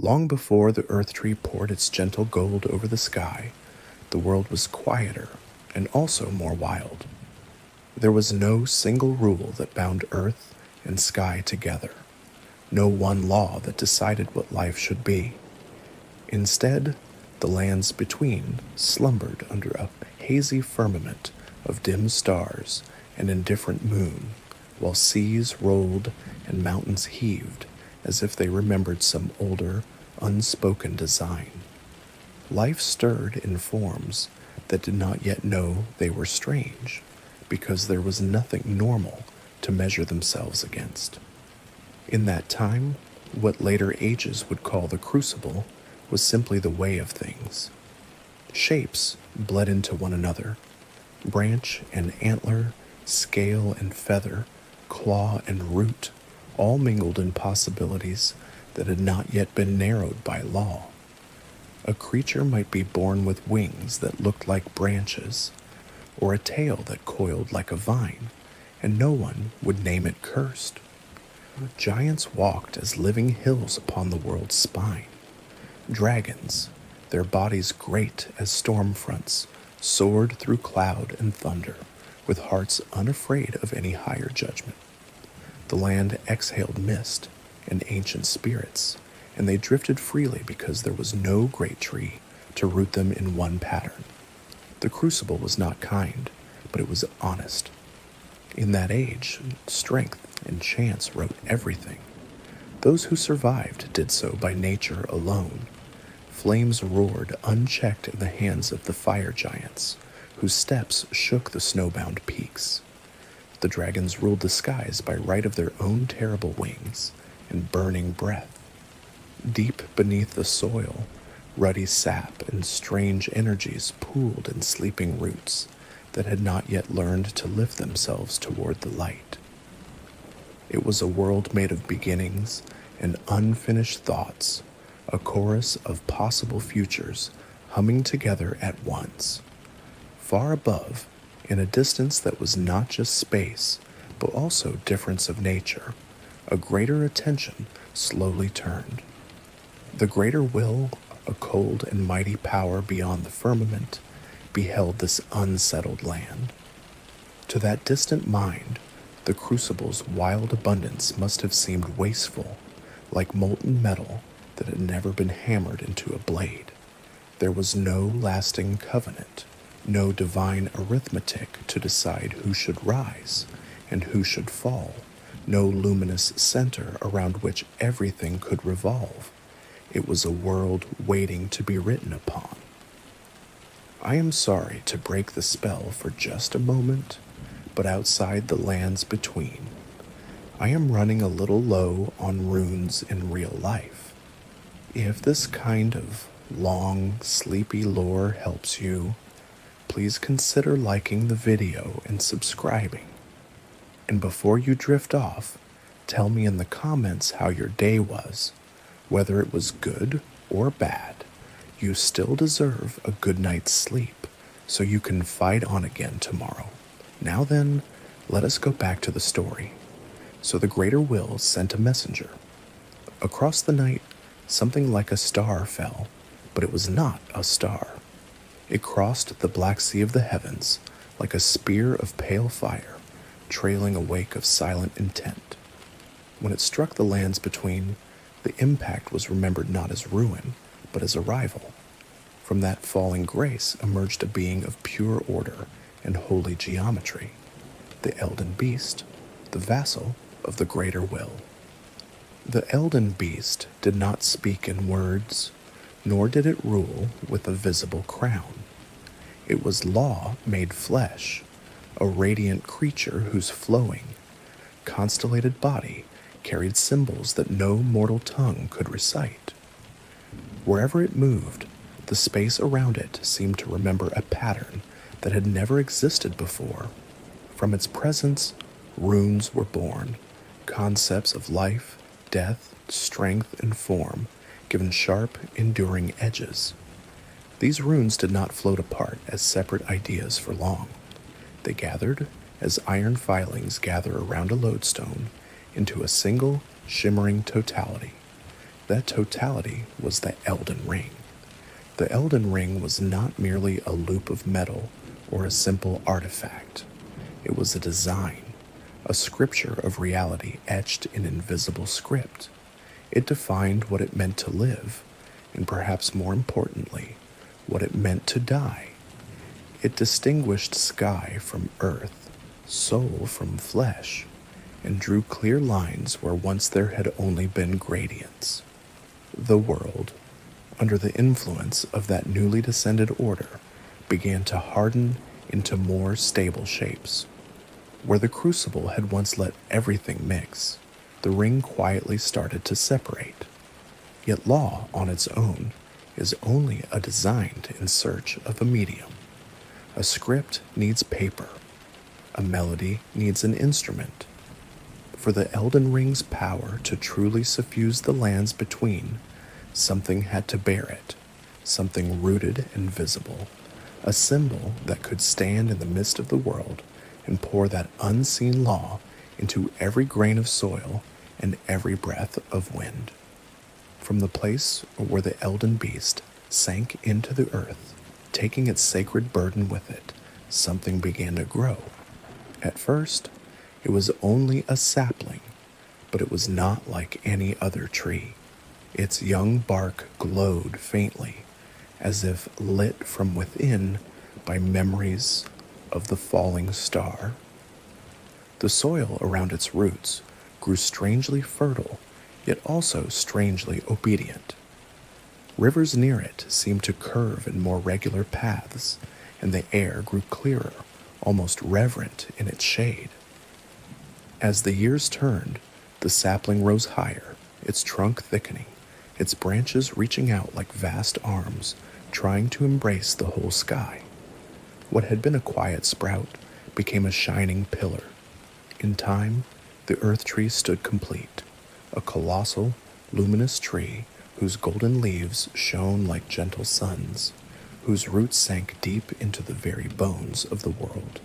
Long before the Erdtree poured its gentle gold over the sky, the world was quieter and also more wild. There was no single rule that bound earth and sky together, no one law that decided what life should be. Instead, the lands between slumbered under a hazy firmament of dim stars and indifferent moon, while seas rolled and mountains heaved as if they remembered some older, unspoken design. Life stirred in forms that did not yet know they were strange, because there was nothing normal to measure themselves against. In that time, what later ages would call the crucible was simply the way of things. Shapes bled into one another. Branch and antler, scale and feather, claw and root, all mingled in possibilities that had not yet been narrowed by law. A creature might be born with wings that looked like branches, or a tail that coiled like a vine, and no one would name it cursed. Giants walked as living hills upon the world's spine. Dragons, their bodies great as storm fronts, soared through cloud and thunder, with hearts unafraid of any higher judgment. The land exhaled mist and ancient spirits, and they drifted freely because there was no great tree to root them in one pattern. The crucible was not kind, but it was honest. In that age, strength and chance wrote everything. Those who survived did so by nature alone. Flames roared unchecked in the hands of the fire giants, whose steps shook the snowbound peaks. The dragons ruled the skies by right of their own terrible wings and burning breath. Deep beneath the soil, ruddy sap and strange energies pooled in sleeping roots that had not yet learned to lift themselves toward the light. It was a world made of beginnings and unfinished thoughts, a chorus of possible futures humming together at once. Far above, in a distance that was not just space, but also difference of nature, a greater attention slowly turned. The greater will, a cold and mighty power beyond the firmament, beheld this unsettled land. To that distant mind, the crucible's wild abundance must have seemed wasteful, like molten metal that had never been hammered into a blade. There was no lasting covenant, no divine arithmetic to decide who should rise and who should fall, no luminous center around which everything could revolve. It was a world waiting to be written upon. I am sorry to break the spell for just a moment, but outside the lands between, I am running a little low on runes in real life. If this kind of long, sleepy lore helps you, please consider liking the video and subscribing. And before you drift off, tell me in the comments how your day was. Whether it was good or bad, you still deserve a good night's sleep so you can fight on again tomorrow. Now then, let us go back to the story. So the greater will sent a messenger. Across the night, something like a star fell, but it was not a star. It crossed the black sea of the heavens like a spear of pale fire, trailing a wake of silent intent. When it struck the lands between, the impact was remembered not as ruin, but as arrival. From that falling grace emerged a being of pure order and holy geometry, the Elden Beast, the vassal of the greater will. The Elden Beast did not speak in words, nor did it rule with a visible crown. It was law made flesh, a radiant creature whose flowing, constellated body carried symbols that no mortal tongue could recite. Wherever it moved, the space around it seemed to remember a pattern that had never existed before. From its presence, runes were born, concepts of life, death, strength, and form, given sharp, enduring edges. These runes did not float apart as separate ideas for long. They gathered, as iron filings gather around a lodestone, into a single, shimmering totality. That totality was the Elden Ring. The Elden Ring was not merely a loop of metal or a simple artifact. It was a design, a scripture of reality etched in invisible script. It defined what it meant to live, and perhaps more importantly, what it meant to die. It distinguished sky from earth, soul from flesh, and drew clear lines where once there had only been gradients. The world, under the influence of that newly descended order, began to harden into more stable shapes. Where the crucible had once let everything mix, the ring quietly started to separate. Yet law on its own is only a designed in search of a medium. A script needs paper. A melody needs an instrument. For the Elden Ring's power to truly suffuse the lands between, something had to bear it, something rooted and visible, a symbol that could stand in the midst of the world and pour that unseen law into every grain of soil and every breath of wind. From the place where the Elden Beast sank into the earth, taking its sacred burden with it, something began to grow. At first, it was only a sapling, but it was not like any other tree. Its young bark glowed faintly, as if lit from within by memories of the falling star. The soil around its roots grew strangely fertile, yet also strangely obedient. Rivers near it seemed to curve in more regular paths, and the air grew clearer, almost reverent in its shade. As the years turned, the sapling rose higher, its trunk thickening, its branches reaching out like vast arms, trying to embrace the whole sky. What had been a quiet sprout became a shining pillar. In time, the Erdtree stood complete, a colossal, luminous tree whose golden leaves shone like gentle suns, whose roots sank deep into the very bones of the world.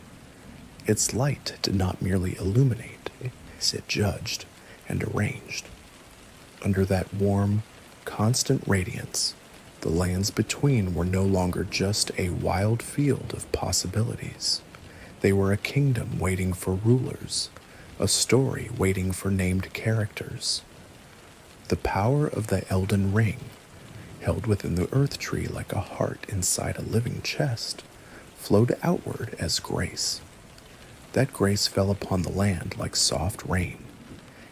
Its light did not merely illuminate, it judged and arranged. Under that warm, constant radiance, the lands between were no longer just a wild field of possibilities. They were a kingdom waiting for rulers, a story waiting for named characters. The power of the Elden Ring, held within the Erdtree like a heart inside a living chest, flowed outward as grace. That grace fell upon the land like soft rain.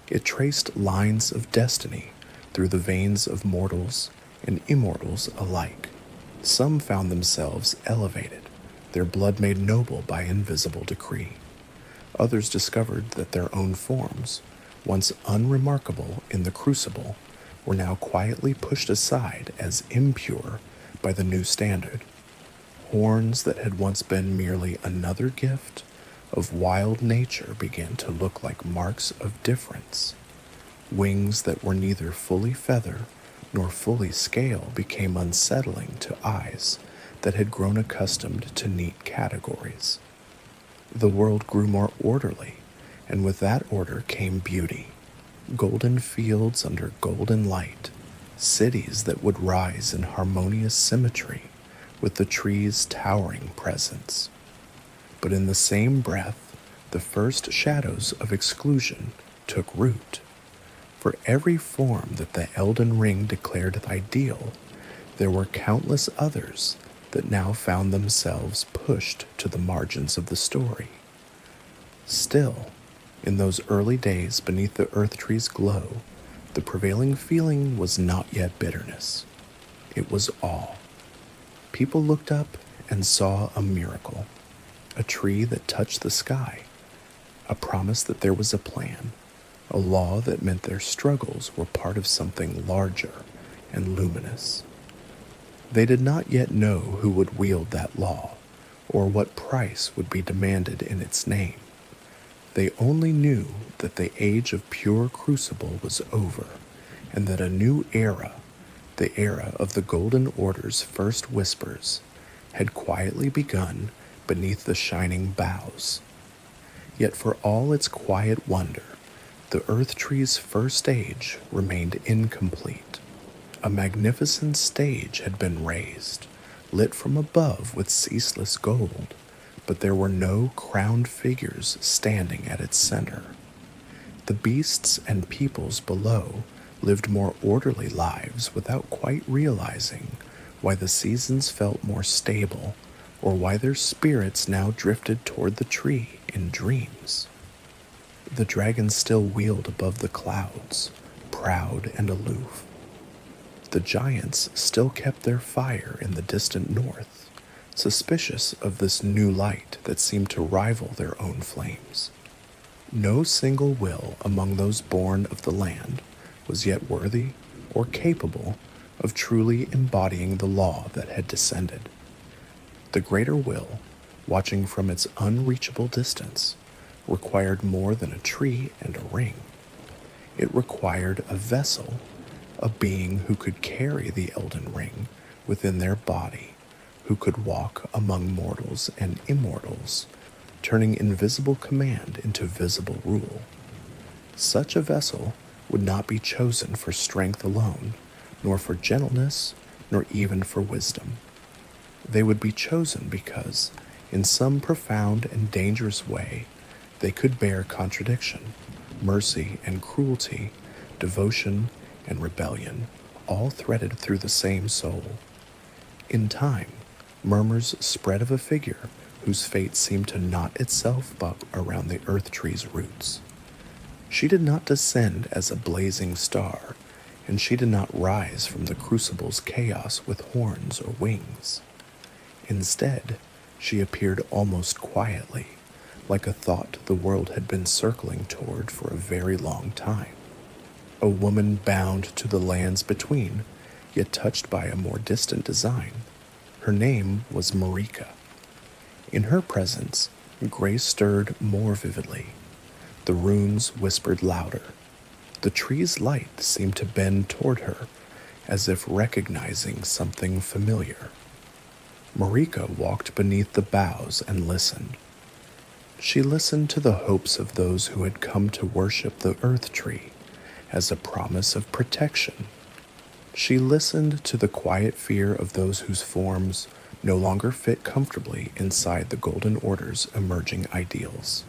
It traced lines of destiny through the veins of mortals and immortals alike. Some found themselves elevated, their blood made noble by invisible decree. Others discovered that their own forms, once unremarkable in the crucible, were now quietly pushed aside as impure by the new standard. Horns that had once been merely another gift of wild nature began to look like marks of difference. Wings that were neither fully feather nor fully scale became unsettling to eyes that had grown accustomed to neat categories. The world grew more orderly, and with that order came beauty. Golden fields under golden light, cities that would rise in harmonious symmetry with the trees' towering presence. But in the same breath, the first shadows of exclusion took root. For every form that the Elden Ring declared ideal, there were countless others that now found themselves pushed to the margins of the story. Still, in those early days beneath the Erdtree's glow, the prevailing feeling was not yet bitterness. It was awe. People looked up and saw a miracle, a tree that touched the sky, a promise that there was a plan, a law that meant their struggles were part of something larger and luminous. They did not yet know who would wield that law, or what price would be demanded in its name. They only knew that the age of pure crucible was over, and that a new era, the era of the Golden Order's first whispers, had quietly begun beneath the shining boughs. Yet for all its quiet wonder, the Erdtree's first age remained incomplete. A magnificent stage had been raised, lit from above with ceaseless gold, but there were no crowned figures standing at its center. The beasts and peoples below lived more orderly lives without quite realizing why the seasons felt more stable or why their spirits now drifted toward the tree in dreams. The dragon still wheeled above the clouds, proud and aloof. The giants still kept their fire in the distant north, suspicious of this new light that seemed to rival their own flames. No single will among those born of the land was yet worthy or capable of truly embodying the law that had descended. The greater will, watching from its unreachable distance, required more than a tree and a ring. It required a vessel, a being who could carry the Elden Ring within their body, who could walk among mortals and immortals, turning invisible command into visible rule. Such a vessel would not be chosen for strength alone, nor for gentleness, nor even for wisdom. They would be chosen because, in some profound and dangerous way, they could bear contradiction, mercy and cruelty, devotion and rebellion, all threaded through the same soul. In time, murmurs spread of a figure whose fate seemed to knot itself up around the Erdtree's roots. She did not descend as a blazing star, and she did not rise from the crucible's chaos with horns or wings. Instead, she appeared almost quietly, like a thought the world had been circling toward for a very long time. A woman bound to the lands between, yet touched by a more distant design. Her name was Marika. In her presence, grace stirred more vividly. The runes whispered louder. The tree's light seemed to bend toward her, as if recognizing something familiar. Marika walked beneath the boughs and listened. She listened to the hopes of those who had come to worship the Erdtree as a promise of protection. She listened to the quiet fear of those whose forms no longer fit comfortably inside the Golden Order's emerging ideals.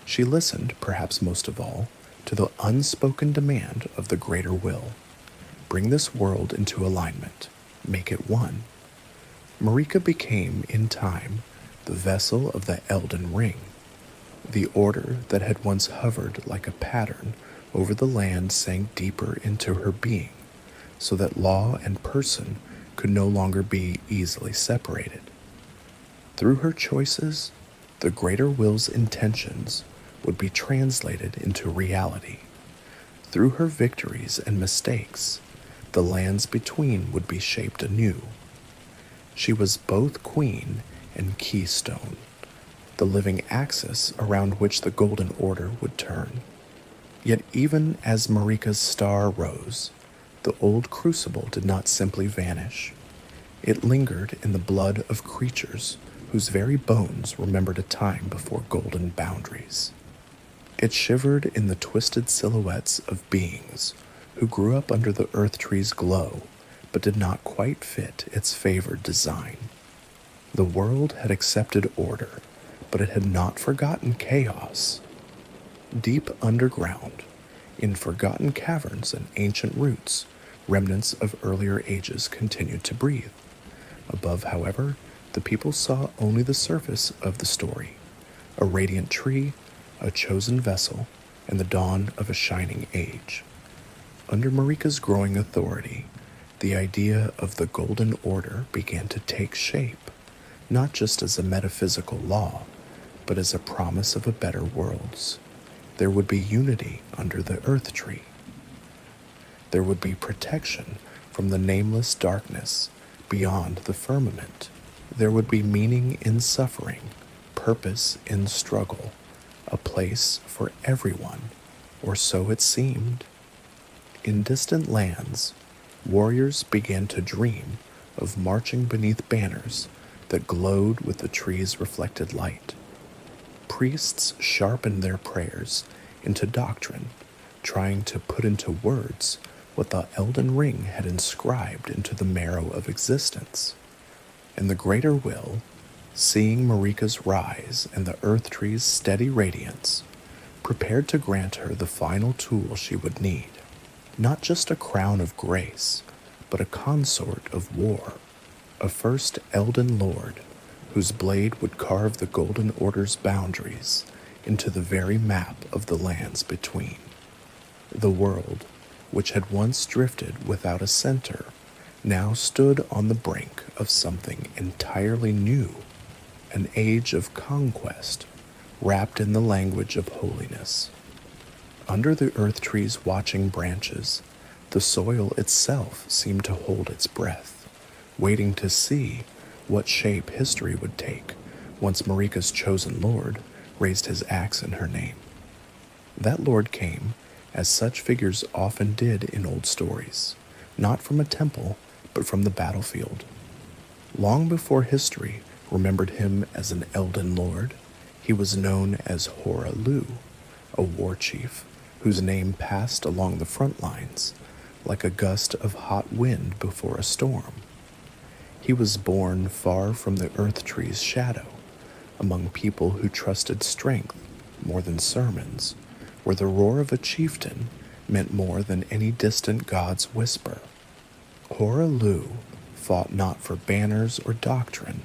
She listened, perhaps most of all, to the unspoken demand of the greater will. Bring this world into alignment. Make it one. Marika became, in time, the vessel of the Elden Ring, the order that had once hovered like a pattern over the land sank deeper into her being, so that law and person could no longer be easily separated. Through her choices, the greater will's intentions would be translated into reality. Through her victories and mistakes, the lands between would be shaped anew. She was both queen and keystone, the living axis around which the Golden Order would turn. Yet even as Marika's star rose, the old crucible did not simply vanish. It lingered in the blood of creatures whose very bones remembered a time before golden boundaries. It shivered in the twisted silhouettes of beings who grew up under the Erdtree's glow but did not quite fit its favored design. The world had accepted order, but it had not forgotten chaos. Deep underground, in forgotten caverns and ancient roots, remnants of earlier ages continued to breathe. Above, however, the people saw only the surface of the story: a radiant tree, a chosen vessel, and the dawn of a shining age. Under Marika's growing authority, the idea of the Golden Order began to take shape, not just as a metaphysical law, but as a promise of a better world. There would be unity under the Erdtree. There would be protection from the nameless darkness beyond the firmament. There would be meaning in suffering, purpose in struggle, a place for everyone, or so it seemed. In distant lands, warriors began to dream of marching beneath banners that glowed with the tree's reflected light. Priests sharpened their prayers into doctrine, trying to put into words what the Elden Ring had inscribed into the marrow of existence. And the Greater Will, seeing Marika's rise and the Erdtree's steady radiance, prepared to grant her the final tool she would need. Not just a crown of grace, but a consort of war, a first Elden Lord whose blade would carve the Golden Order's boundaries into the very map of the lands between. The world, which had once drifted without a center, now stood on the brink of something entirely new, an age of conquest wrapped in the language of holiness. Under the Erdtree's watching branches, the soil itself seemed to hold its breath, waiting to see what shape history would take once Marika's chosen lord raised his axe in her name. That lord came, as such figures often did in old stories, not from a temple, but from the battlefield. Long before history remembered him as an Elden Lord, he was known as Hoarah, a war chief whose name passed along the front lines like a gust of hot wind before a storm. He was born far from the Erdtree's shadow, among people who trusted strength more than sermons, where the roar of a chieftain meant more than any distant god's whisper. Hoarah fought not for banners or doctrine,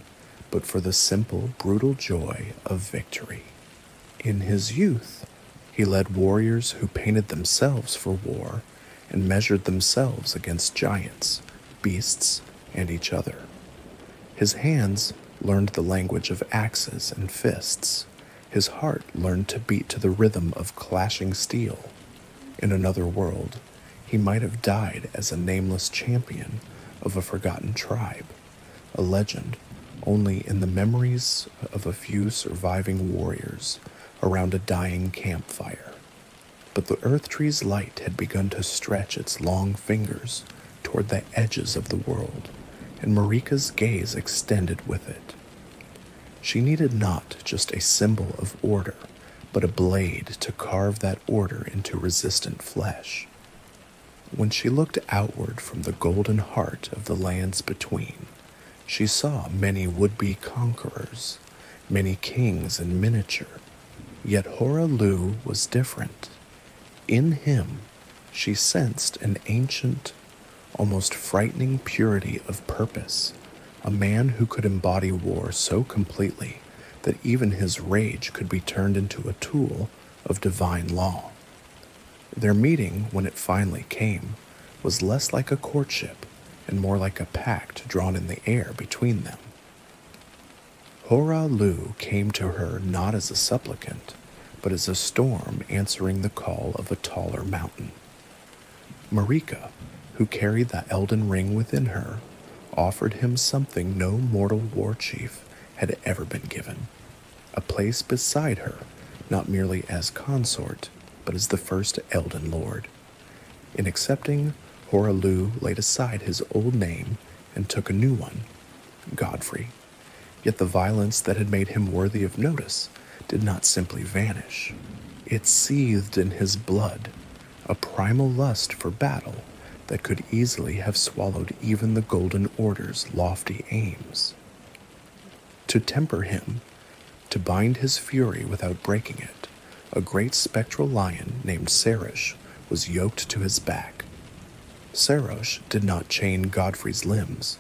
but for the simple, brutal joy of victory. In his youth, he led warriors who painted themselves for war and measured themselves against giants, beasts, and each other. His hands learned the language of axes and fists. His heart learned to beat to the rhythm of clashing steel. In another world, he might have died as a nameless champion of a forgotten tribe, a legend only in the memories of a few surviving warriors around a dying campfire. But the Erdtree's light had begun to stretch its long fingers toward the edges of the world, and Marika's gaze extended with it. She needed not just a symbol of order, but a blade to carve that order into resistant flesh. When she looked outward from the golden heart of the lands between, she saw many would-be conquerors, many kings in miniature, yet Hoarah was different. In him, she sensed an ancient, almost frightening purity of purpose, a man who could embody war so completely that even his rage could be turned into a tool of divine law. Their meeting, when it finally came, was less like a courtship and more like a pact drawn in the air between them. Hoarah came to her not as a supplicant, but as a storm answering the call of a taller mountain. Marika, who carried the Elden Ring within her, offered him something no mortal war chief had ever been given, a place beside her, not merely as consort, but as the first Elden Lord. In accepting, Hoarah laid aside his old name and took a new one, Godfrey. Yet the violence that had made him worthy of notice did not simply vanish. It seethed in his blood, a primal lust for battle that could easily have swallowed even the Golden Order's lofty aims. To temper him, to bind his fury without breaking it, a great spectral lion named Serosh was yoked to his back. Serosh did not chain Godfrey's limbs.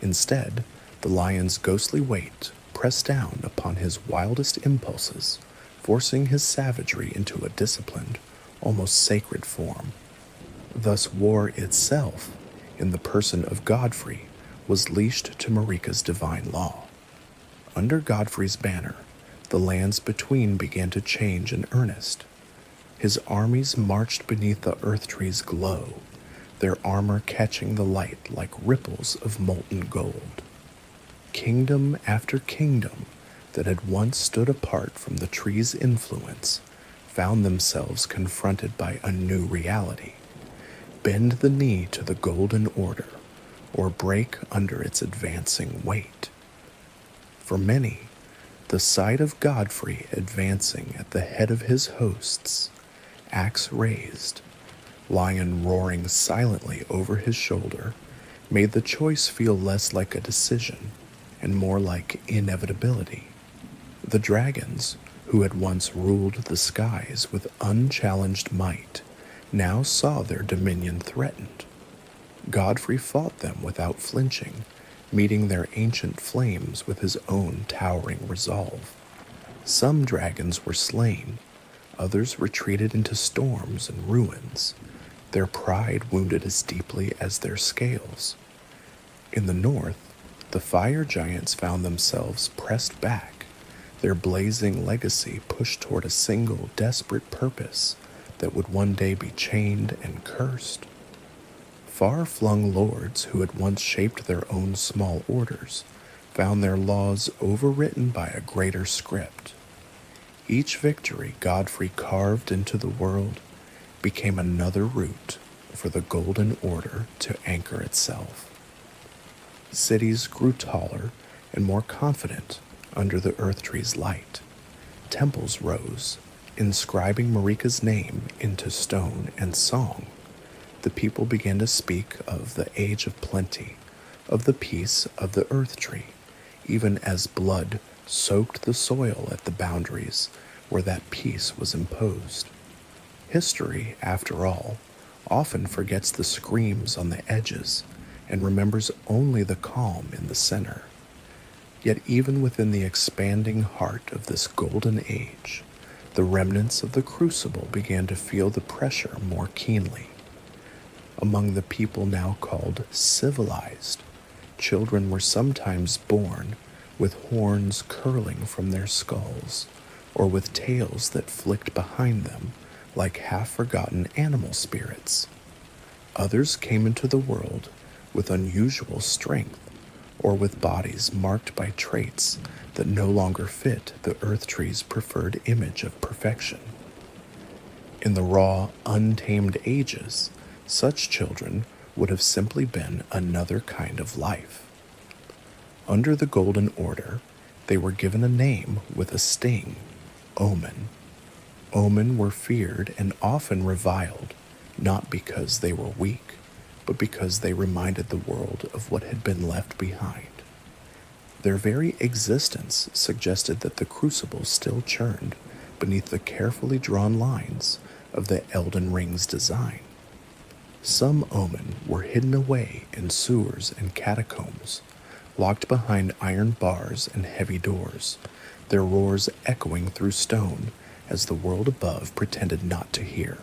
Instead, the lion's ghostly weight pressed down upon his wildest impulses, forcing his savagery into a disciplined, almost sacred form. Thus war itself, in the person of Godfrey, was leashed to Marika's divine law. Under Godfrey's banner, the lands between began to change in earnest. His armies marched beneath the Erdtree's glow, their armor catching the light like ripples of molten gold. Kingdom after kingdom that had once stood apart from the tree's influence found themselves confronted by a new reality. Bend the knee to the Golden Order, or break under its advancing weight. For many, the sight of Godfrey advancing at the head of his hosts, axe raised, lion roaring silently over his shoulder, made the choice feel less like a decision and more like inevitability. The dragons, who had once ruled the skies with unchallenged might, now saw their dominion threatened. Godfrey fought them without flinching, meeting their ancient flames with his own towering resolve. Some dragons were slain, others retreated into storms and ruins, their pride wounded as deeply as their scales. In the north, the fire giants found themselves pressed back, their blazing legacy pushed toward a single desperate purpose that would one day be chained and cursed. Far-flung lords who had once shaped their own small orders found their laws overwritten by a greater script. Each victory Godfrey carved into the world became another route for the Golden Order to anchor itself. Cities grew taller and more confident under the Erdtree's light. Temples rose, inscribing Marika's name into stone and song. The people began to speak of the Age of Plenty, of the peace of the Erdtree, even as blood soaked the soil at the boundaries where that peace was imposed. History, after all, often forgets the screams on the edges and remembers only the calm in the center. Yet even within the expanding heart of this golden age, the remnants of the Crucible began to feel the pressure more keenly. Among the people now called civilized, children were sometimes born with horns curling from their skulls, or with tails that flicked behind them like half-forgotten animal spirits. Others came into the world with unusual strength, or with bodies marked by traits that no longer fit the Erdtree's preferred image of perfection. In the raw, untamed ages, such children would have simply been another kind of life. Under the Golden Order, they were given a name with a sting, Omen. Omen were feared and often reviled, not because they were weak, but because they reminded the world of what had been left behind. Their very existence suggested that the Crucible still churned beneath the carefully drawn lines of the Elden Ring's design. Some Omen were hidden away in sewers and catacombs, locked behind iron bars and heavy doors, their roars echoing through stone as the world above pretended not to hear.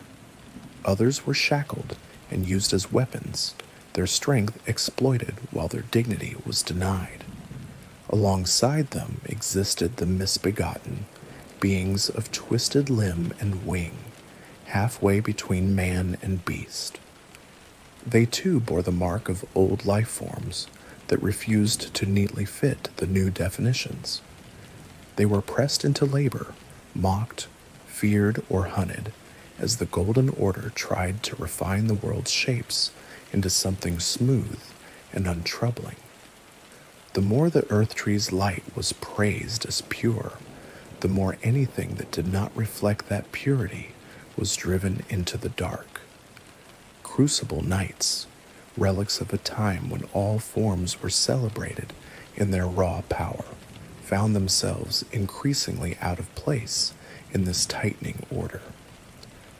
Others were shackled and used as weapons, their strength exploited while their dignity was denied. Alongside them existed the misbegotten, beings of twisted limb and wing, halfway between man and beast. They too bore the mark of old life forms that refused to neatly fit the new definitions. They were pressed into labor, mocked, feared, or hunted, as the Golden Order tried to refine the world's shapes into something smooth and untroubling. The more the Erdtree's light was praised as pure, the more anything that did not reflect that purity was driven into the dark. Crucible nights, relics of a time when all forms were celebrated in their raw power, found themselves increasingly out of place in this tightening order.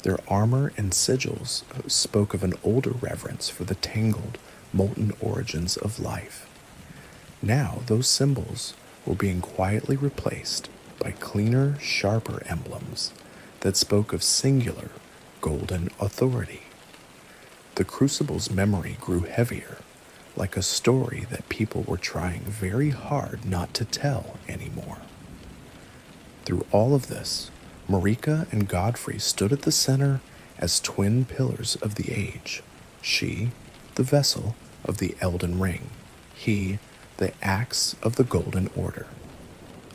Their armor and sigils spoke of an older reverence for the tangled, molten origins of life. Now those symbols were being quietly replaced by cleaner, sharper emblems that spoke of singular, golden authority. The Crucible's memory grew heavier, like a story that people were trying very hard not to tell anymore. Through all of this, Marika and Godfrey stood at the center as twin pillars of the age. She, the vessel of the Elden Ring. He, the axe of the Golden Order.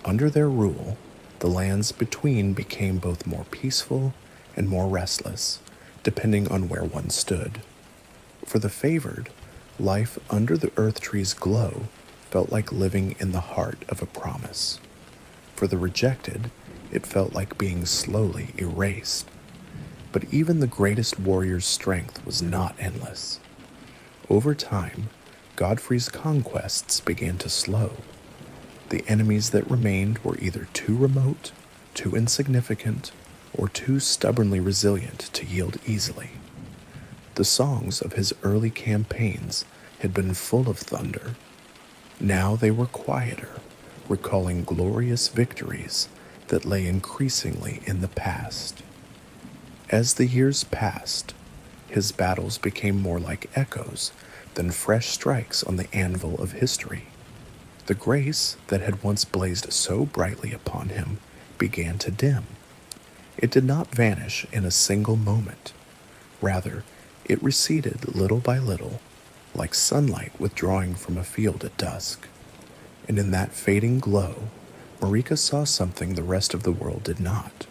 Under their rule, the lands between became both more peaceful and more restless, depending on where one stood. For the favored, life under the Erdtree's glow felt like living in the heart of a promise. For the rejected, it felt like being slowly erased. But even the greatest warrior's strength was not endless. Over time, Godfrey's conquests began to slow. The enemies that remained were either too remote, too insignificant, or too stubbornly resilient to yield easily. The songs of his early campaigns had been full of thunder. Now they were quieter, recalling glorious victories that lay increasingly in the past. As the years passed, his battles became more like echoes than fresh strikes on the anvil of history. The grace that had once blazed so brightly upon him began to dim. It did not vanish in a single moment. Rather, it receded little by little, like sunlight withdrawing from a field at dusk. And in that fading glow, Marika saw something the rest of the world did not,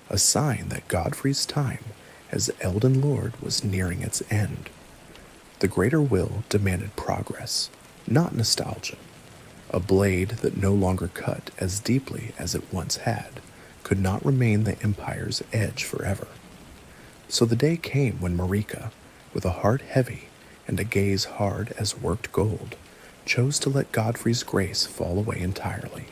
a sign that Godfrey's time as Elden Lord was nearing its end. The greater will demanded progress, not nostalgia. A blade that no longer cut as deeply as it once had could not remain the Empire's edge forever. So the day came when Marika, with a heart heavy and a gaze hard as worked gold, chose to let Godfrey's grace fall away entirely.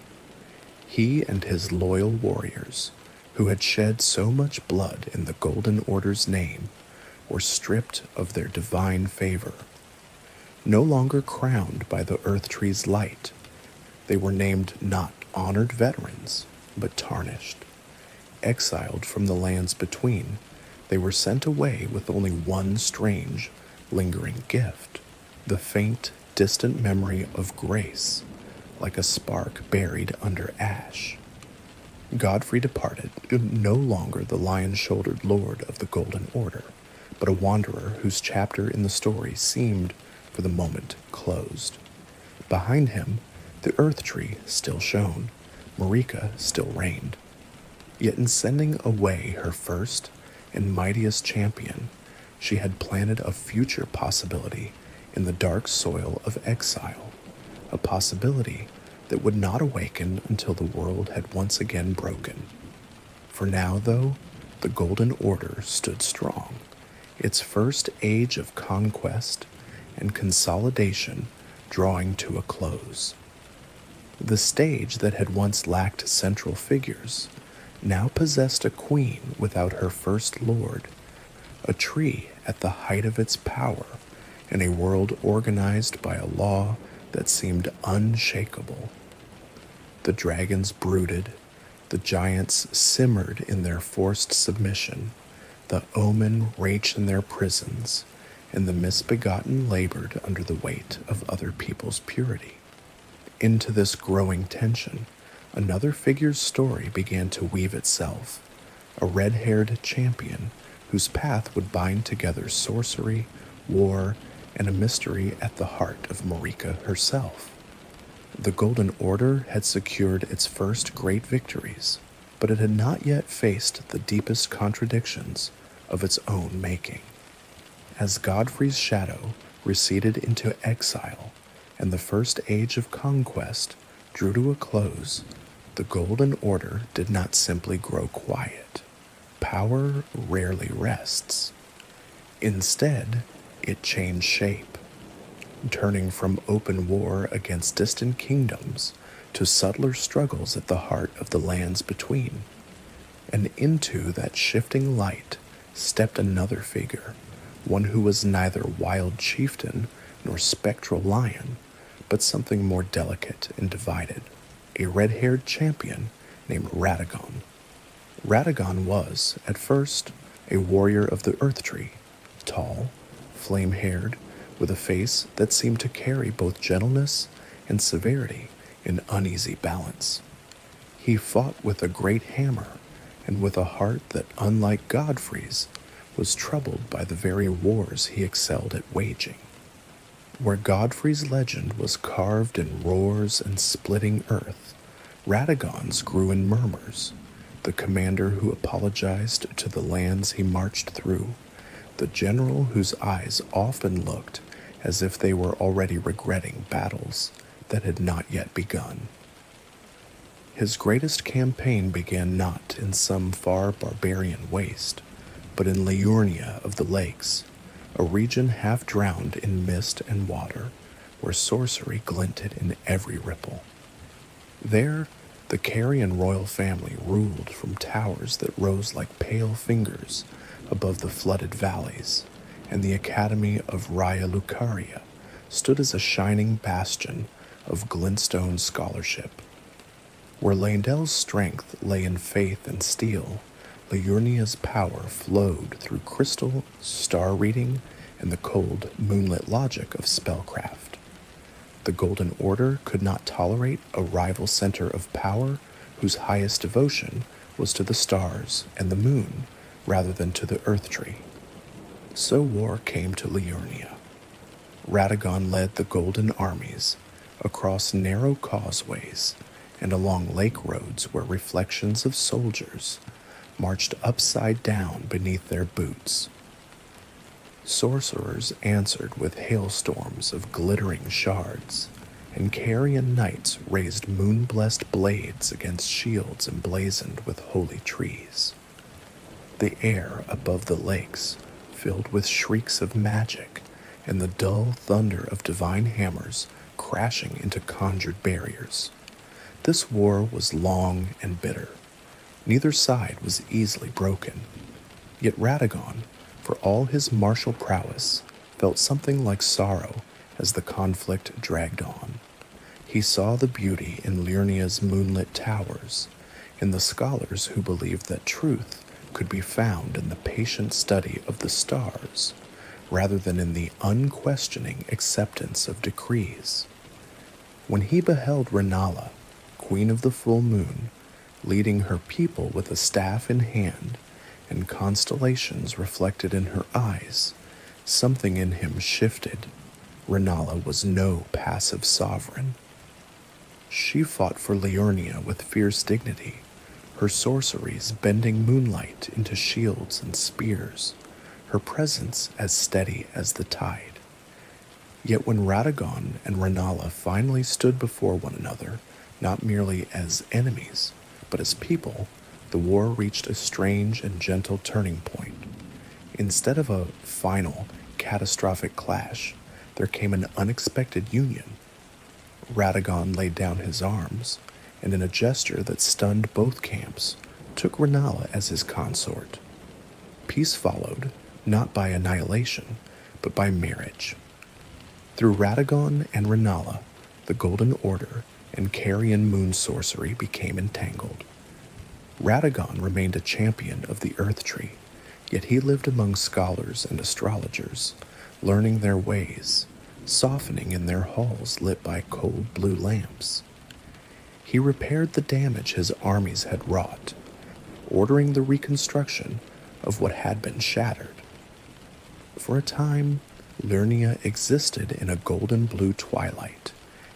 He and his loyal warriors, who had shed so much blood in the Golden Order's name, were stripped of their divine favor. No longer crowned by the Erdtree's light, they were named not honored veterans, but tarnished. Exiled from the lands between, they were sent away with only one strange, lingering gift, the faint, distant memory of grace, like a spark buried under ash. Godfrey departed, no longer the lion-shouldered lord of the Golden Order, but a wanderer whose chapter in the story seemed, for the moment, closed. Behind him, the Erdtree still shone, Marika still reigned. Yet in sending away her first and mightiest champion, she had planted a future possibility in the dark soil of exile, a possibility that would not awaken until the world had once again broken. For now, though, the Golden Order stood strong, its first age of conquest and consolidation drawing to a close. The stage that had once lacked central figures now possessed a queen without her first lord, a tree at the height of its power, and a world organized by a law that seemed unshakable. The dragons brooded, the giants simmered in their forced submission, the omen raged in their prisons, and the misbegotten labored under the weight of other people's purity. Into this growing tension, another figure's story began to weave itself, a red-haired champion whose path would bind together sorcery, war, and a mystery at the heart of Marika herself. The Golden Order had secured its first great victories, but it had not yet faced the deepest contradictions of its own making. As Godfrey's shadow receded into exile and the first age of conquest drew to a close, the Golden Order did not simply grow quiet. Power rarely rests. Instead, it changed shape, turning from open war against distant kingdoms to subtler struggles at the heart of the lands between. And into that shifting light stepped another figure, one who was neither wild chieftain nor spectral lion, but something more delicate and divided, a red-haired champion named Radagon. Radagon was, at first, a warrior of the Erdtree, tall, flame-haired, with a face that seemed to carry both gentleness and severity in uneasy balance. He fought with a great hammer and with a heart that, unlike Godfrey's, was troubled by the very wars he excelled at waging. Where Godfrey's legend was carved in roars and splitting earth, Radagon's grew in murmurs, the commander who apologized to the lands he marched through, the general whose eyes often looked as if they were already regretting battles that had not yet begun. His greatest campaign began not in some far barbarian waste, but in Liurnia of the Lakes, a region half drowned in mist and water, where sorcery glinted in every ripple. There, the Carian royal family ruled from towers that rose like pale fingers above the flooded valleys, and the Academy of Raya Lucaria stood as a shining bastion of glintstone scholarship. Where Leyndell's strength lay in faith and steel, Liurnia's power flowed through crystal, star reading, and the cold, moonlit logic of spellcraft. The Golden Order could not tolerate a rival center of power whose highest devotion was to the stars and the moon rather than to the Erdtree. So war came to Liurnia. Radagon led the Golden Armies across narrow causeways and along lake roads where reflections of soldiers marched upside down beneath their boots. Sorcerers answered with hailstorms of glittering shards, and Carian knights raised moon-blessed blades against shields emblazoned with holy trees. The air above the lakes filled with shrieks of magic and the dull thunder of divine hammers crashing into conjured barriers. This war was long and bitter. Neither side was easily broken. Yet Radagon, for all his martial prowess, felt something like sorrow as the conflict dragged on. He saw the beauty in Liurnia's moonlit towers, in the scholars who believed that truth could be found in the patient study of the stars, rather than in the unquestioning acceptance of decrees. When he beheld Rennala, Queen of the Full Moon, leading her people with a staff in hand, and constellations reflected in her eyes, something in him shifted. Rennala was no passive sovereign. She fought for Liurnia with fierce dignity, her sorceries bending moonlight into shields and spears, her presence as steady as the tide. Yet when Radagon and Rennala finally stood before one another, not merely as enemies, but as people, the war reached a strange and gentle turning point. Instead of a final, catastrophic clash, there came an unexpected union. Radagon laid down his arms, and in a gesture that stunned both camps, took Rennala as his consort. Peace followed, not by annihilation, but by marriage. Through Radagon and Rennala, the Golden Order and Carian moon sorcery became entangled. Radagon remained a champion of the Erdtree, yet he lived among scholars and astrologers, learning their ways, softening in their halls lit by cold blue lamps. He repaired the damage his armies had wrought, ordering the reconstruction of what had been shattered. For a time, Liurnia existed in a golden blue twilight,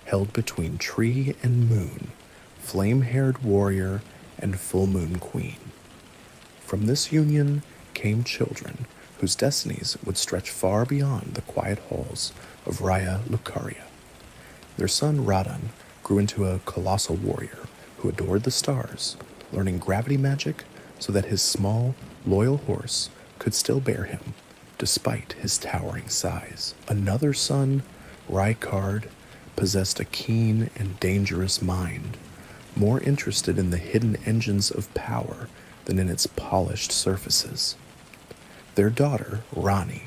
held between tree and moon, flame-haired warrior and full moon queen. From this union came children whose destinies would stretch far beyond the quiet halls of Raya Lucaria. Their son Radan grew into a colossal warrior who adored the stars, learning gravity magic so that his small, loyal horse could still bear him, despite his towering size. Another son, Rykard, possessed a keen and dangerous mind, more interested in the hidden engines of power than in its polished surfaces. Their daughter, Rani,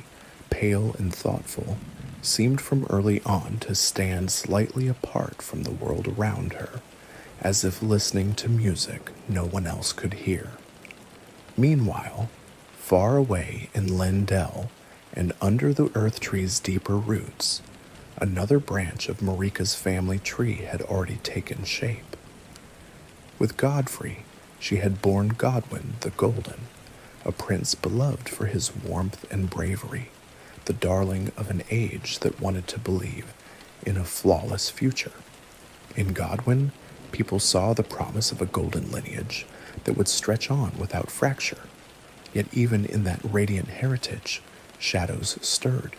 pale and thoughtful, seemed from early on to stand slightly apart from the world around her, as if listening to music no one else could hear. Meanwhile, far away in Leyndell and under the Erdtree's deeper roots, another branch of Marika's family tree had already taken shape. With Godfrey, she had borne Godwyn the Golden, a prince beloved for his warmth and bravery, the darling of an age that wanted to believe in a flawless future. In Godwyn, people saw the promise of a golden lineage that would stretch on without fracture, yet even in that radiant heritage, shadows stirred.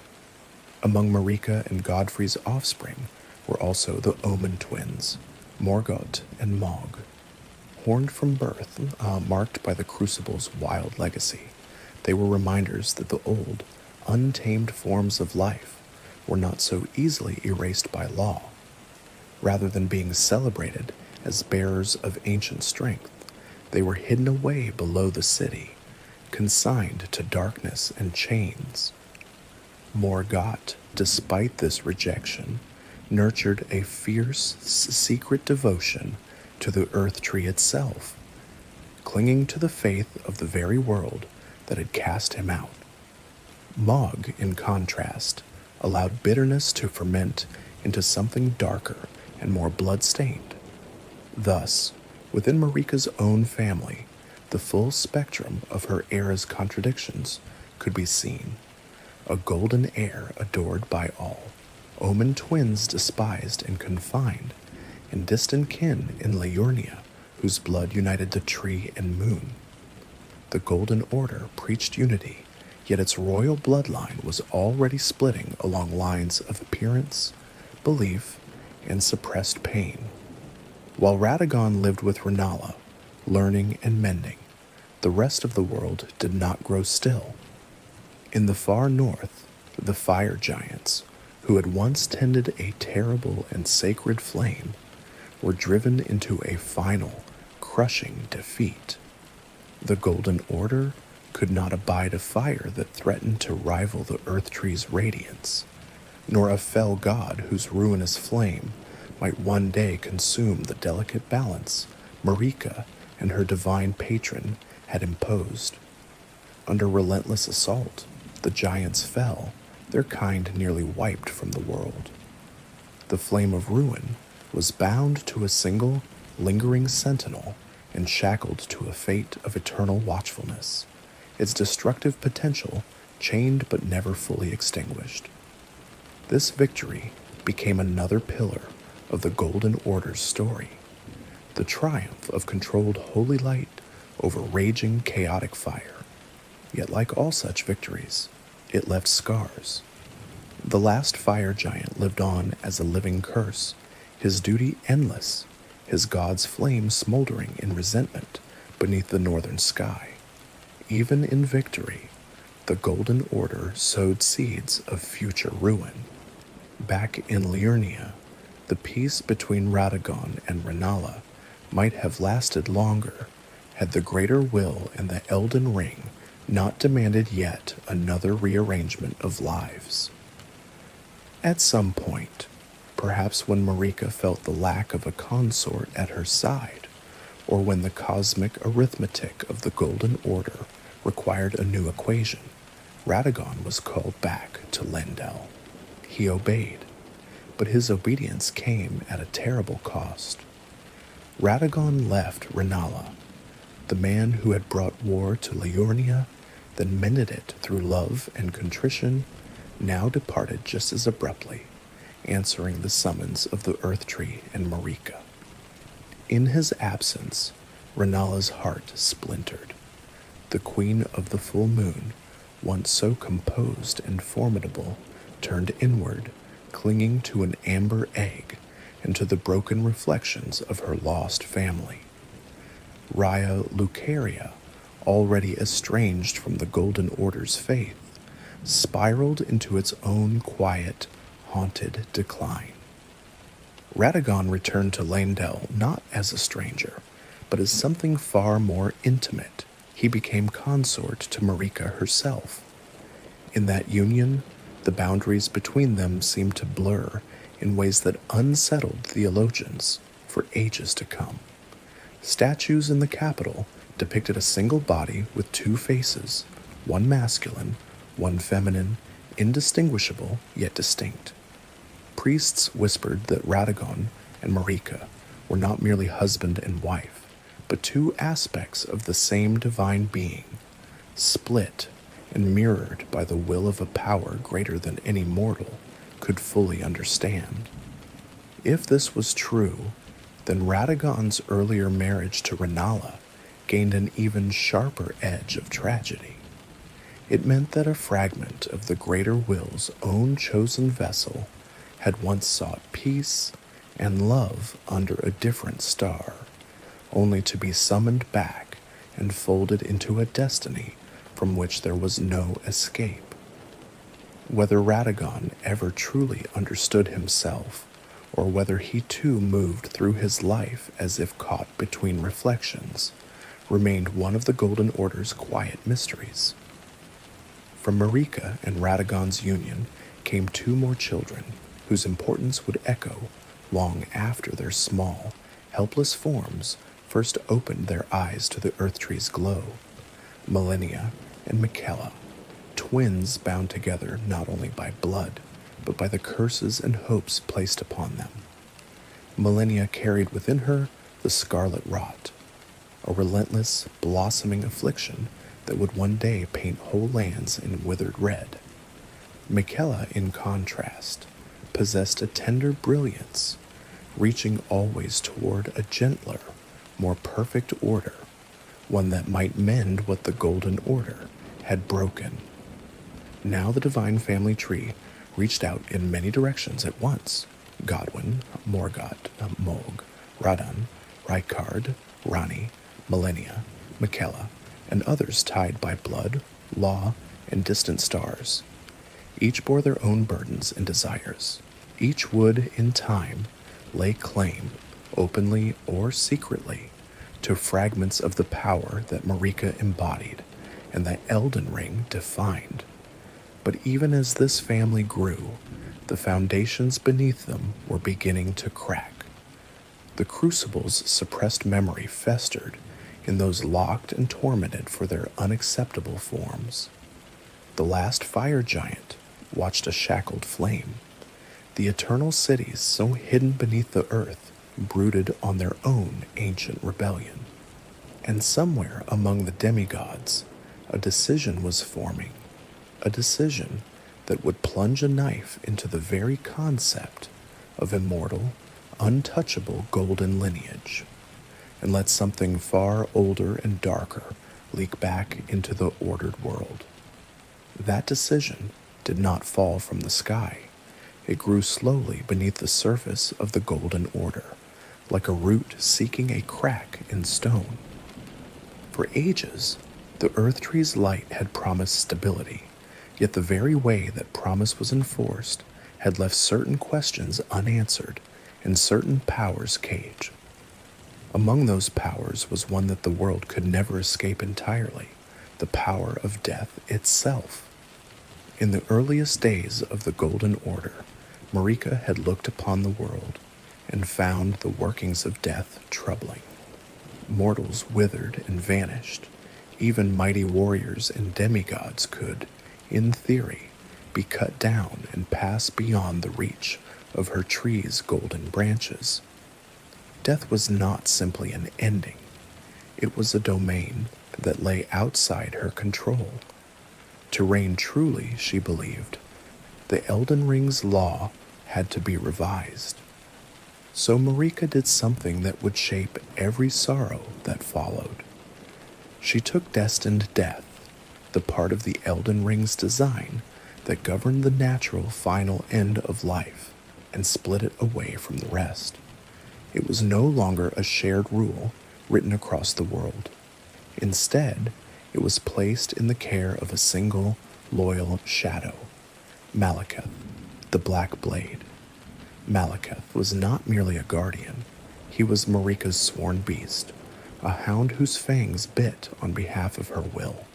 Among Marika and Godfrey's offspring were also the Omen twins, Morgoth and Mog. Horned from birth, marked by the Crucible's wild legacy, They were reminders that the old, untamed forms of life were not so easily erased by law. Rather than being celebrated as bearers of ancient strength, they were hidden away below the city, consigned to darkness and chains. Morgott, despite this rejection, nurtured a fierce, secret devotion to the Erdtree itself, clinging to the faith of the very world that had cast him out. Mog, in contrast, allowed bitterness to ferment into something darker and more blood-stained. Thus, within Marika's own family, the full spectrum of her era's contradictions could be seen. A golden heir adored by all, omen twins despised and confined, and distant kin in Liurnia, whose blood united the tree and moon. The Golden Order preached unity, yet its royal bloodline was already splitting along lines of appearance, belief, and suppressed pain. While Radagon lived with Rennala, learning and mending, the rest of the world did not grow still. In the far north, the fire giants, who had once tended a terrible and sacred flame, were driven into a final, crushing defeat. The Golden Order could not abide a fire that threatened to rival the Erdtree's radiance, nor a fell god whose ruinous flame might one day consume the delicate balance Marika and her divine patron had imposed. Under relentless assault, the giants fell, their kind nearly wiped from the world. The flame of ruin was bound to a single, lingering sentinel and shackled to a fate of eternal watchfulness, its destructive potential chained but never fully extinguished. This victory became another pillar of the Golden Order's story, the triumph of controlled holy light over raging chaotic fire. Yet like all such victories, it left scars. The last fire giant lived on as a living curse, his duty endless, his god's flame smoldering in resentment beneath the northern sky. Even in victory, the Golden Order sowed seeds of future ruin. Back in Liurnia, the peace between Radagon and Rennala might have lasted longer had the greater will in the Elden Ring not demanded yet another rearrangement of lives. At some point, perhaps when Marika felt the lack of a consort at her side, or when the cosmic arithmetic of the Golden Order required a new equation, Radagon was called back to Leyndell. He obeyed, but his obedience came at a terrible cost. Radagon left Rennala, the man who had brought war to Liurnia, then mended it through love and contrition, now departed just as abruptly, answering the summons of the Erdtree and Marika. In his absence, Rennala's heart splintered. The Queen of the Full Moon, once so composed and formidable, turned inward, clinging to an amber egg and to the broken reflections of her lost family. Raya Lucaria, already estranged from the Golden Order's faith, spiraled into its own quiet, haunted decline. Radagon returned to Leyndell not as a stranger, but as something far more intimate. He became consort to Marika herself. In that union, the boundaries between them seemed to blur in ways that unsettled theologians for ages to come. Statues in the capital depicted a single body with two faces, one masculine, one feminine, indistinguishable yet distinct. Priests whispered that Radagon and Marika were not merely husband and wife, but two aspects of the same divine being, split and mirrored by the will of a power greater than any mortal could fully understand. If this was true, then Radagon's earlier marriage to Rennala gained an even sharper edge of tragedy. It meant that a fragment of the greater will's own chosen vessel had once sought peace and love under a different star, only to be summoned back and folded into a destiny from which there was no escape. Whether Radagon ever truly understood himself, or whether he too moved through his life as if caught between reflections, remained one of the Golden Order's quiet mysteries. From Marika and Radagon's union came two more children whose importance would echo long after their small, helpless forms first opened their eyes to the Erdtree's glow. Malenia and Michaela, twins bound together not only by blood, but by the curses and hopes placed upon them. Malenia carried within her the scarlet rot, a relentless, blossoming affliction that would one day paint whole lands in withered red. Michaela, in contrast, possessed a tender brilliance, reaching always toward a gentler, more perfect order, one that might mend what the Golden Order had broken. Now the divine family tree reached out in many directions at once. Godwyn, Morgoth, Mohg, Radan, Rykard, Rani, Malenia, Michaela, and others tied by blood, law, and distant stars. Each bore their own burdens and desires. Each would, in time, lay claim, openly or secretly, to fragments of the power that Marika embodied and that Elden Ring defined. But even as this family grew, the foundations beneath them were beginning to crack. The crucible's suppressed memory festered in those locked and tormented for their unacceptable forms. The last fire giant watched a shackled flame. The eternal cities so hidden beneath the earth brooded on their own ancient rebellion. And somewhere among the demigods, a decision was forming, a decision that would plunge a knife into the very concept of immortal, untouchable golden lineage, and let something far older and darker leak back into the ordered world. That decision did not fall from the sky. It grew slowly beneath the surface of the Golden Order, like a root seeking a crack in stone. For ages, the Erdtree's light had promised stability, yet the very way that promise was enforced had left certain questions unanswered and certain powers caged. Among those powers was one that the world could never escape entirely, the power of death itself. In the earliest days of the Golden Order, Marika had looked upon the world and found the workings of death troubling. Mortals withered and vanished. Even mighty warriors and demigods could, in theory, be cut down and pass beyond the reach of her tree's golden branches. Death was not simply an ending. It was a domain that lay outside her control. To reign truly, she believed, the Elden Ring's law had to be revised. So Marika did something that would shape every sorrow that followed. She took destined death, the part of the Elden Ring's design that governed the natural final end of life, and split it away from the rest. It was no longer a shared rule written across the world. Instead, it was placed in the care of a single, loyal shadow, Malekith, the Black Blade. Malekith was not merely a guardian. He was Marika's sworn beast, a hound whose fangs bit on behalf of her will.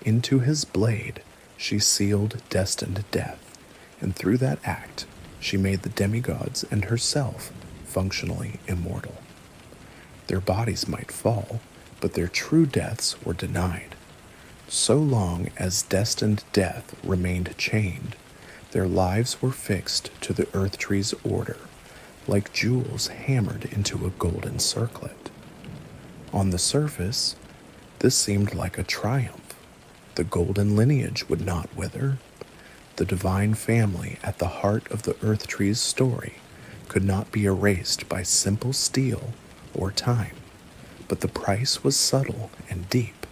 Into his blade, she sealed destined death, and through that act, she made the demigods and herself functionally immortal. Their bodies might fall, but their true deaths were denied. So long as destined death remained chained, their lives were fixed to the Erdtree's order, like jewels hammered into a golden circlet. On the surface, this seemed like a triumph. The golden lineage would not wither. The divine family at the heart of the Erdtree's story could not be erased by simple steel or time. But the price was subtle and deep.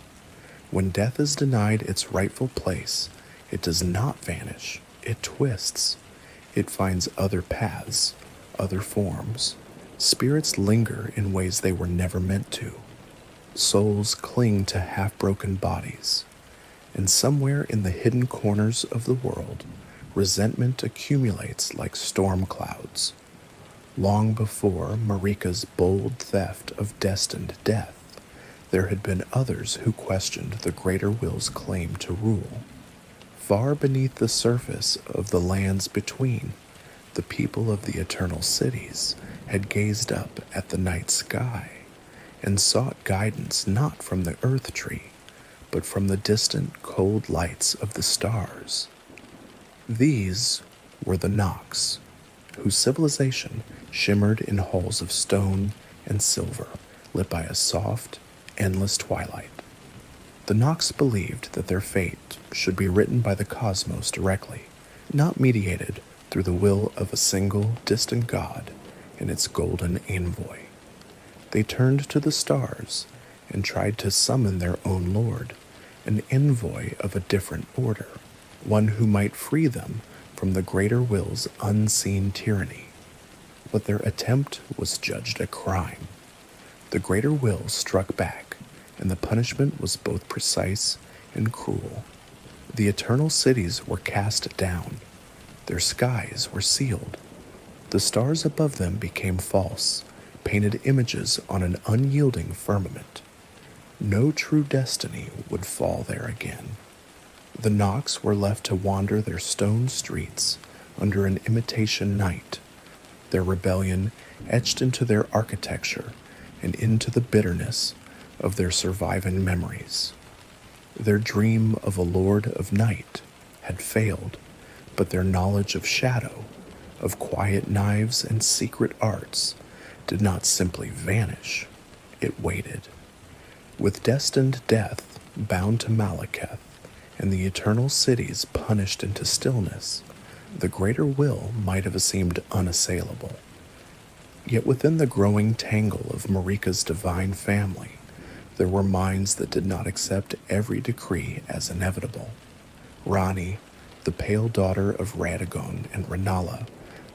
When death is denied its rightful place, it does not vanish, it twists. It finds other paths, other forms. Spirits linger in ways they were never meant to. Souls cling to half-broken bodies. and somewhere in the hidden corners of the world, resentment accumulates like storm clouds. Long before Marika's bold theft of destined death, there had been others who questioned the greater will's claim to rule. Far beneath the surface of the lands between, the people of the eternal cities had gazed up at the night sky and sought guidance not from the Erdtree, but from the distant cold lights of the stars. These were the Nox, whose civilization shimmered in halls of stone and silver lit by a soft, endless twilight. The Nox believed that their fate should be written by the cosmos directly, not mediated through the will of a single distant god and its golden envoy. They turned to the stars and tried to summon their own lord, an envoy of a different order, one who might free them from the greater will's unseen tyranny. But their attempt was judged a crime. The greater will struck back, and the punishment was both precise and cruel. The eternal cities were cast down. Their skies were sealed. The stars above them became false, painted images on an unyielding firmament. No true destiny would fall there again. The Nox were left to wander their stone streets under an imitation night, their rebellion etched into their architecture and into the bitterness of their surviving memories. Their dream of a lord of night had failed, but their knowledge of shadow, of quiet knives and secret arts, did not simply vanish, it waited. With destined death bound to Malekith, and the eternal cities punished into stillness, the greater will might have seemed unassailable. Yet within the growing tangle of Marika's divine family, there were minds that did not accept every decree as inevitable. Ranni, the pale daughter of Radagon and Rennala,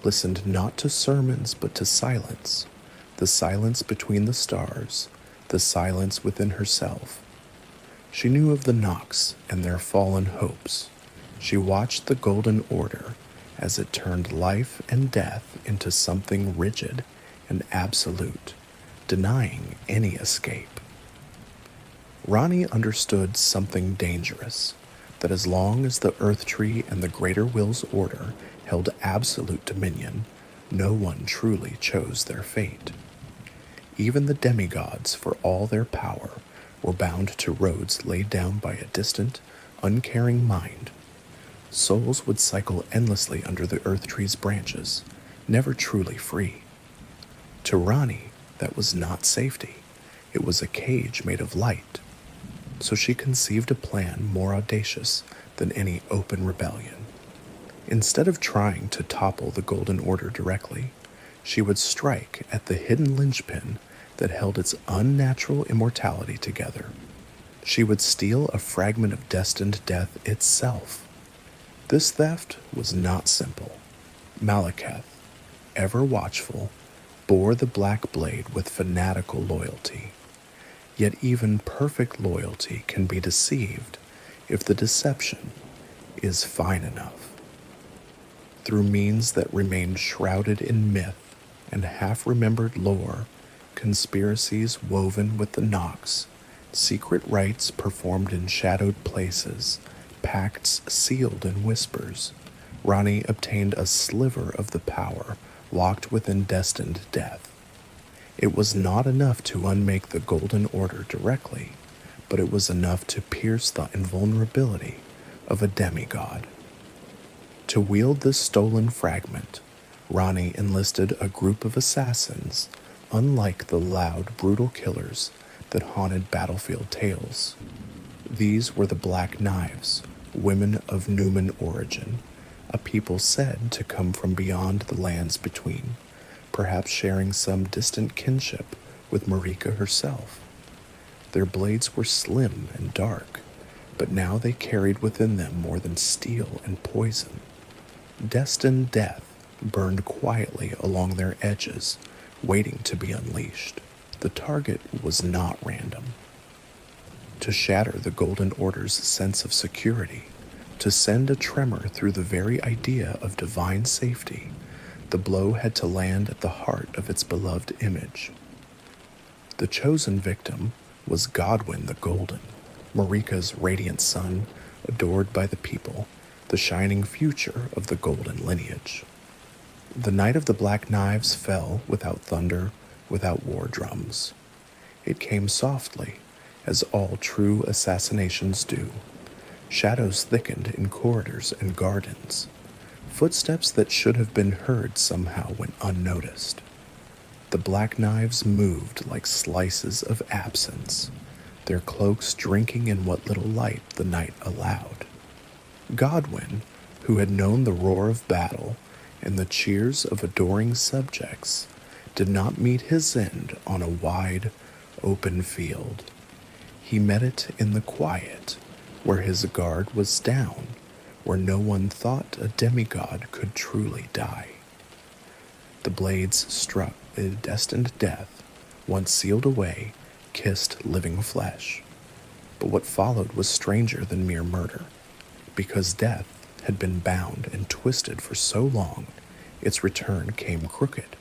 listened not to sermons but to silence, the silence between the stars, the silence within herself. She knew of the Nox and their fallen hopes. She watched the Golden Order as it turned life and death into something rigid and absolute, denying any escape. Ranni understood something dangerous, that as long as the Erdtree and the Greater Will's order held absolute dominion, no one truly chose their fate. Even the demigods, for all their power, were bound to roads laid down by a distant, uncaring mind. Souls would cycle endlessly under the Erdtree's branches, never truly free. To Ranni, that was not safety. It was a cage made of light. So she conceived a plan more audacious than any open rebellion. Instead of trying to topple the Golden Order directly, she would strike at the hidden linchpin that held its unnatural immortality together. She would steal a fragment of destined death itself. This theft was not simple. Malekith, ever watchful, bore the black blade with fanatical loyalty. Yet even perfect loyalty can be deceived if the deception is fine enough. Through means that remained shrouded in myth and half-remembered lore, conspiracies woven with the Nox, secret rites performed in shadowed places, pacts sealed in whispers, Ranni obtained a sliver of the power locked within destined death. It was not enough to unmake the Golden Order directly, but it was enough to pierce the invulnerability of a demigod. To wield this stolen fragment, Ranni enlisted a group of assassins, unlike the loud, brutal killers that haunted battlefield tales. These were the Black Knives, women of Numan origin, a people said to come from beyond the lands between, perhaps sharing some distant kinship with Marika herself. Their blades were slim and dark, but now they carried within them more than steel and poison. Destined death burned quietly along their edges, waiting to be unleashed. The target was not random. to shatter the Golden Order's sense of security, to send a tremor through the very idea of divine safety. The blow had to land at the heart of its beloved image. The chosen victim was Godwyn the Golden, Marika's radiant son, adored by the people, the shining future of the golden lineage. The night of the Black Knives fell without thunder, without war drums. It came softly, as all true assassinations do. Shadows thickened in corridors and gardens. Footsteps that should have been heard somehow went unnoticed. The Black Knives moved like slices of absence, their cloaks drinking in what little light the night allowed. Godwyn, who had known the roar of battle and the cheers of adoring subjects, did not meet his end on a wide, open field. He met it in the quiet, where his guard was down, where no one thought a demigod could truly die. The blades struck a destined death, once sealed away, kissed living flesh. But what followed was stranger than mere murder. Because death had been bound and twisted for so long, its return came crooked.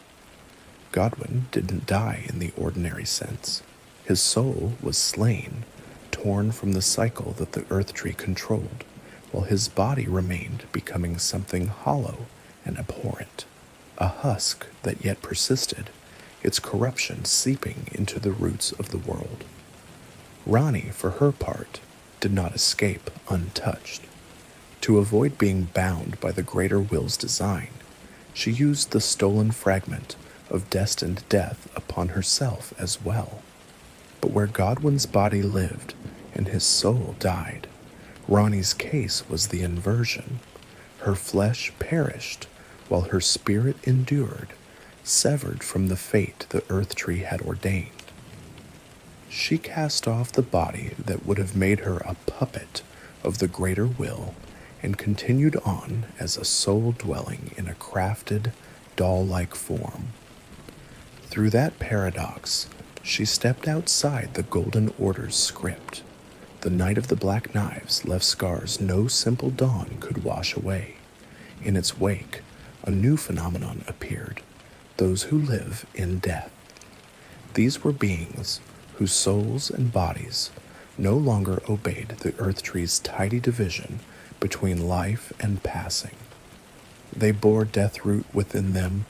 Godwyn didn't die in the ordinary sense. His soul was slain, torn from the cycle that the Erdtree controlled, while his body remained, becoming something hollow and abhorrent, a husk that yet persisted, its corruption seeping into the roots of the world. Ranni, for her part, did not escape untouched. To avoid being bound by the greater will's design, she used the stolen fragment of destined death upon herself as well. But where Godwyn's body lived and his soul died, Ranni's case was the inversion. Her flesh perished while her spirit endured, severed from the fate the Erdtree had ordained. She cast off the body that would have made her a puppet of the greater will and continued on as a soul dwelling in a crafted, doll-like form. Through that paradox, she stepped outside the Golden Order's script. The night of the Black Knives left scars no simple dawn could wash away. In its wake, a new phenomenon appeared, those who live in death. These were beings whose souls and bodies no longer obeyed the Erdtree's tidy division between life and passing. They bore death root within them,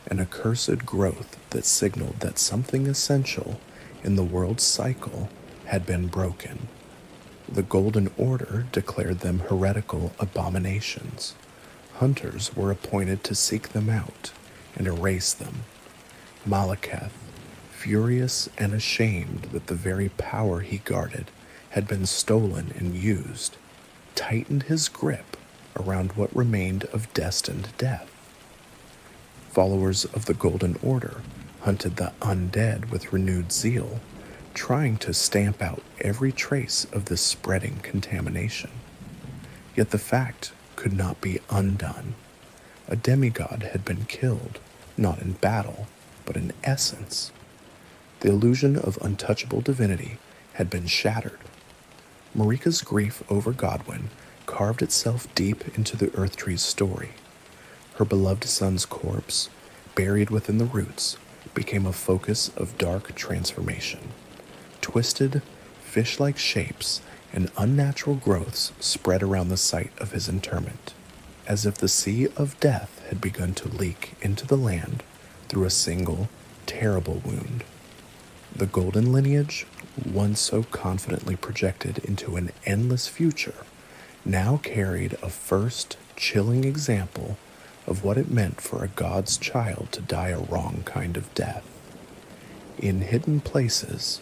an accursed growth that signaled that something essential in the world's cycle had been broken. The Golden Order declared them heretical abominations. Hunters were appointed to seek them out and erase them. Malekith, furious and ashamed that the very power he guarded had been stolen and used, tightened his grip around what remained of destined death. Followers of the Golden Order hunted the undead with renewed zeal, trying to stamp out every trace of this spreading contamination. Yet the fact could not be undone. A demigod had been killed, not in battle, but in essence. The illusion of untouchable divinity had been shattered. Marika's grief over Godwyn carved itself deep into the Erdtree's story. Her beloved son's corpse, buried within the roots, became a focus of dark transformation. Twisted, fish-like shapes and unnatural growths spread around the site of his interment, as if the sea of death had begun to leak into the land through a single, terrible wound. The golden lineage, once so confidently projected into an endless future, now carried a first, chilling example of what it meant for a god's child to die a wrong kind of death. In hidden places,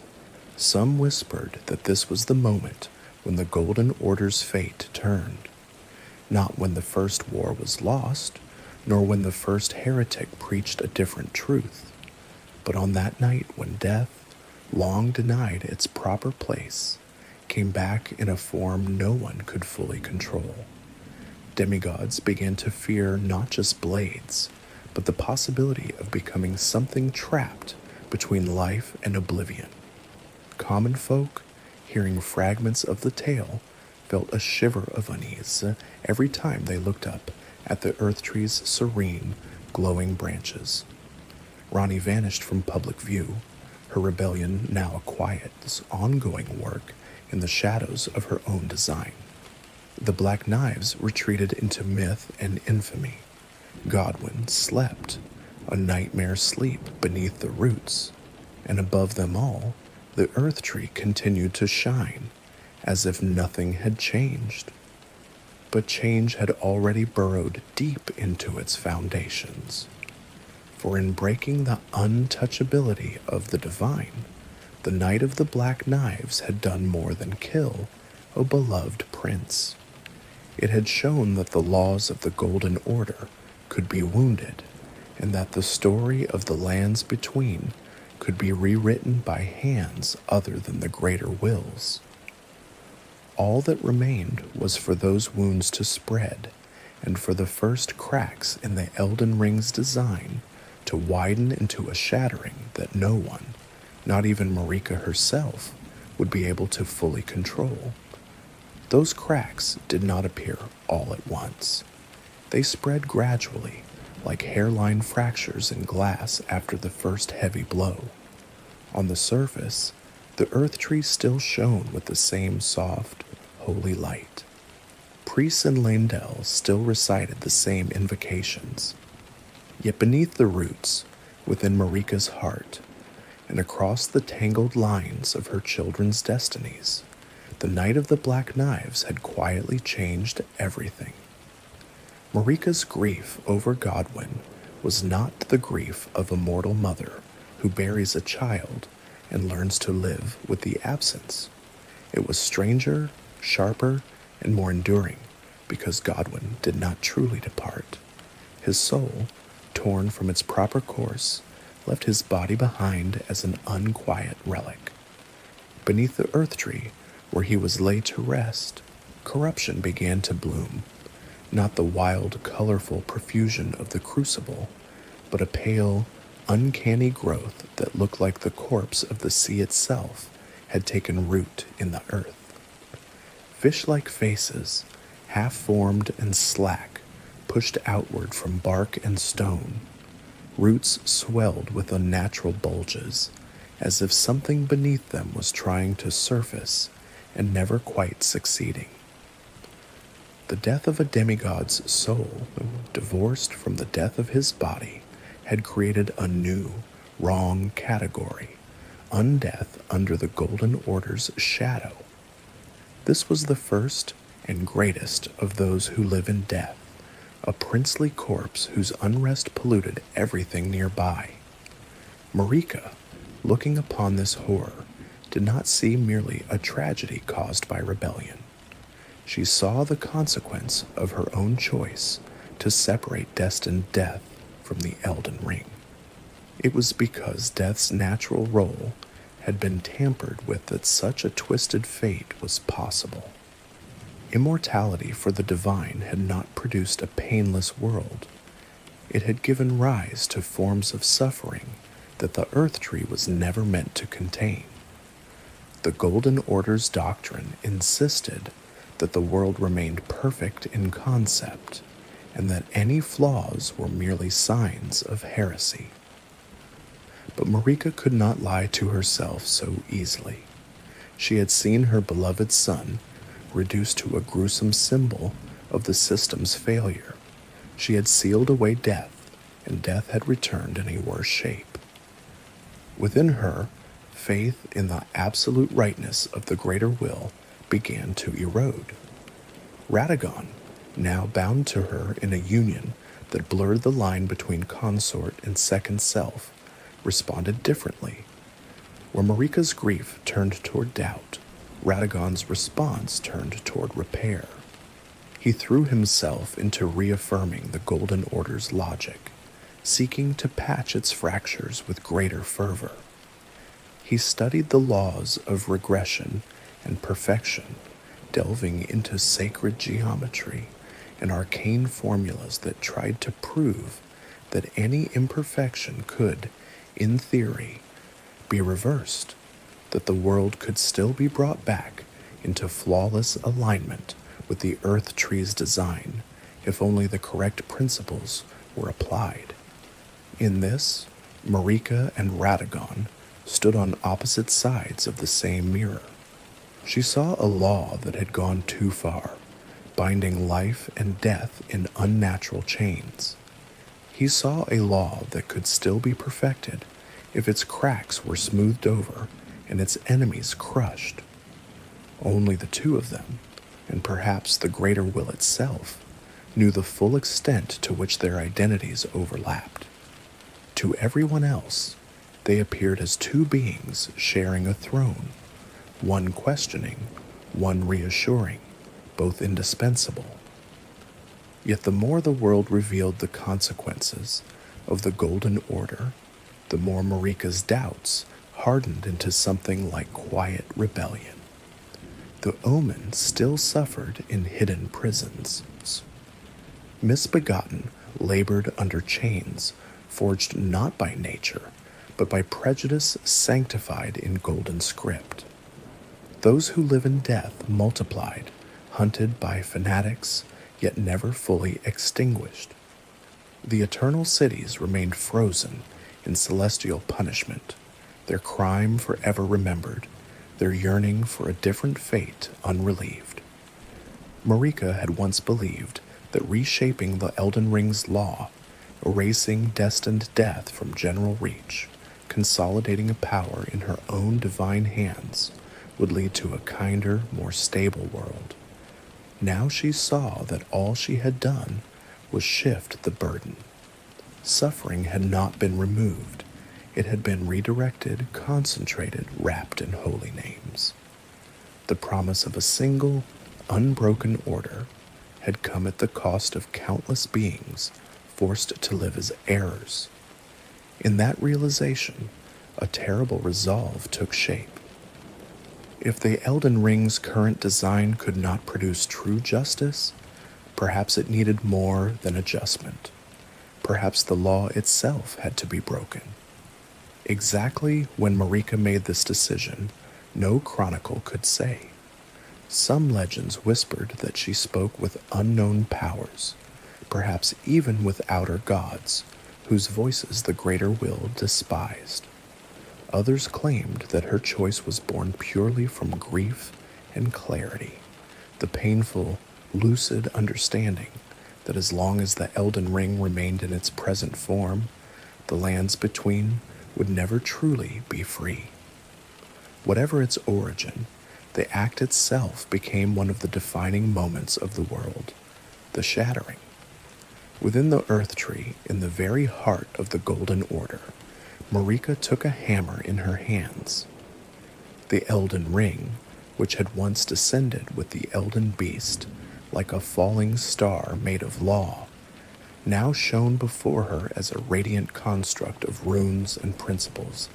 some whispered that this was the moment when the Golden Order's fate turned. Not when the first war was lost, nor when the first heretic preached a different truth, but on that night when death, long denied its proper place, came back in a form no one could fully control. Demigods began to fear not just blades, but the possibility of becoming something trapped between life and oblivion. Common folk hearing fragments of the tale, felt a shiver of unease every time they looked up at the Erdtree's serene, glowing branches. Ronnie vanished from public view, her rebellion now a quiet, ongoing work in the shadows of her own design. The Black Knives retreated into myth and infamy. Godwyn slept, a nightmare sleep beneath the roots, and above them all, the Erdtree continued to shine, as if nothing had changed. But change had already burrowed deep into its foundations. For in breaking the untouchability of the divine, the Knight of the Black Knives had done more than kill a beloved prince. It had shown that the laws of the Golden Order could be wounded, and that the story of the lands between could be rewritten by hands other than the greater wills. All that remained was for those wounds to spread, and for the first cracks in the Elden Ring's design to widen into a shattering that no one, not even Marika herself, would be able to fully control. Those cracks did not appear all at once. They spread gradually, like hairline fractures in glass after the first heavy blow. On the surface, the Erdtree still shone with the same soft, holy light. Priests in Leyndell still recited the same invocations. Yet beneath the roots, within Marika's heart, and across the tangled lines of her children's destinies, the Knight of the Black Knives had quietly changed everything. Marika's grief over Godwyn was not the grief of a mortal mother who buries a child and learns to live with the absence. It was stranger, sharper, and more enduring because Godwyn did not truly depart. His soul, torn from its proper course, left his body behind as an unquiet relic. Beneath the Erdtree, where he was laid to rest, corruption began to bloom, not the wild, colorful profusion of the crucible, but a pale, uncanny growth that looked like the corpse of the sea itself had taken root in the earth. Fish-like faces, half-formed and slack, pushed outward from bark and stone. Roots swelled with unnatural bulges, as if something beneath them was trying to surface and never quite succeeding. The death of a demigod's soul, divorced from the death of his body, had created a new, wrong category, undeath under the Golden Order's shadow. This was the first and greatest of those who live in death, a princely corpse whose unrest polluted everything nearby. Marika, looking upon this horror, did not see merely a tragedy caused by rebellion. She saw the consequence of her own choice to separate destined death from the Elden Ring. It was because death's natural role had been tampered with that such a twisted fate was possible. Immortality for the divine had not produced a painless world. It had given rise to forms of suffering that the Erdtree was never meant to contain. The Golden Order's doctrine insisted that the world remained perfect in concept, and that any flaws were merely signs of heresy. But Marika could not lie to herself so easily. She had seen her beloved son reduced to a gruesome symbol of the system's failure. She had sealed away death, and death had returned in a worse shape. Within her, faith in the absolute rightness of the greater will began to erode. Radagon, now bound to her in a union that blurred the line between consort and second self, responded differently. Where Marika's grief turned toward doubt, Radagon's response turned toward repair. He threw himself into reaffirming the Golden Order's logic, seeking to patch its fractures with greater fervor. He studied the laws of regression and perfection, delving into sacred geometry and arcane formulas that tried to prove that any imperfection could, in theory, be reversed, that the world could still be brought back into flawless alignment with the Erdtree's design if only the correct principles were applied. In this, Marika and Radagon stood on opposite sides of the same mirror. She saw a law that had gone too far, binding life and death in unnatural chains. He saw a law that could still be perfected if its cracks were smoothed over and its enemies crushed. Only the two of them, and perhaps the greater will itself, knew the full extent to which their identities overlapped. To everyone else, they appeared as two beings sharing a throne, one questioning, one reassuring, both indispensable. Yet the more the world revealed the consequences of the Golden Order, the more Marika's doubts hardened into something like quiet rebellion. The Omen still suffered in hidden prisons. Misbegotten labored under chains forged not by nature, but by prejudice sanctified in golden script. Those who live in death multiplied, hunted by fanatics, yet never fully extinguished. The eternal cities remained frozen in celestial punishment, their crime forever remembered, their yearning for a different fate unrelieved. Marika had once believed that reshaping the Elden Ring's law, erasing destined death from general reach, consolidating a power in her own divine hands, would lead to a kinder, more stable world. Now she saw that all she had done was shift the burden. Suffering had not been removed. It had been redirected, concentrated, wrapped in holy names. The promise of a single, unbroken order had come at the cost of countless beings forced to live as errors. In that realization, a terrible resolve took shape. If the Elden Ring's current design could not produce true justice, perhaps it needed more than adjustment. Perhaps the law itself had to be broken. Exactly when Marika made this decision, no chronicle could say. Some legends whispered that she spoke with unknown powers, perhaps even with outer gods, whose voices the greater will despised. Others claimed that her choice was born purely from grief and clarity, the painful, lucid understanding that as long as the Elden Ring remained in its present form, the lands between would never truly be free. Whatever its origin, the act itself became one of the defining moments of the world, the shattering. Within the Erdtree, in the very heart of the Golden Order, Marika took a hammer in her hands. The Elden Ring, which had once descended with the Elden Beast, like a falling star made of law, now shone before her as a radiant construct of runes and principles,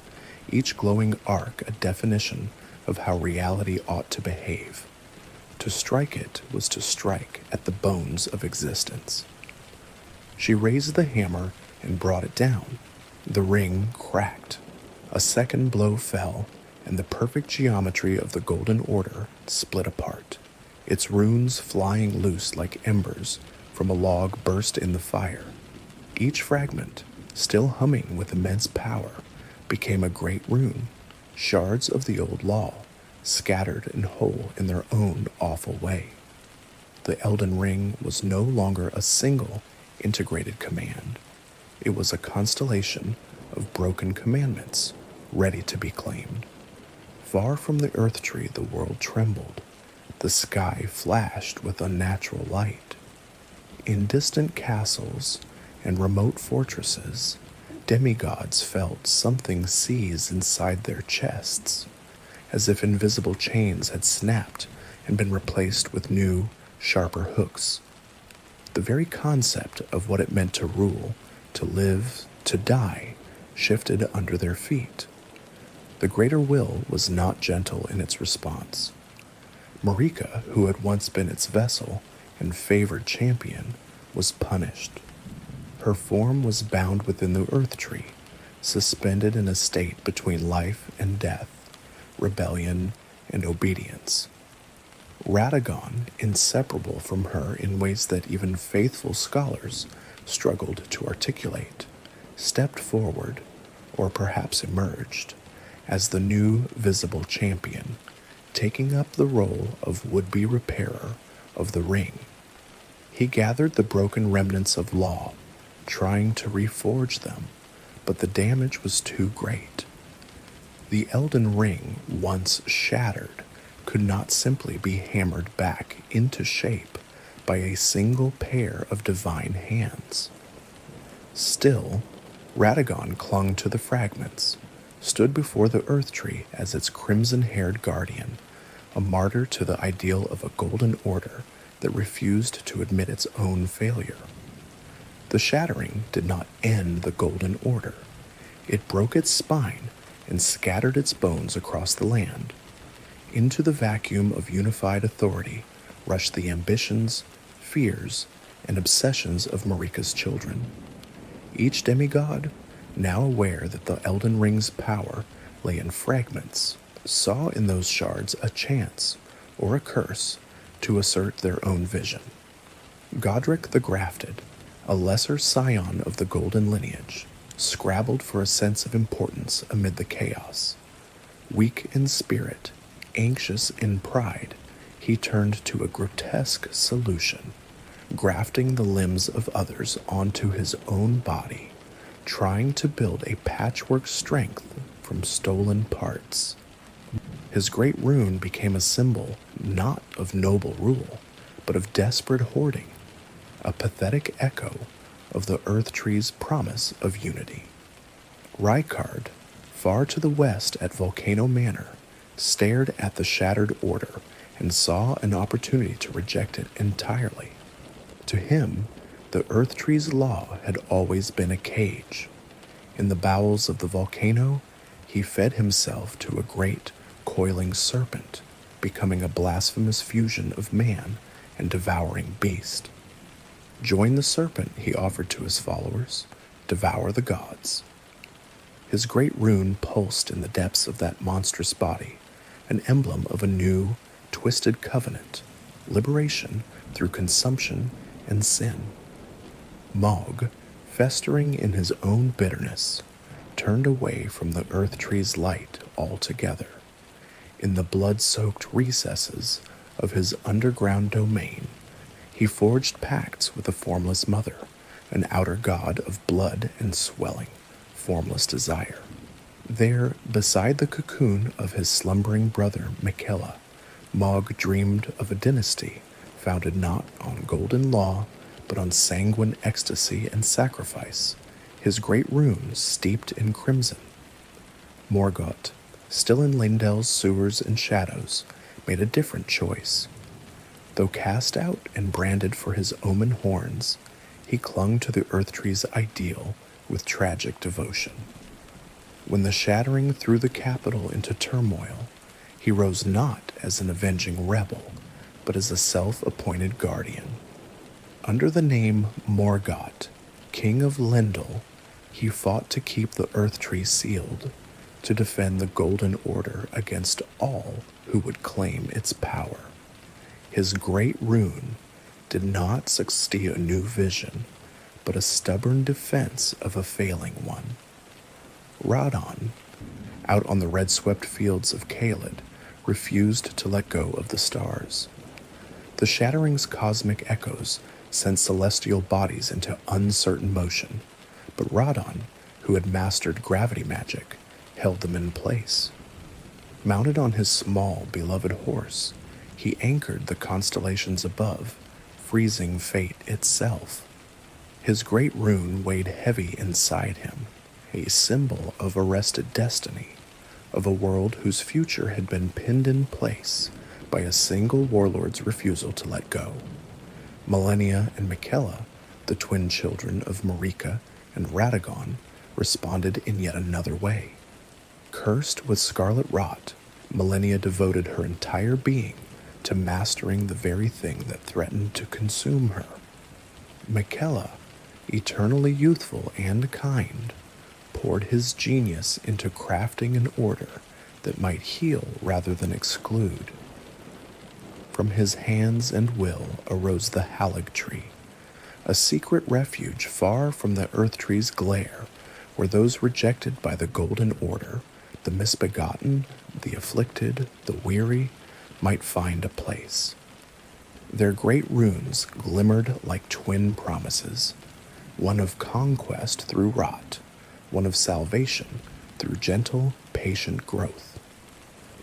each glowing arc a definition of how reality ought to behave. To strike it was to strike at the bones of existence. She raised the hammer and brought it down. The ring cracked. A second blow fell, and the perfect geometry of the Golden Order split apart, its runes flying loose like embers from a log burst in the fire. Each fragment, still humming with immense power, became a great rune, shards of the old law, scattered and whole in their own awful way. The Elden Ring was no longer a single, integrated command. It was a constellation of broken commandments, ready to be claimed. Far from the Erdtree, the world trembled. The sky flashed with unnatural light. In distant castles and remote fortresses, demigods felt something seize inside their chests, as if invisible chains had snapped and been replaced with new, sharper hooks. The very concept of what it meant to rule, to live, to die, shifted under their feet. The greater will was not gentle in its response. Marika, who had once been its vessel and favored champion, was punished. Her form was bound within the Erdtree, suspended in a state between life and death, rebellion, and obedience. Radagon, inseparable from her in ways that even faithful scholars struggled to articulate, stepped forward, or perhaps emerged, as the new visible champion, taking up the role of would-be repairer of the ring. He gathered the broken remnants of law, trying to reforge them, but the damage was too great. The Elden Ring, once shattered, could not simply be hammered back into shape by a single pair of divine hands. Still, Radagon clung to the fragments, stood before the Erdtree as its crimson-haired guardian, a martyr to the ideal of a golden order that refused to admit its own failure. The shattering did not end the golden order. It broke its spine and scattered its bones across the land. Into the vacuum of unified authority rushed the ambitions, fears, and obsessions of Marika's children. Each demigod, now aware that the Elden Ring's power lay in fragments, saw in those shards a chance, or a curse, to assert their own vision. Godric the Grafted, a lesser scion of the Golden lineage, scrabbled for a sense of importance amid the chaos. Weak in spirit, anxious in pride, he turned to a grotesque solution, grafting the limbs of others onto his own body, trying to build a patchwork strength from stolen parts. His great rune became a symbol not of noble rule, but of desperate hoarding, a pathetic echo of the Erdtree's promise of unity. Rykard, far to the west at Volcano Manor, stared at the shattered order and saw an opportunity to reject it entirely. To him, the Erdtree's law had always been a cage. In the bowels of the volcano, he fed himself to a great, coiling serpent, becoming a blasphemous fusion of man and devouring beast. Join the serpent, he offered to his followers, devour the gods. His great rune pulsed in the depths of that monstrous body, an emblem of a new, twisted covenant, liberation through consumption and sin. Mog, festering in his own bitterness, turned away from the Erdtree's light altogether. In the blood-soaked recesses of his underground domain, he forged pacts with a formless mother, an outer god of blood and swelling, formless desire. There, beside the cocoon of his slumbering brother Miquella, Mog dreamed of a dynasty founded not on golden law, but on sanguine ecstasy and sacrifice, his great runes steeped in crimson. Morgott, still in Leyndell's sewers and shadows, made a different choice. Though cast out and branded for his omen horns, he clung to the Erdtree's ideal with tragic devotion. When the shattering threw the capital into turmoil, he rose not as an avenging rebel, but as a self-appointed guardian. Under the name Morgott, King of Leyndell, he fought to keep the Erdtree sealed, to defend the Golden Order against all who would claim its power. His great rune did not succeed a new vision, but a stubborn defense of a failing one. Radon, out on the red-swept fields of Caelid, refused to let go of the stars. The shattering's cosmic echoes sent celestial bodies into uncertain motion, but Radon, who had mastered gravity magic, held them in place. Mounted on his small, beloved horse, he anchored the constellations above, freezing fate itself. His great rune weighed heavy inside him, a symbol of arrested destiny, of a world whose future had been pinned in place by a single warlord's refusal to let go. Malenia and Miquella, the twin children of Marika and Radagon, responded in yet another way. Cursed with scarlet rot, Malenia devoted her entire being to mastering the very thing that threatened to consume her. Miquella, eternally youthful and kind, poured his genius into crafting an order that might heal rather than exclude. From his hands and will arose the Erdtree, a secret refuge far from the Erdtree's glare, where those rejected by the Golden Order, the misbegotten, the afflicted, the weary, might find a place. Their great runes glimmered like twin promises, one of conquest through rot, one of salvation through gentle, patient growth.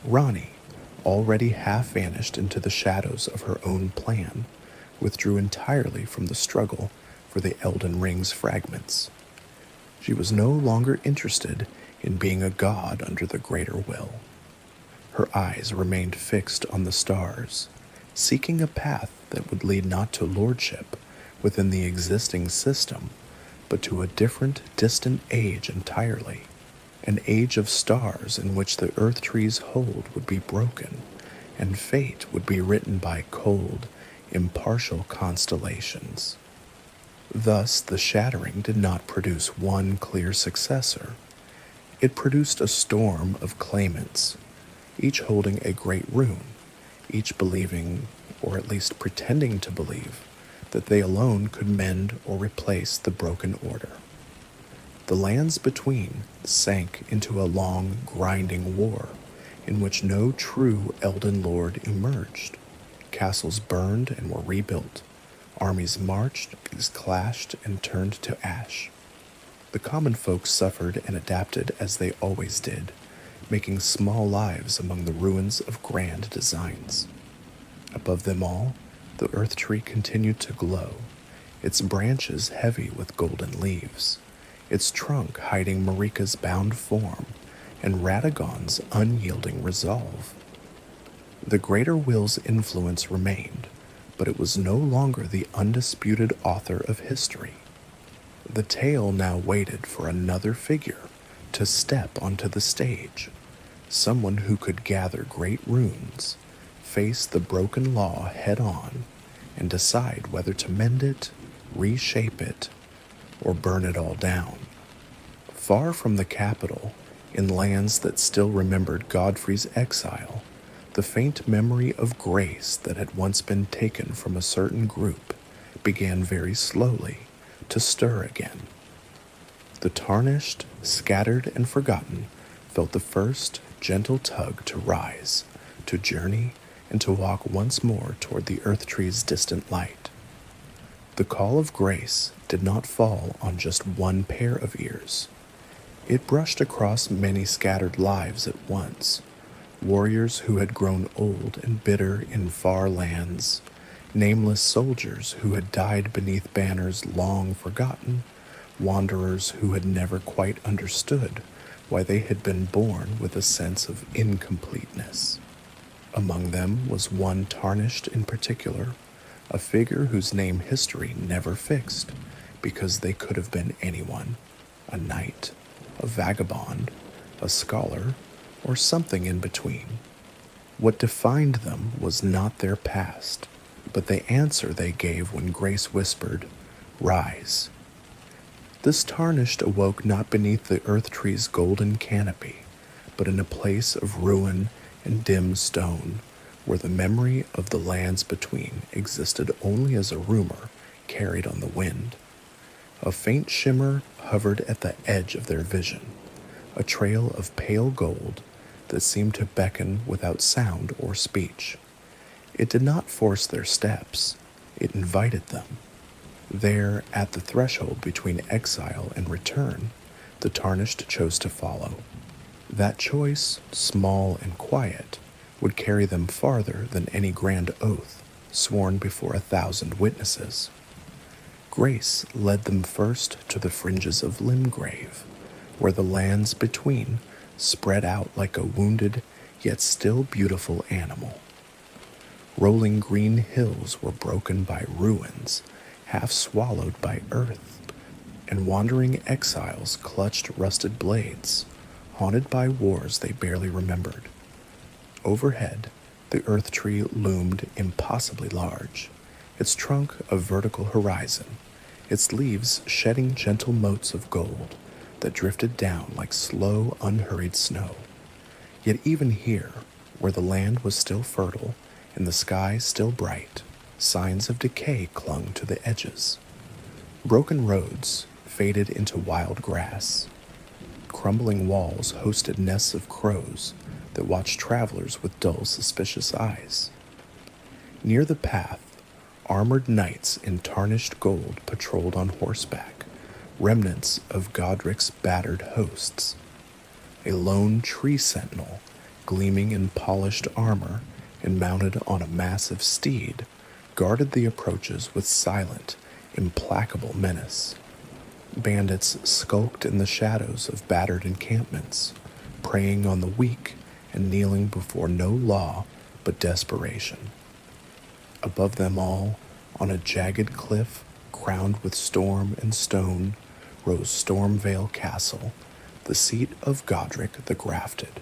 Rani, already half vanished into the shadows of her own plan, withdrew entirely from the struggle for the Elden Ring's fragments. She was no longer interested in being a god under the greater will. Her eyes remained fixed on the stars, seeking a path that would lead not to lordship within the existing system, but to a different, distant age entirely, an age of stars in which the Erdtree's hold would be broken, and fate would be written by cold, impartial constellations. Thus, the shattering did not produce one clear successor. It produced a storm of claimants, each holding a great rune, each believing, or at least pretending to believe, that they alone could mend or replace the broken order. The lands between sank into a long, grinding war, in which no true Elden Lord emerged. Castles burned and were rebuilt. Armies marched, clashed, and turned to ash. The common folk suffered and adapted as they always did, making small lives among the ruins of grand designs. Above them all, the Erdtree continued to glow, its branches heavy with golden leaves, its trunk hiding Marika's bound form and Radagon's unyielding resolve. The greater will's influence remained, but it was no longer the undisputed author of history. The tale now waited for another figure to step onto the stage, someone who could gather great runes, face the broken law head-on, and decide whether to mend it, reshape it, or burn it all down. Far from the capital, in lands that still remembered Godfrey's exile, the faint memory of grace that had once been taken from a certain group began very slowly to stir again. The tarnished, scattered, and forgotten felt the first gentle tug to rise, to journey, and to walk once more toward the Erdtree's distant light. The call of grace did not fall on just one pair of ears. It brushed across many scattered lives at once, warriors who had grown old and bitter in far lands, nameless soldiers who had died beneath banners long forgotten, wanderers who had never quite understood why they had been born with a sense of incompleteness. Among them was one tarnished in particular, a figure whose name history never fixed, because they could have been anyone, a knight, a vagabond, a scholar, or something in between. What defined them was not their past, but the answer they gave when grace whispered, "Rise." This tarnished awoke not beneath the Erdtree's golden canopy, but in a place of ruin and dim stone, where the memory of the lands between existed only as a rumor carried on the wind. A faint shimmer hovered at the edge of their vision, a trail of pale gold that seemed to beckon without sound or speech. It did not force their steps, it invited them. There, at the threshold between exile and return, the tarnished chose to follow. That choice, small and quiet, would carry them farther than any grand oath sworn before 1,000 witnesses. Grace led them first to the fringes of Limgrave, where the lands between spread out like a wounded yet still beautiful animal. Rolling green hills were broken by ruins, half swallowed by earth, and wandering exiles clutched rusted blades, haunted by wars they barely remembered. Overhead, the Erdtree loomed impossibly large, its trunk a vertical horizon, its leaves shedding gentle motes of gold that drifted down like slow, unhurried snow. Yet even here, where the land was still fertile and the sky still bright, signs of decay clung to the edges. Broken roads faded into wild grass. Crumbling walls hosted nests of crows that watched travelers with dull, suspicious eyes. Near the path, armored knights in tarnished gold patrolled on horseback, remnants of Godric's battered hosts. A lone tree sentinel, gleaming in polished armor and mounted on a massive steed, guarded the approaches with silent, implacable menace. Bandits skulked in the shadows of battered encampments, preying on the weak and kneeling before no law but desperation. Above them all, on a jagged cliff crowned with storm and stone, rose Stormveil Castle, the seat of Godric the Grafted,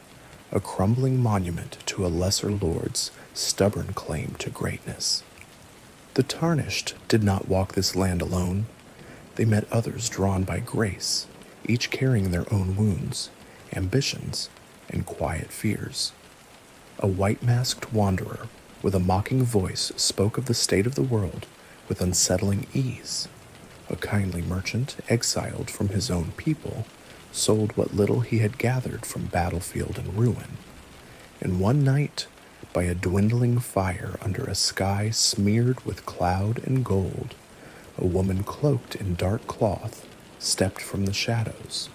a crumbling monument to a lesser lord's stubborn claim to greatness. The Tarnished did not walk this land alone. They met others drawn by grace, each carrying their own wounds, ambitions, and quiet fears. A white-masked wanderer with a mocking voice spoke of the state of the world with unsettling ease. A kindly merchant, exiled from his own people, sold what little he had gathered from battlefield and ruin. And one night, by a dwindling fire under a sky smeared with cloud and gold, a woman cloaked in dark cloth stepped from the shadows.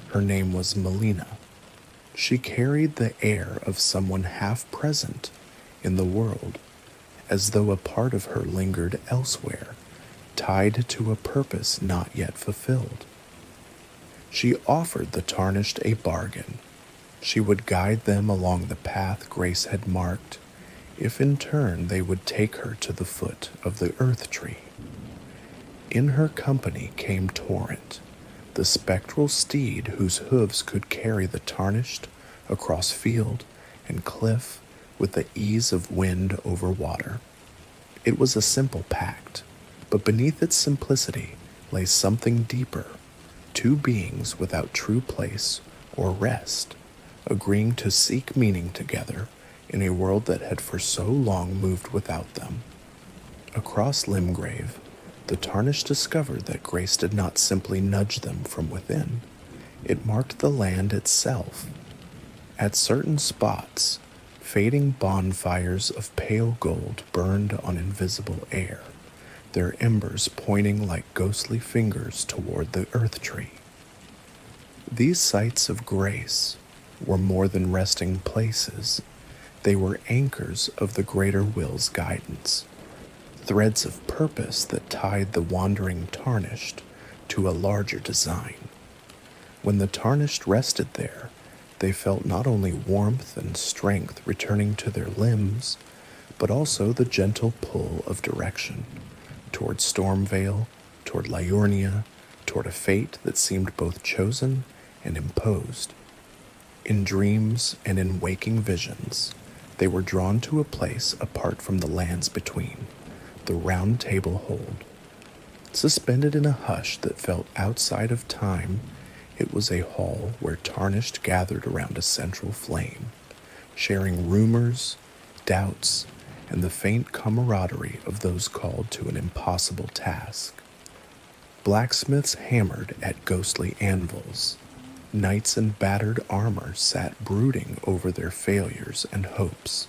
Her name was Melina. She carried the air of someone half present in the world, as though a part of her lingered elsewhere, tied to a purpose not yet fulfilled. She offered the Tarnished a bargain. She would guide them along the path Grace had marked, if in turn they would take her to the foot of the Erdtree. In her company came Torrent, the spectral steed whose hooves could carry the Tarnished across field and cliff with the ease of wind over water. It was a simple pact, but beneath its simplicity lay something deeper, two beings without true place or rest, agreeing to seek meaning together in a world that had for so long moved without them. Across Limgrave, the Tarnished discovered that grace did not simply nudge them from within. It marked the land itself. At certain spots, fading bonfires of pale gold burned on invisible air, their embers pointing like ghostly fingers toward the Erdtree. These sites of grace were more than resting places. They were anchors of the greater will's guidance, threads of purpose that tied the wandering Tarnished to a larger design. When the Tarnished rested there, they felt not only warmth and strength returning to their limbs, but also the gentle pull of direction toward Stormveil, toward Liurnia, toward a fate that seemed both chosen and imposed. In dreams and in waking visions, they were drawn to a place apart from the lands between, the Round Table Hold. Suspended in a hush that felt outside of time, it was a hall where Tarnished gathered around a central flame, sharing rumors, doubts, and the faint camaraderie of those called to an impossible task. Blacksmiths hammered at ghostly anvils. Knights in battered armor sat brooding over their failures and hopes.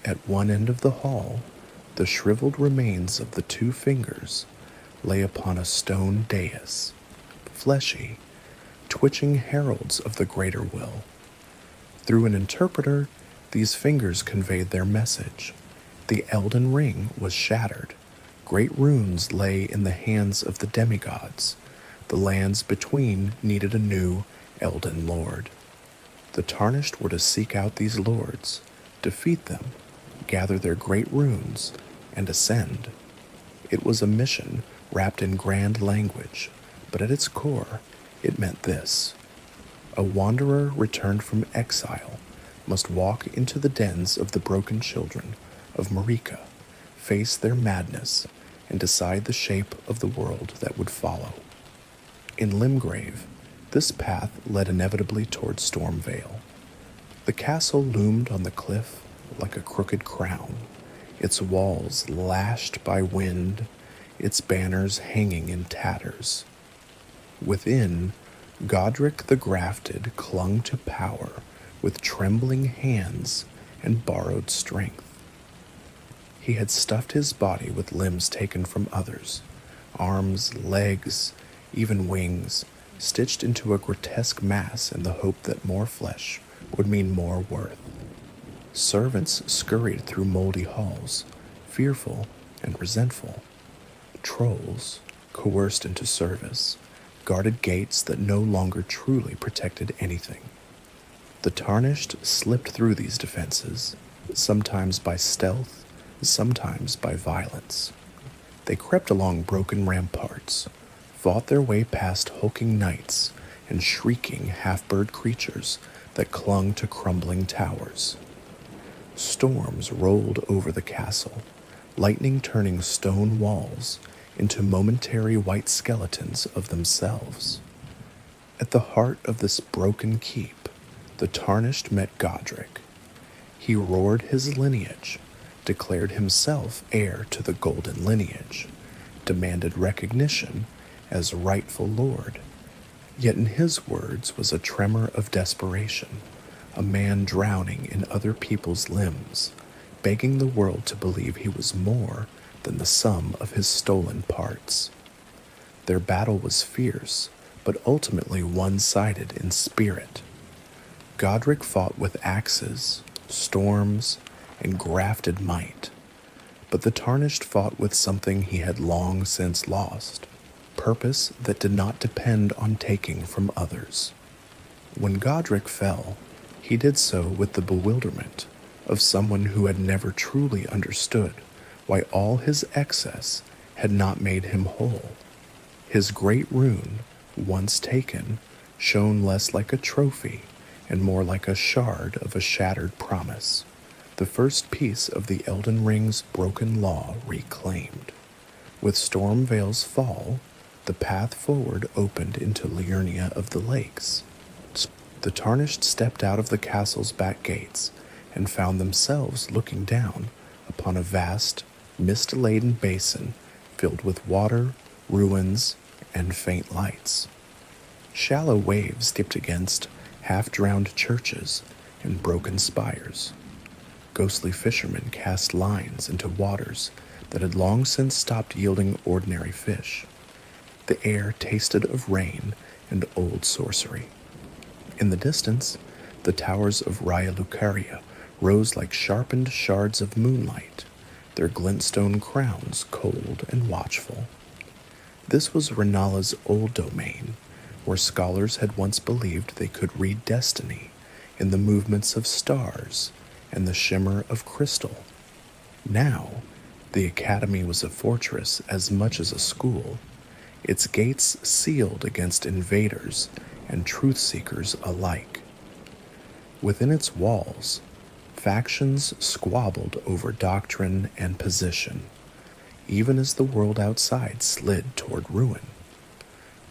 At one end of the hall, the shriveled remains of the two fingers lay upon a stone dais, fleshy, twitching heralds of the greater will. Through an interpreter, these fingers conveyed their message. The Elden Ring was shattered. Great runes lay in the hands of the demigods. The lands between needed a new Elden Lord. The Tarnished were to seek out these lords, defeat them, gather their great runes, and ascend. It was a mission wrapped in grand language, but at its core, it meant this. A wanderer returned from exile must walk into the dens of the broken children of Marika, face their madness, and decide the shape of the world that would follow. In Limgrave, this path led inevitably towards Stormveil. The castle loomed on the cliff like a crooked crown, its walls lashed by wind, its banners hanging in tatters. Within, Godric the Grafted clung to power with trembling hands and borrowed strength. He had stuffed his body with limbs taken from others, arms, legs, even wings, stitched into a grotesque mass in the hope that more flesh would mean more worth. Servants scurried through moldy halls, fearful and resentful. Trolls, coerced into service, guarded gates that no longer truly protected anything. The Tarnished slipped through these defenses, sometimes by stealth, sometimes by violence. They crept along broken ramparts, fought their way past hulking knights and shrieking half-bird creatures that clung to crumbling towers. Storms rolled over the castle, lightning turning stone walls into momentary white skeletons of themselves. At the heart of this broken keep, the Tarnished met Godric. He roared his lineage, declared himself heir to the golden lineage, demanded recognition as rightful lord. Yet in his words was a tremor of desperation, a man drowning in other people's limbs, begging the world to believe he was more than the sum of his stolen parts. Their battle was fierce, but ultimately one-sided in spirit. Godric fought with axes, storms, and grafted might, but the Tarnished fought with something he had long since lost, purpose that did not depend on taking from others. When Godric fell, he did so with the bewilderment of someone who had never truly understood why all his excess had not made him whole. His great rune, once taken, shone less like a trophy and more like a shard of a shattered promise, the first piece of the Elden Ring's broken law reclaimed. With Stormveil's fall, the path forward opened into Liurnia of the Lakes. The Tarnished stepped out of the castle's back gates and found themselves looking down upon a vast, mist-laden basin filled with water, ruins, and faint lights. Shallow waves dipped against half-drowned churches and broken spires. Ghostly fishermen cast lines into waters that had long since stopped yielding ordinary fish. The air tasted of rain and old sorcery. In the distance, the towers of Raya Lucaria rose like sharpened shards of moonlight, their glintstone crowns cold and watchful. This was Renala's old domain, where scholars had once believed they could read destiny in the movements of stars and the shimmer of crystal. Now, the academy was a fortress as much as a school, its gates sealed against invaders and truth-seekers alike. Within its walls, factions squabbled over doctrine and position, even as the world outside slid toward ruin.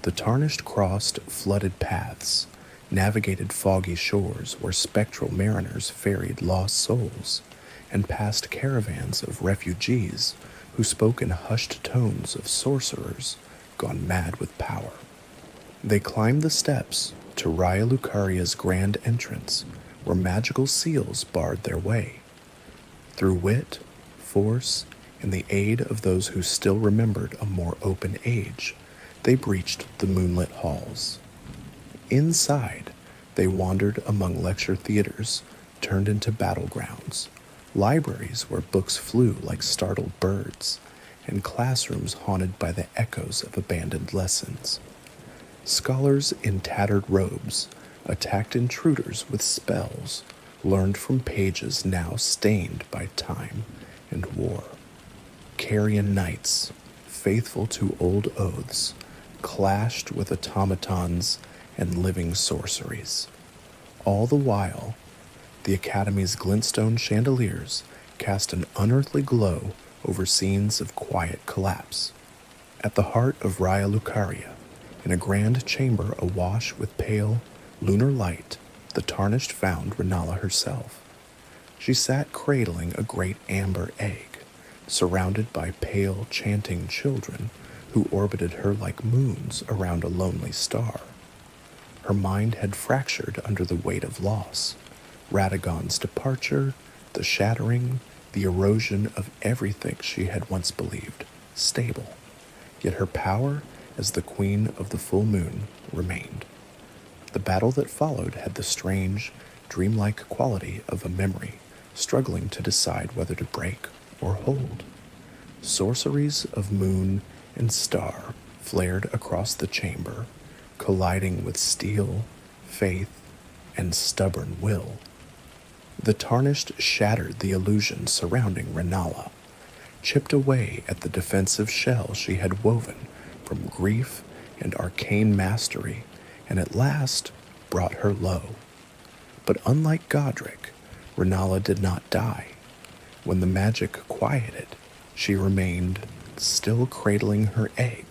The Tarnished crossed flooded paths, navigated foggy shores where spectral mariners ferried lost souls, and passed caravans of refugees who spoke in hushed tones of sorcerers gone mad with power. They climbed the steps to Raya Lucaria's grand entrance, where magical seals barred their way. Through wit, force, and the aid of those who still remembered a more open age, they breached the moonlit halls. Inside, they wandered among lecture theaters turned into battlegrounds, libraries where books flew like startled birds, and classrooms haunted by the echoes of abandoned lessons. Scholars in tattered robes attacked intruders with spells learned from pages now stained by time and war. Carrion knights, faithful to old oaths, clashed with automatons and living sorceries. All the while, the Academy's glintstone chandeliers cast an unearthly glow over scenes of quiet collapse. At the heart of Raya Lucaria, in a grand chamber awash with pale, lunar light, the Tarnished found Renala herself. She sat cradling a great amber egg, surrounded by pale, chanting children who orbited her like moons around a lonely star. Her mind had fractured under the weight of loss, Radagon's departure, the shattering, the erosion of everything she had once believed stable. Yet her power as the Queen of the Full Moon remained. The battle that followed had the strange, dreamlike quality of a memory struggling to decide whether to break or hold. Sorceries of moon and star flared across the chamber, colliding with steel, faith, and stubborn will. The Tarnished shattered the illusion surrounding Renala, chipped away at the defensive shell she had woven from grief and arcane mastery, and at last brought her low. But unlike Godric, Renala did not die. When the magic quieted, she remained, still cradling her egg,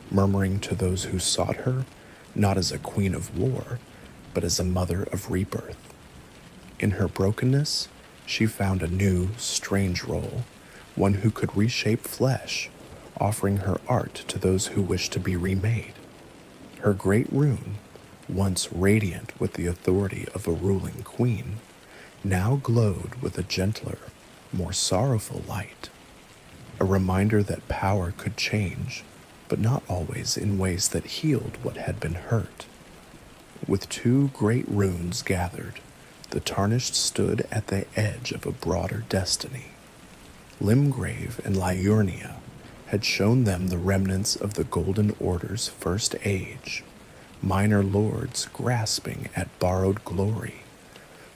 murmuring to those who sought her, not as a queen of war, but as a mother of rebirth. In her brokenness, she found a new, strange role, one who could reshape flesh, offering her art to those who wished to be remade. Her great rune, once radiant with the authority of a ruling queen, now glowed with a gentler, more sorrowful light, a reminder that power could change, but not always in ways that healed what had been hurt. With two great runes gathered, the Tarnished stood at the edge of a broader destiny. Limgrave and Liurnia had shown them the remnants of the Golden Order's first age, minor lords grasping at borrowed glory,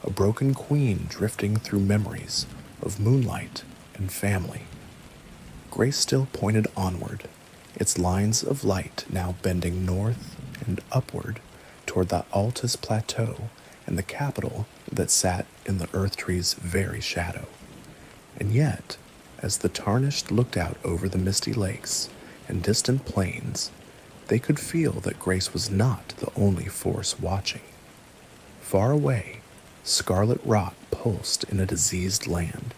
a broken queen drifting through memories of moonlight and family. Grace still pointed onward, its lines of light now bending north and upward toward the Altus Plateau and the capital that sat in the Erdtree's very shadow. And yet, as the Tarnished looked out over the misty lakes and distant plains, they could feel that Grace was not the only force watching. Far away, scarlet rot pulsed in a diseased land.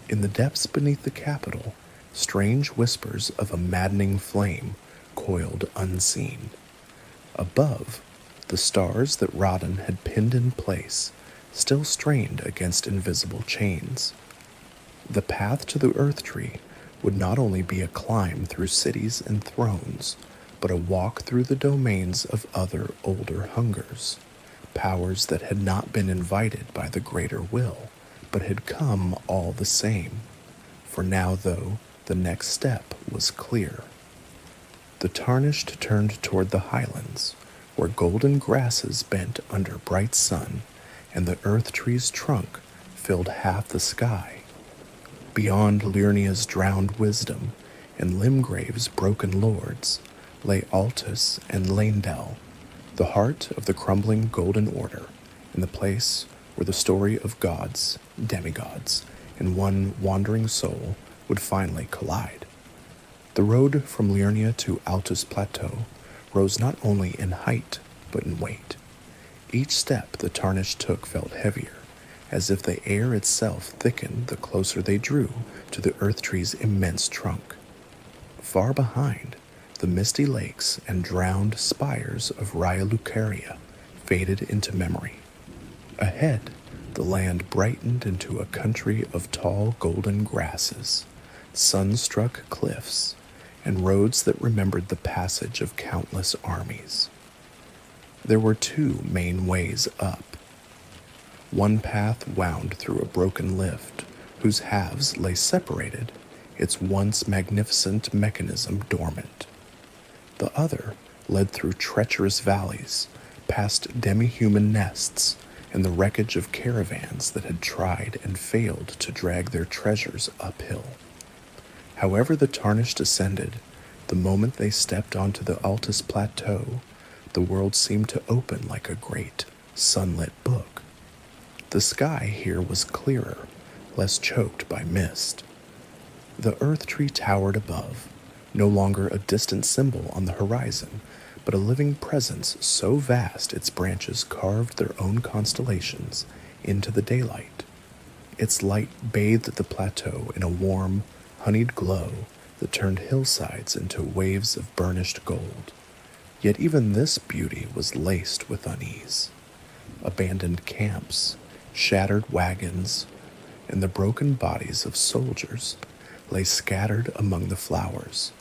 In the depths beneath the capital, strange whispers of a maddening flame coiled unseen. Above, the stars that Rodden had pinned in place still strained against invisible chains. The path to the Erdtree would not only be a climb through cities and thrones, but a walk through the domains of other older hungers, powers that had not been invited by the greater will, but had come all the same. For now, though, the next step was clear. The Tarnished turned toward the highlands, where golden grasses bent under bright sun, and the Erdtree's trunk filled half the sky. Beyond Liurnia's drowned wisdom and Limgrave's broken lords lay Altus and Leyndell, the heart of the crumbling Golden Order, and the place where the story of gods, demigods, and one wandering soul would finally collide. The road from Liurnia to Altus Plateau rose not only in height, but in weight. Each step the Tarnished took felt heavier, as if the air itself thickened the closer they drew to the Erdtree's immense trunk. Far behind, the misty lakes and drowned spires of Raya Lucaria faded into memory. Ahead, the land brightened into a country of tall golden grasses, sun-struck cliffs, and roads that remembered the passage of countless armies. There were two main ways up. One path wound through a broken lift, whose halves lay separated, its once magnificent mechanism dormant. The other led through treacherous valleys, past demi-human nests, and the wreckage of caravans that had tried and failed to drag their treasures uphill. However the Tarnished ascended, the moment they stepped onto the Altus Plateau, the world seemed to open like a great, sunlit book. The sky here was clearer, less choked by mist. The Erdtree towered above, no longer a distant symbol on the horizon, but a living presence so vast its branches carved their own constellations into the daylight. Its light bathed the plateau in a warm, honeyed glow that turned hillsides into waves of burnished gold. Yet even this beauty was laced with unease. Abandoned camps, shattered wagons, and the broken bodies of soldiers lay scattered among the flowers,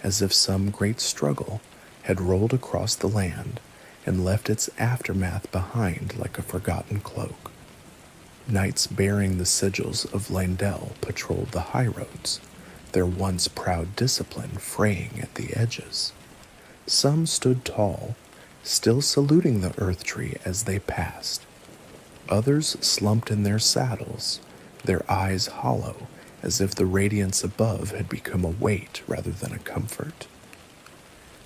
as if some great struggle had rolled across the land and left its aftermath behind like a forgotten cloak. Knights bearing the sigils of Leyndell patrolled the highroads, their once proud discipline fraying at the edges. Some stood tall, still saluting the Erdtree as they passed. Others slumped in their saddles, their eyes hollow, as if the radiance above had become a weight rather than a comfort.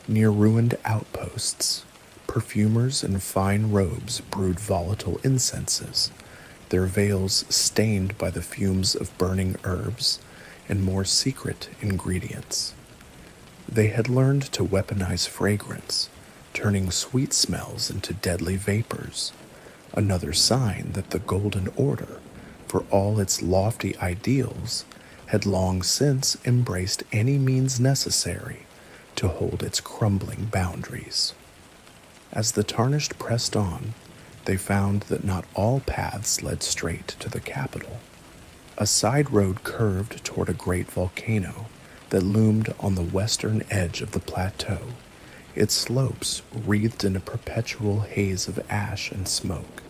Near ruined outposts, perfumers in fine robes brewed volatile incenses, their veils stained by the fumes of burning herbs and more secret ingredients. They had learned to weaponize fragrance, turning sweet smells into deadly vapors, another sign that the Golden Order, for all its lofty ideals, had long since embraced any means necessary to hold its crumbling boundaries. As the Tarnished pressed on, they found that not all paths led straight to the capital. A side road curved toward a great volcano that loomed on the western edge of the plateau, its slopes wreathed in a perpetual haze of ash and smoke.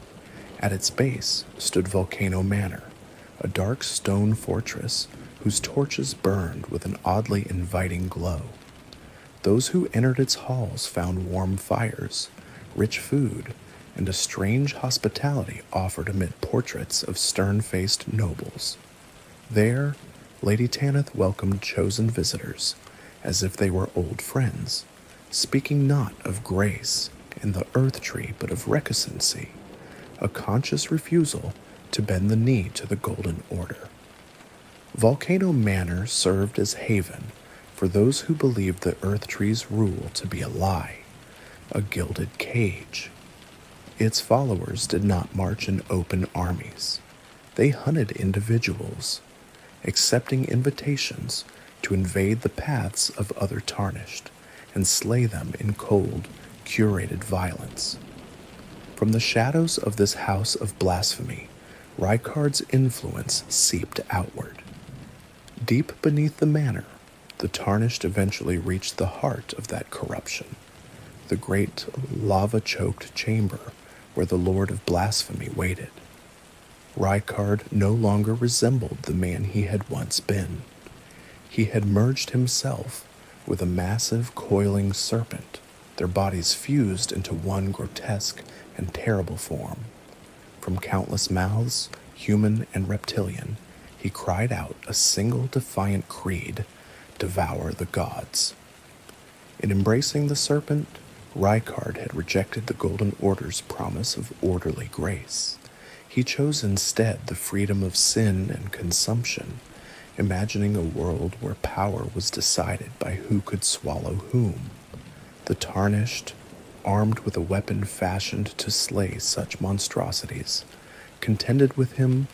At its base stood Volcano Manor, a dark stone fortress whose torches burned with an oddly inviting glow. Those who entered its halls found warm fires, rich food, and a strange hospitality offered amid portraits of stern-faced nobles. There, Lady Tanith welcomed chosen visitors as if they were old friends, speaking not of grace and the Erdtree but of recusancy, a conscious refusal to bend the knee to the Golden Order. Volcano Manor served as haven for those who believed the Erdtree's rule to be a lie, a gilded cage. Its followers did not march in open armies. They hunted individuals, accepting invitations to invade the paths of other Tarnished and slay them in cold, curated violence. From the shadows of this house of blasphemy, Rykard's influence seeped outward. Deep beneath the manor, the Tarnished eventually reached the heart of that corruption, the great lava-choked chamber where the Lord of Blasphemy waited. Rykard no longer resembled the man he had once been. He had merged himself with a massive, coiling serpent, their bodies fused into one grotesque and terrible form. From countless mouths, human and reptilian, he cried out a single defiant creed: devour the gods. In embracing the serpent, Rykard had rejected the Golden Order's promise of orderly grace. He chose instead the freedom of sin and consumption, imagining a world where power was decided by who could swallow whom. The Tarnished, armed with a weapon fashioned to slay such monstrosities, contended with him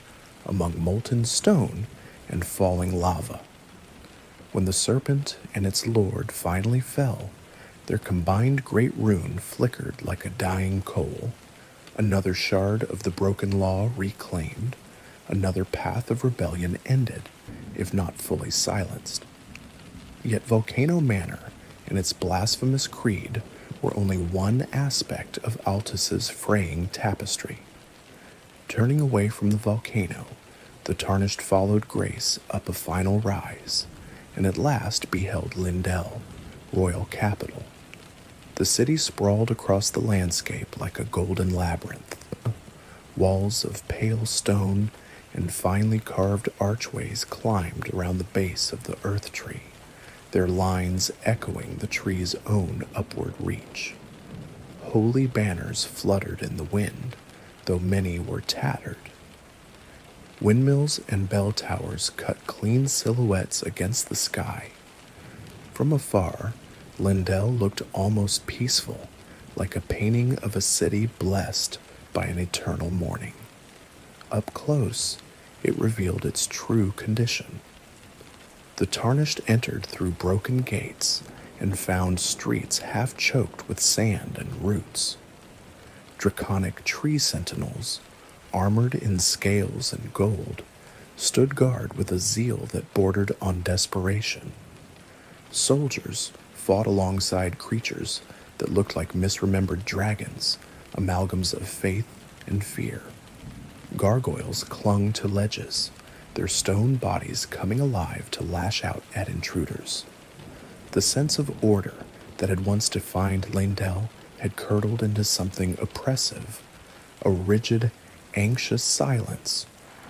among molten stone and falling lava. When the serpent and its lord finally fell, their combined great rune flickered like a dying coal. Another shard of the broken law reclaimed, another path of rebellion ended, if not fully silenced. Yet Volcano Manor and its blasphemous creed were only one aspect of Altus's fraying tapestry. Turning away from the volcano, the Tarnished followed Grace up a final rise, and at last beheld Leyndell, royal capital. The city sprawled across the landscape like a golden labyrinth. Walls of pale stone and finely carved archways climbed around the base of the Erdtree, their lines echoing the tree's own upward reach. Holy banners fluttered in the wind, though many were tattered. Windmills and bell towers cut clean silhouettes against the sky. From afar, Leyndell looked almost peaceful, like a painting of a city blessed by an eternal morning. Up close, it revealed its true condition. The Tarnished entered through broken gates and found streets half choked with sand and roots. Draconic tree sentinels, armored in scales and gold, stood guard with a zeal that bordered on desperation. Soldiers fought alongside creatures that looked like misremembered dragons, amalgams of faith and fear. Gargoyles clung to ledges, their stone bodies coming alive to lash out at intruders. The sense of order that had once defined Leyndell had curdled into something oppressive, a rigid, anxious silence,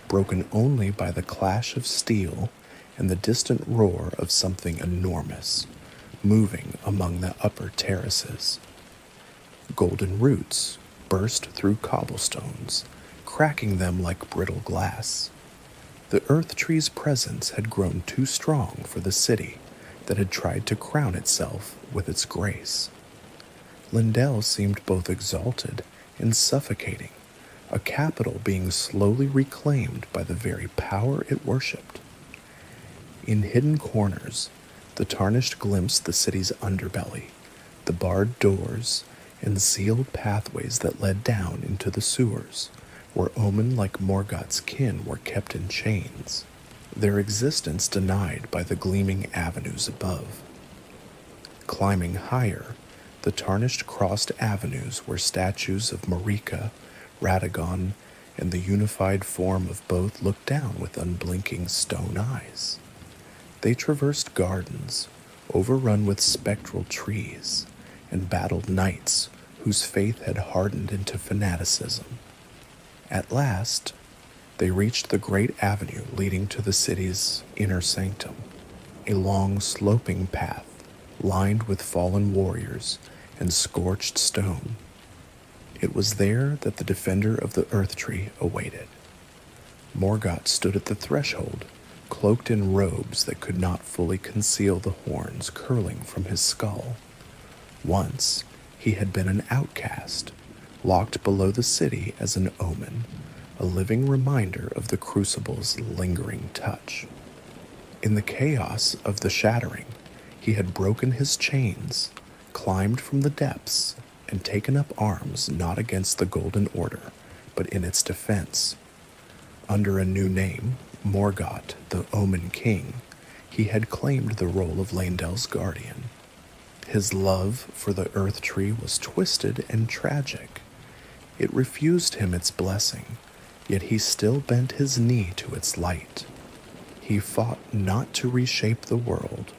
broken only by the clash of steel and the distant roar of something enormous, moving among the upper terraces. Golden roots burst through cobblestones, cracking them like brittle glass. The Erdtree's presence had grown too strong for the city that had tried to crown itself with its grace. Leyndell seemed both exalted and suffocating, a capital being slowly reclaimed by the very power it worshipped. In hidden corners, the Tarnished glimpsed the city's underbelly, the barred doors and sealed pathways that led down into the sewers, where omen like Morgott's kin were kept in chains, their existence denied by the gleaming avenues above. Climbing higher, the Tarnished crossed avenues where statues of Marika, Radagon, and the unified form of both looked down with unblinking stone eyes. They traversed gardens, overrun with spectral trees, and battled knights whose faith had hardened into fanaticism. At last, they reached the great avenue leading to the city's inner sanctum, a long sloping path lined with fallen warriors and scorched stone. It was there that the defender of the Erdtree awaited. Morgott stood at the threshold, cloaked in robes that could not fully conceal the horns curling from his skull. Once, he had been an outcast, locked below the city as an omen, a living reminder of the Crucible's lingering touch. In the chaos of the shattering, he had broken his chains, climbed from the depths, and taken up arms not against the Golden Order, but in its defense. Under a new name, Morgott, the Omen King, he had claimed the role of Leyndell's guardian. His love for the Erdtree was twisted and tragic. It refused him its blessing, yet he still bent his knee to its light. He fought not to reshape the world,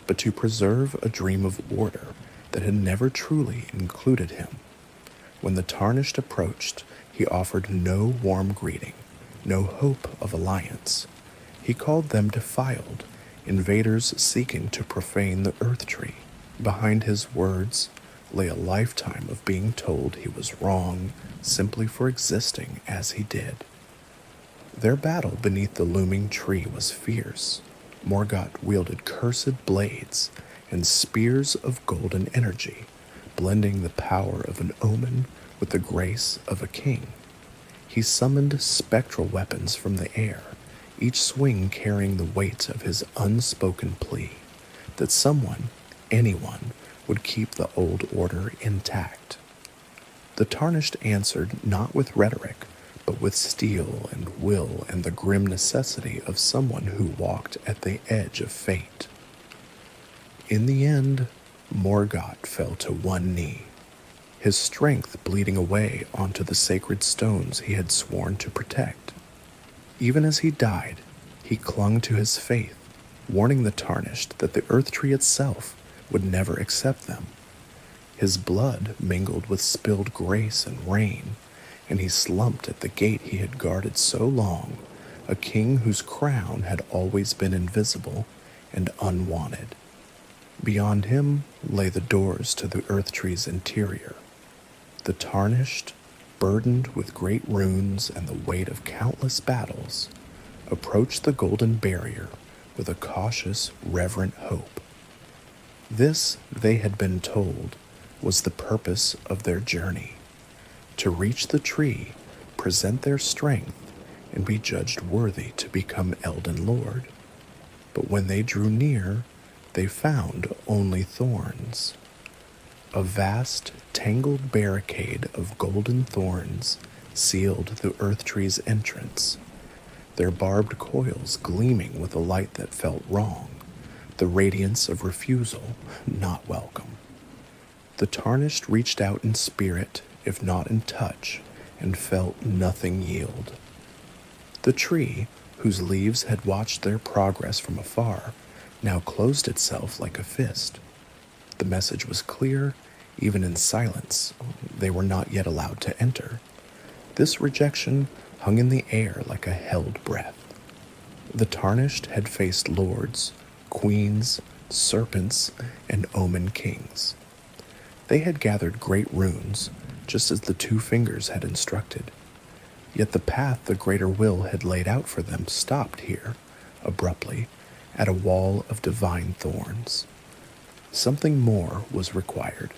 but to preserve a dream of order that had never truly included him. When the Tarnished approached, he offered no warm greeting, no hope of alliance. He called them defiled, invaders seeking to profane the Erdtree. Behind his words lay a lifetime of being told he was wrong simply for existing as he did. Their battle beneath the looming tree was fierce. Morgott wielded cursed blades and spears of golden energy, blending the power of an omen with the grace of a king. He summoned spectral weapons from the air, each swing carrying the weight of his unspoken plea that someone, anyone, would keep the old order intact. The Tarnished answered not with rhetoric, but with steel and will and the grim necessity of someone who walked at the edge of fate. In the end, Morgott fell to one knee, his strength bleeding away onto the sacred stones he had sworn to protect. Even as he died, he clung to his faith, warning the Tarnished that the Erdtree itself would never accept them. His blood mingled with spilled grace and rain, and he slumped at the gate he had guarded so long, a king whose crown had always been invisible and unwanted. Beyond him lay the doors to the Erdtree's interior. The Tarnished, burdened with great runes and the weight of countless battles, approached the golden barrier with a cautious, reverent hope. This, they had been told, was the purpose of their journey: to reach the tree, present their strength, and be judged worthy to become Elden Lord. But when they drew near, they found only thorns. A vast, tangled barricade of golden thorns sealed the Erdtree's entrance, their barbed coils gleaming with a light that felt wrong, the radiance of refusal, not welcome. The Tarnished reached out in spirit, if not in touch, and felt nothing yield. The tree, whose leaves had watched their progress from afar, now closed itself like a fist. The message was clear, even in silence. They were not yet allowed to enter. This rejection hung in the air like a held breath. The Tarnished had faced lords, queens, serpents, and omen kings. They had gathered great runes, just as the two fingers had instructed. Yet the path the greater will had laid out for them stopped here, abruptly, at a wall of divine thorns. Something more was required,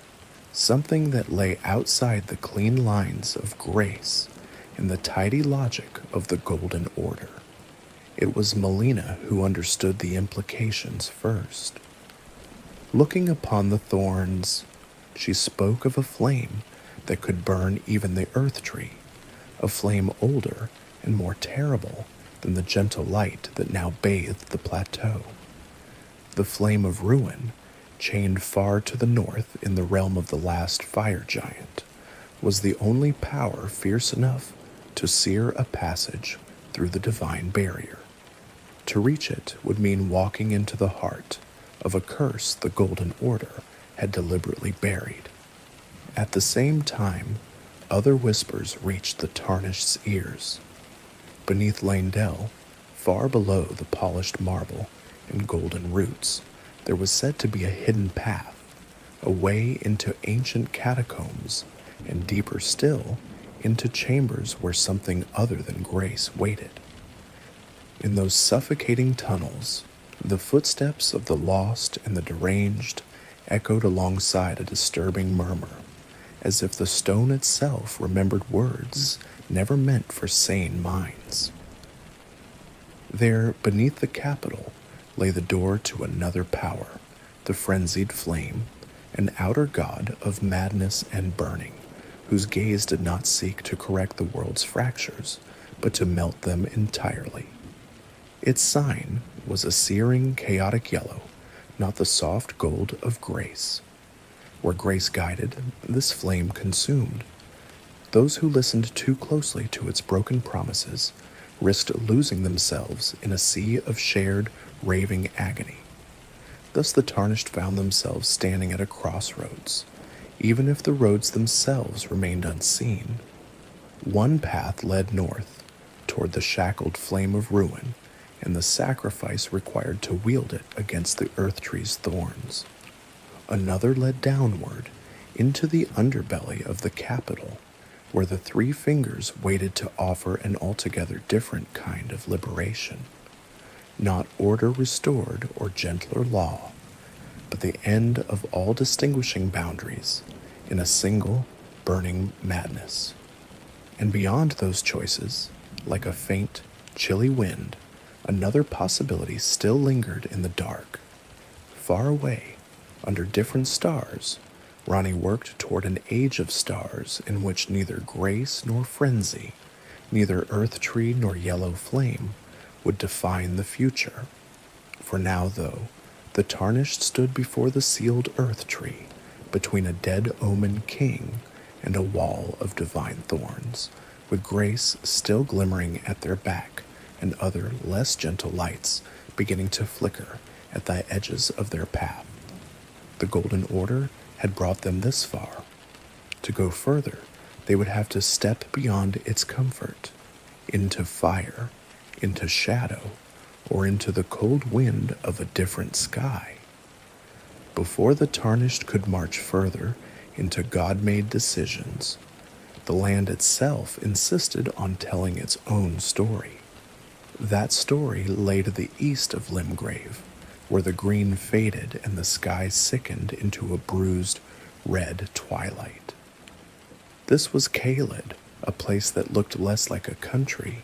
something that lay outside the clean lines of grace and the tidy logic of the Golden Order. It was Melina who understood the implications first. Looking upon the thorns, she spoke of a flame that could burn even the Erdtree, a flame older and more terrible than the gentle light that now bathed the plateau. The flame of ruin, chained far to the north in the realm of the last fire giant, was the only power fierce enough to sear a passage through the divine barrier. To reach it would mean walking into the heart of a curse the Golden Order had deliberately buried. At the same time, other whispers reached the Tarnished's ears. Beneath Leyndell, far below the polished marble and golden roots, there was said to be a hidden path, a way into ancient catacombs, and deeper still, into chambers where something other than grace waited. In those suffocating tunnels, the footsteps of the lost and the deranged echoed alongside a disturbing murmur, as if the stone itself remembered words never meant for sane minds. There, beneath the capital, lay the door to another power, the frenzied flame, an outer god of madness and burning, whose gaze did not seek to correct the world's fractures, but to melt them entirely. Its sign was a searing, chaotic yellow, not the soft gold of grace. Where grace guided, this flame consumed. Those who listened too closely to its broken promises risked losing themselves in a sea of shared, raving agony. Thus the Tarnished found themselves standing at a crossroads, even if the roads themselves remained unseen. One path led north, toward the shackled flame of ruin, and the sacrifice required to wield it against the Erdtree's thorns. Another led downward, into the underbelly of the capital, where the three fingers waited to offer an altogether different kind of liberation. Not order restored or gentler law, but the end of all distinguishing boundaries in a single, burning madness. And beyond those choices, like a faint, chilly wind, another possibility still lingered in the dark. Far away, under different stars, Ronnie worked toward an age of stars in which neither grace nor frenzy, neither Erdtree nor yellow flame, would define the future. For now, though, the Tarnished stood before the sealed Erdtree, between a dead omen king and a wall of divine thorns, with grace still glimmering at their back and other less gentle lights beginning to flicker at the edges of their path. The Golden Order had brought them this far. To go further, they would have to step beyond its comfort, into fire, into shadow, or into the cold wind of a different sky. Before the Tarnished could march further into God-made decisions, the land itself insisted on telling its own story. That story lay to the east of Limgrave, where the green faded and the sky sickened into a bruised red twilight. This was Caelid, a place that looked less like a country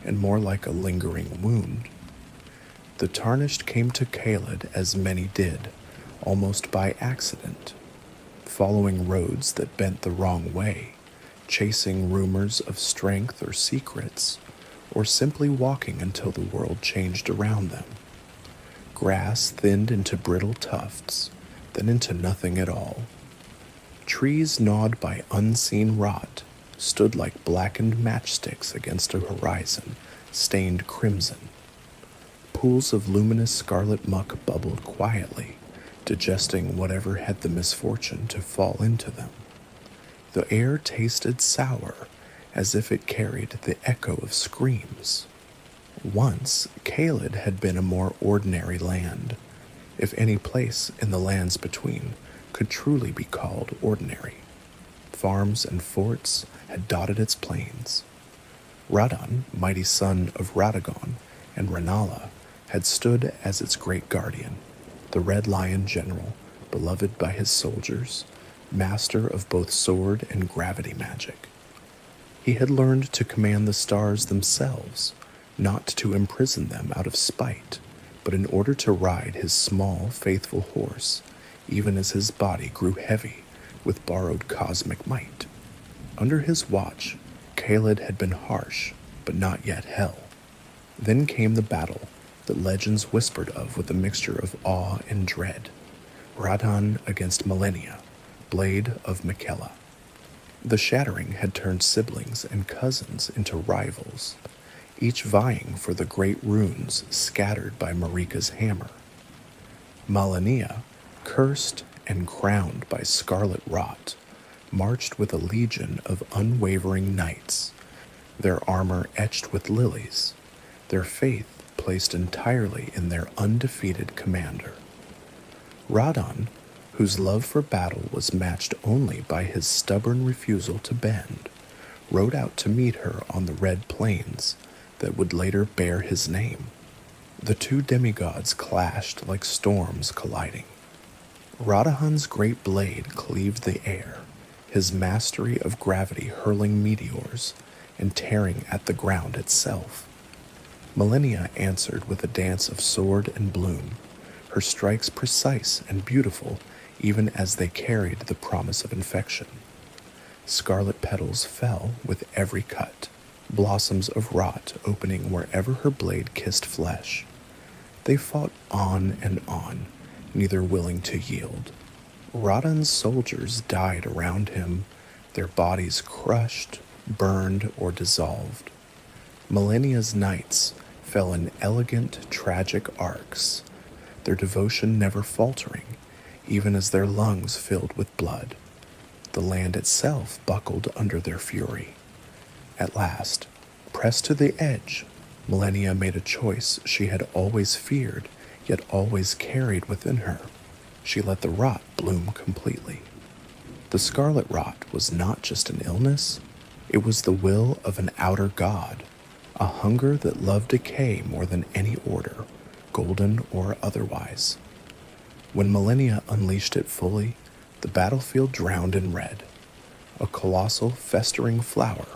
and more like a lingering wound. The tarnished came to Caelid as many did, almost by accident, following roads that bent the wrong way, chasing rumors of strength or secrets, or simply walking until the world changed around them. Grass thinned into brittle tufts, then into nothing at all. Trees gnawed by unseen rot stood like blackened matchsticks against a horizon stained crimson. Pools of luminous scarlet muck bubbled quietly, digesting whatever had the misfortune to fall into them. The air tasted sour, as if it carried the echo of screams. Once, Caelid had been a more ordinary land, if any place in the lands between could truly be called ordinary. Farms and forts had dotted its plains. Radon, mighty son of Radagon and Renala, had stood as its great guardian, the Red Lion general, beloved by his soldiers, master of both sword and gravity magic. He had learned to command the stars themselves, not to imprison them out of spite, but in order to ride his small, faithful horse, even as his body grew heavy with borrowed cosmic might. Under his watch, Caelid had been harsh, but not yet hell. Then came the battle that legends whispered of with a mixture of awe and dread. Radon against Millennia, blade of Miquella. The shattering had turned siblings and cousins into rivals, each vying for the great runes scattered by Marika's hammer. Malenia, cursed and crowned by scarlet rot, marched with a legion of unwavering knights, their armor etched with lilies, their faith placed entirely in their undefeated commander. Radon, whose love for battle was matched only by his stubborn refusal to bend, rode out to meet her on the red plains that would later bear his name. The two demigods clashed like storms colliding. Radahan's great blade cleaved the air, his mastery of gravity hurling meteors and tearing at the ground itself. Millennia answered with a dance of sword and bloom, her strikes precise and beautiful even as they carried the promise of infection. Scarlet petals fell with every cut, blossoms of rot opening wherever her blade kissed flesh. They fought on and on, neither willing to yield. Radon's soldiers died around him, their bodies crushed, burned, or dissolved. Millennia's knights fell in elegant, tragic arcs, their devotion never faltering, even as their lungs filled with blood. The land itself buckled under their fury. At last, pressed to the edge, Millennia made a choice she had always feared, yet always carried within her. She let the rot bloom completely. The scarlet rot was not just an illness, it was the will of an outer god, a hunger that loved decay more than any order, golden or otherwise. When Millennia unleashed it fully, the battlefield drowned in red. A colossal, festering flower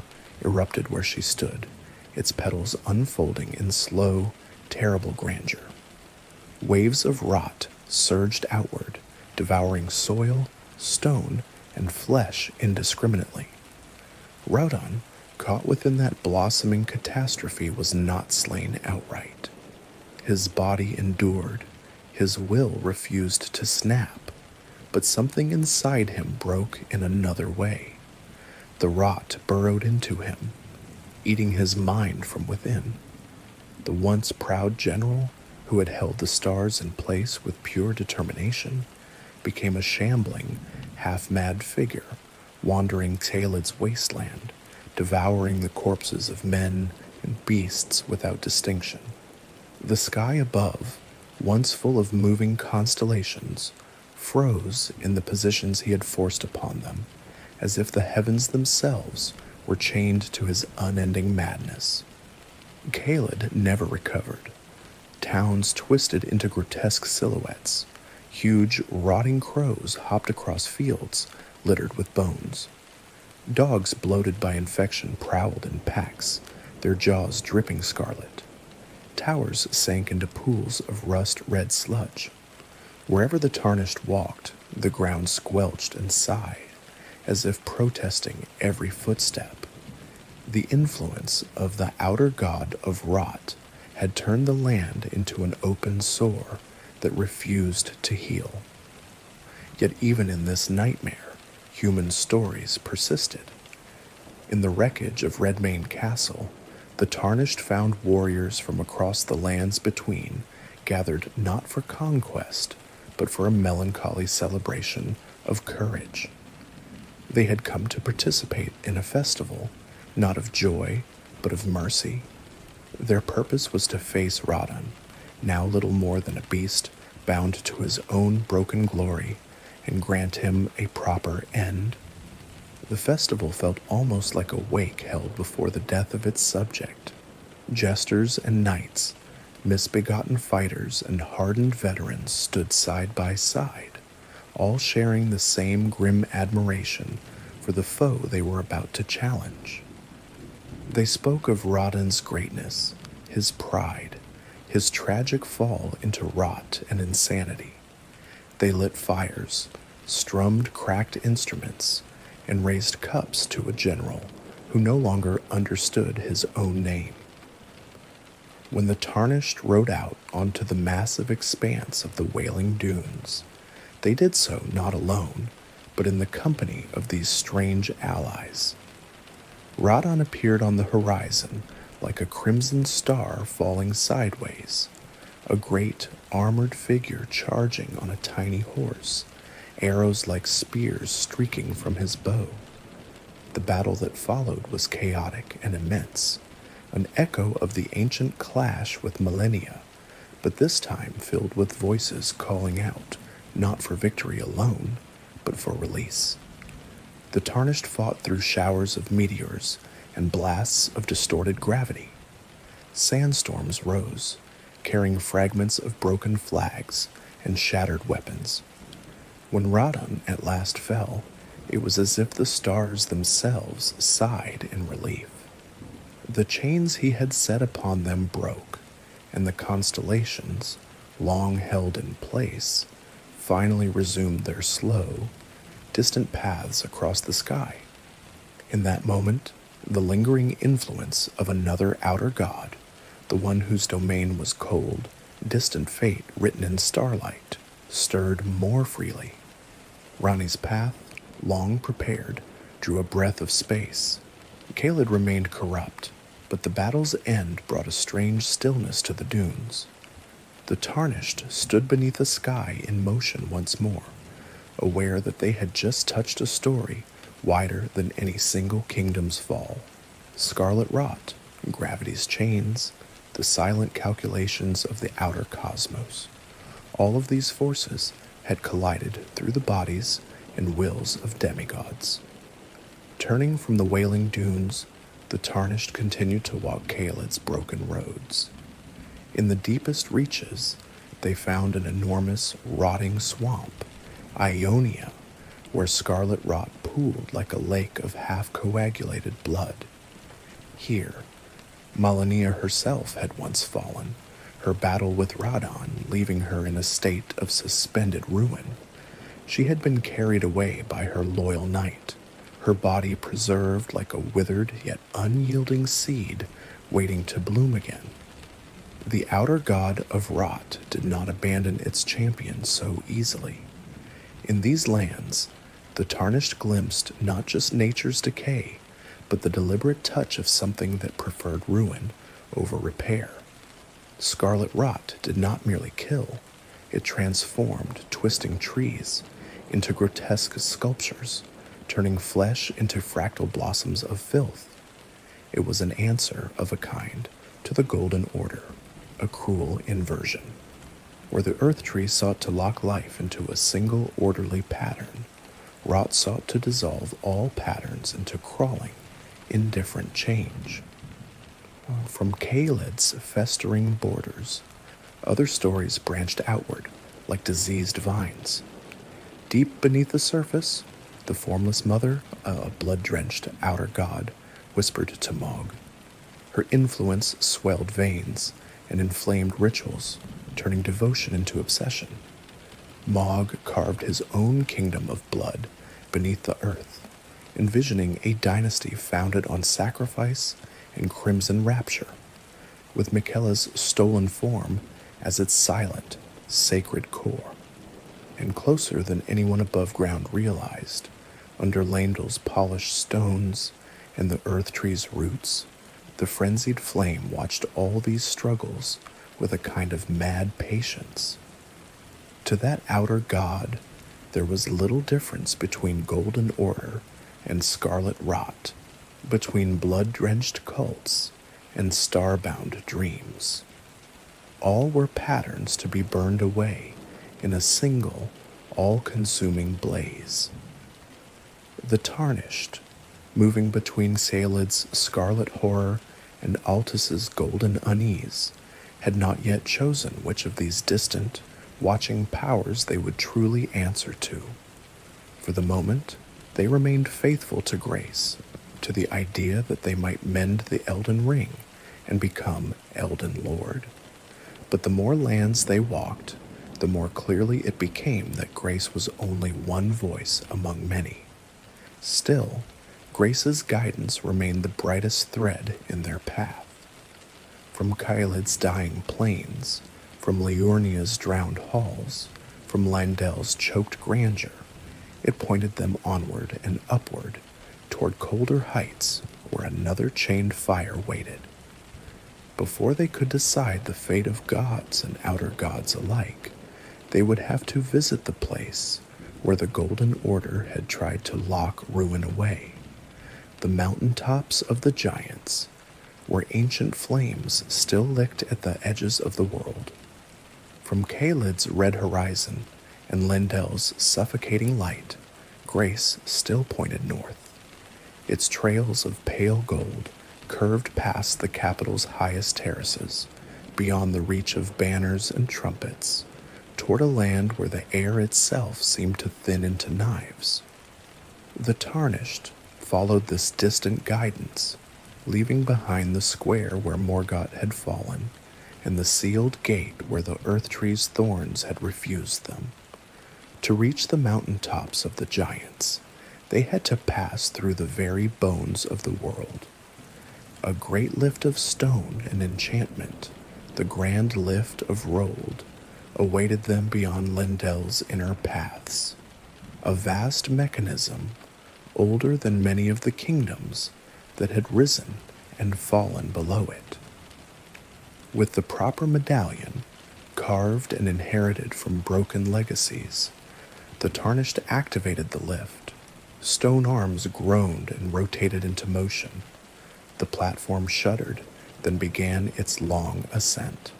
erupted where she stood, its petals unfolding in slow, terrible grandeur. Waves of rot surged outward, devouring soil, stone, and flesh indiscriminately. Radon, caught within that blossoming catastrophe, was not slain outright. His body endured, his will refused to snap, but something inside him broke in another way. The rot burrowed into him, eating his mind from within. The once proud general, who had held the stars in place with pure determination, became a shambling, half-mad figure, wandering Caelid's wasteland, devouring the corpses of men and beasts without distinction. The sky above, once full of moving constellations, froze in the positions he had forced upon them, as if the heavens themselves were chained to his unending madness. Caelid never recovered. Towns twisted into grotesque silhouettes. Huge, rotting crows hopped across fields littered with bones. Dogs bloated by infection prowled in packs, their jaws dripping scarlet. Towers sank into pools of rust-red sludge. Wherever the Tarnished walked, the ground squelched and sighed, as if protesting every footstep. The influence of the outer god of rot had turned the land into an open sore that refused to heal. Yet even in this nightmare, human stories persisted. In the wreckage of Redmane Castle, the Tarnished found warriors from across the lands between, gathered not for conquest, but for a melancholy celebration of courage. They had come to participate in a festival, not of joy, but of mercy. Their purpose was to face Radon, now little more than a beast bound to his own broken glory, and grant him a proper end. The festival felt almost like a wake held before the death of its subject. Jesters and knights, misbegotten fighters and hardened veterans stood side by side, all sharing the same grim admiration for the foe they were about to challenge. They spoke of Radon's greatness, his pride, his tragic fall into rot and insanity. They lit fires, strummed cracked instruments, and raised cups to a general who no longer understood his own name. When the Tarnished rode out onto the massive expanse of the Wailing Dunes, they did so not alone, but in the company of these strange allies. Radon appeared on the horizon like a crimson star falling sideways, a great armored figure charging on a tiny horse, arrows like spears streaking from his bow. The battle that followed was chaotic and immense, an echo of the ancient clash with Millennia, but this time filled with voices calling out, not for victory alone, but for release. The Tarnished fought through showers of meteors and blasts of distorted gravity. Sandstorms rose, carrying fragments of broken flags and shattered weapons. When Radon at last fell, it was as if the stars themselves sighed in relief. The chains he had set upon them broke, and the constellations, long held in place, finally resumed their slow, distant paths across the sky. In that moment, the lingering influence of another outer god, the one whose domain was cold, distant fate written in starlight, stirred more freely. Rani's path, long prepared, drew a breath of space. Caelid remained corrupt, but the battle's end brought a strange stillness to the dunes. The Tarnished stood beneath a sky in motion once more, aware that they had just touched a story wider than any single kingdom's fall. Scarlet rot, gravity's chains, the silent calculations of the outer cosmos. All of these forces had collided through the bodies and wills of demigods. Turning from the Wailing Dunes, the Tarnished continued to walk Caelid's broken roads. In the deepest reaches, they found an enormous, rotting swamp, Ionia, where scarlet rot pooled like a lake of half-coagulated blood. Here, Malenia herself had once fallen, her battle with Radon leaving her in a state of suspended ruin. She had been carried away by her loyal knight, her body preserved like a withered yet unyielding seed waiting to bloom again. The outer god of rot did not abandon its champion so easily. In these lands, the Tarnished glimpsed not just nature's decay, but the deliberate touch of something that preferred ruin over repair. Scarlet rot did not merely kill, it transformed twisting trees into grotesque sculptures, turning flesh into fractal blossoms of filth. It was an answer of a kind to the Golden Order, a cruel inversion. Where the Erdtree sought to lock life into a single orderly pattern, rot sought to dissolve all patterns into crawling, indifferent change. From Caelid's festering borders, Other stories branched outward, like diseased vines. Deep beneath the surface, the formless mother, a blood-drenched outer god, whispered to Mog. Her influence swelled veins and inflamed rituals, turning devotion into obsession. Mog carved his own kingdom of blood beneath the earth, envisioning a dynasty founded on sacrifice and crimson rapture, with Miquella's stolen form as its silent, sacred core. And closer than anyone above ground realized, under Leyndell's polished stones and the Erdtree's roots, the frenzied flame watched all these struggles with a kind of mad patience. To that outer god, there was little difference between Golden Order and Scarlet Rot, between blood-drenched cults and star-bound dreams. All were patterns to be burned away in a single, all-consuming blaze. The Tarnished, moving between Caelid's scarlet horror and Altus's golden unease, had not yet chosen which of these distant, watching powers they would truly answer to. For the moment, they remained faithful to grace, to the idea that they might mend the Elden Ring and become Elden Lord. But the more lands they walked, the more clearly it became that grace was only one voice among many. Still, grace's guidance remained the brightest thread in their path. From Caelid's dying plains, from Liurnia's drowned halls, from Leyndell's choked grandeur, it pointed them onward and upward toward colder heights where another chained fire waited. Before they could decide the fate of gods and outer gods alike, they would have to visit the place where the Golden Order had tried to lock ruin away, the mountaintops of the giants, where ancient flames still licked at the edges of the world. From Caelid's red horizon and Leyndell's suffocating light, grace still pointed north. Its trails of pale gold curved past the capital's highest terraces, beyond the reach of banners and trumpets, toward a land where the air itself seemed to thin into knives. The Tarnished followed this distant guidance, leaving behind the square where Morgott had fallen, and the sealed gate where the Erdtree's thorns had refused them. To reach the mountaintops of the giants, they had to pass through the very bones of the world. A great lift of stone and enchantment, the grand lift of Rold, awaited them beyond Leyndell's inner paths. A vast mechanism, older than many of the kingdoms that had risen and fallen below it. With the proper medallion, carved and inherited from broken legacies, the Tarnished activated the lift. Stone arms groaned and rotated into motion. The platform shuddered, then began its long ascent.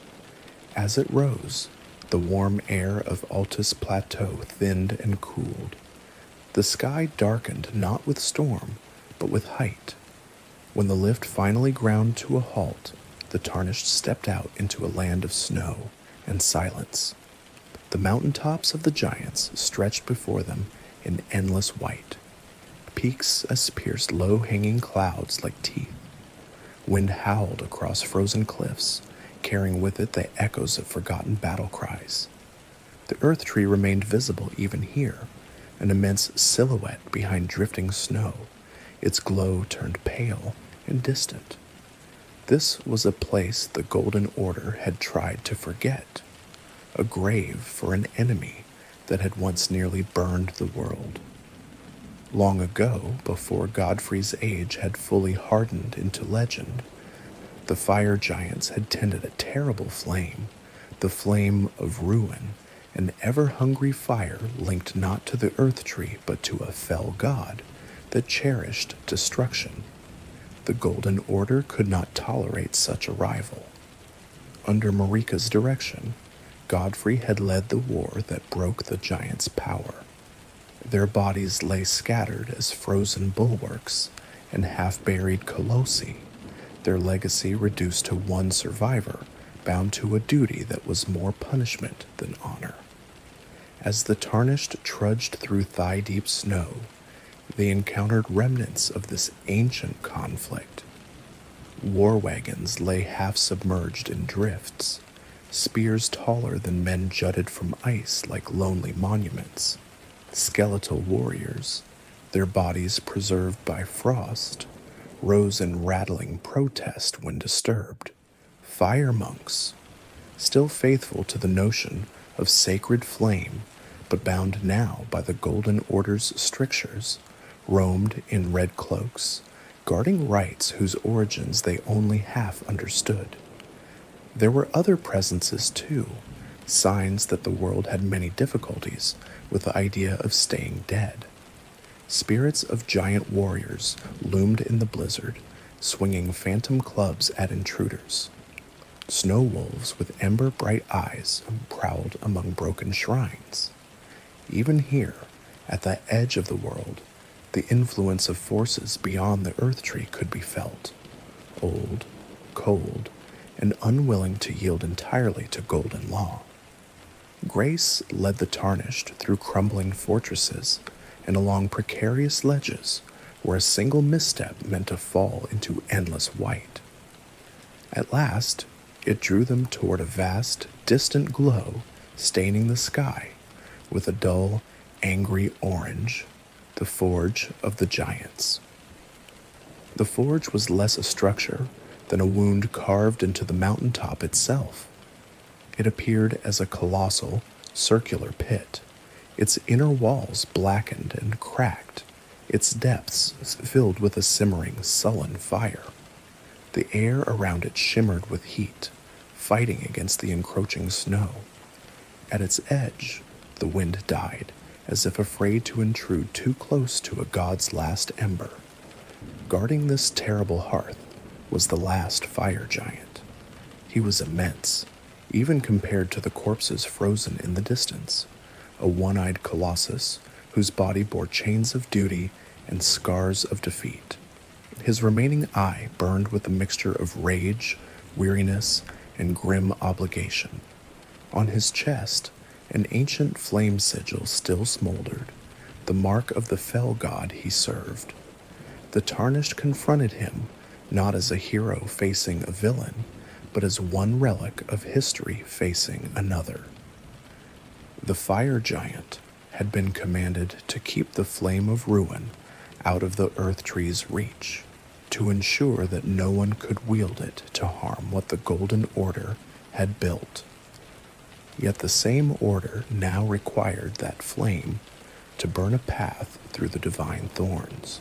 As it rose, the warm air of Altus Plateau thinned and cooled. The sky darkened not with storm, but with height. When the lift finally ground to a halt, the Tarnished stepped out into a land of snow and silence. The mountaintops of the giants stretched before them in endless white, peaks as pierced low-hanging clouds like teeth. Wind howled across frozen cliffs, carrying with it the echoes of forgotten battle cries. The Erdtree remained visible even here, an immense silhouette behind drifting snow, its glow turned pale and distant. This was a place the Golden Order had tried to forget, a grave for an enemy that had once nearly burned the world. Long ago, before Godfrey's age had fully hardened into legend, the fire giants had tended a terrible flame, the flame of ruin, an ever-hungry fire linked not to the Erdtree but to a fell god that cherished destruction. The Golden Order could not tolerate such a rival. Under Marika's direction, Godfrey had led the war that broke the giants' power. Their bodies lay scattered as frozen bulwarks and half-buried colossi, their legacy reduced to one survivor bound to a duty that was more punishment than honor. As the Tarnished trudged through thigh-deep snow, they encountered remnants of this ancient conflict. War wagons lay half-submerged in drifts, spears taller than men jutted from ice like lonely monuments. Skeletal warriors, their bodies preserved by frost, rose in rattling protest when disturbed. Fire monks, still faithful to the notion of sacred flame, but bound now by the Golden Order's strictures, roamed in red cloaks, guarding rites whose origins they only half understood. There were other presences too, signs that the world had many difficulties with the idea of staying dead. Spirits of giant warriors loomed in the blizzard, swinging phantom clubs at intruders. Snow wolves with ember-bright eyes prowled among broken shrines. Even here, at the edge of the world, the influence of forces beyond the Erdtree could be felt. Old, cold, and unwilling to yield entirely to golden law. Grace led the Tarnished through crumbling fortresses and along precarious ledges where a single misstep meant a fall into endless white. At last, it drew them toward a vast, distant glow staining the sky with a dull, angry orange, the Forge of the Giants. The forge was less a structure than a wound carved into the mountaintop itself. It appeared as a colossal, circular pit, its inner walls blackened and cracked, its depths filled with a simmering, sullen fire. The air around it shimmered with heat, fighting against the encroaching snow. At its edge, the wind died, as if afraid to intrude too close to a god's last ember. Guarding this terrible hearth was the last fire giant. He was immense, even compared to the corpses frozen in the distance, a one-eyed colossus whose body bore chains of duty and scars of defeat. His remaining eye burned with a mixture of rage, weariness, and grim obligation. On his chest, an ancient flame sigil still smoldered, the mark of the fell god he served. The Tarnished confronted him not as a hero facing a villain, but as one relic of history facing another. The fire giant had been commanded to keep the flame of ruin out of the Erdtree's reach, to ensure that no one could wield it to harm what the Golden Order had built. Yet the same order now required that flame to burn a path through the divine thorns.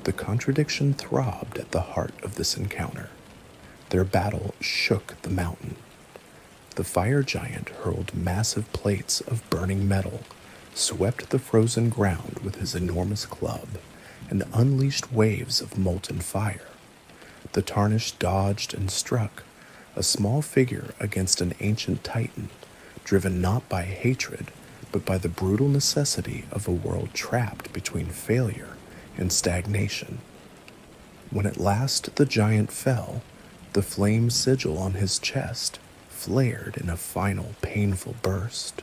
The contradiction throbbed at the heart of this encounter. Their battle shook the mountain. The fire giant hurled massive plates of burning metal, swept the frozen ground with his enormous club, and unleashed waves of molten fire. The Tarnished dodged and struck, a small figure against an ancient titan, driven not by hatred, but by the brutal necessity of a world trapped between failure and stagnation. When at last the giant fell, the flame sigil on his chest flared in a final painful burst,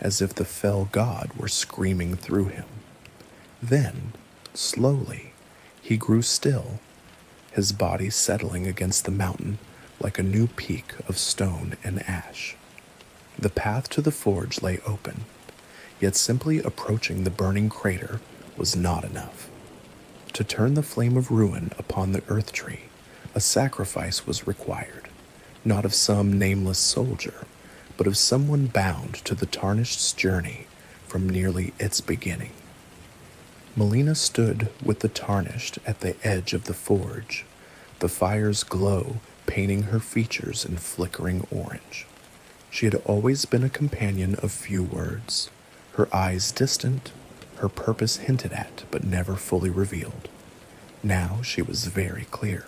as if the fell god were screaming through him. Then, slowly, he grew still, his body settling against the mountain like a new peak of stone and ash. The path to the forge lay open, yet simply approaching the burning crater was not enough. To turn the flame of ruin upon the Erdtree, a sacrifice was required, not of some nameless soldier, but of someone bound to the Tarnished's journey from nearly its beginning. Melina stood with the Tarnished at the edge of the forge, the fire's glow painting her features in flickering orange. She had always been a companion of few words, her eyes distant, her purpose hinted at but never fully revealed. Now she was very clear.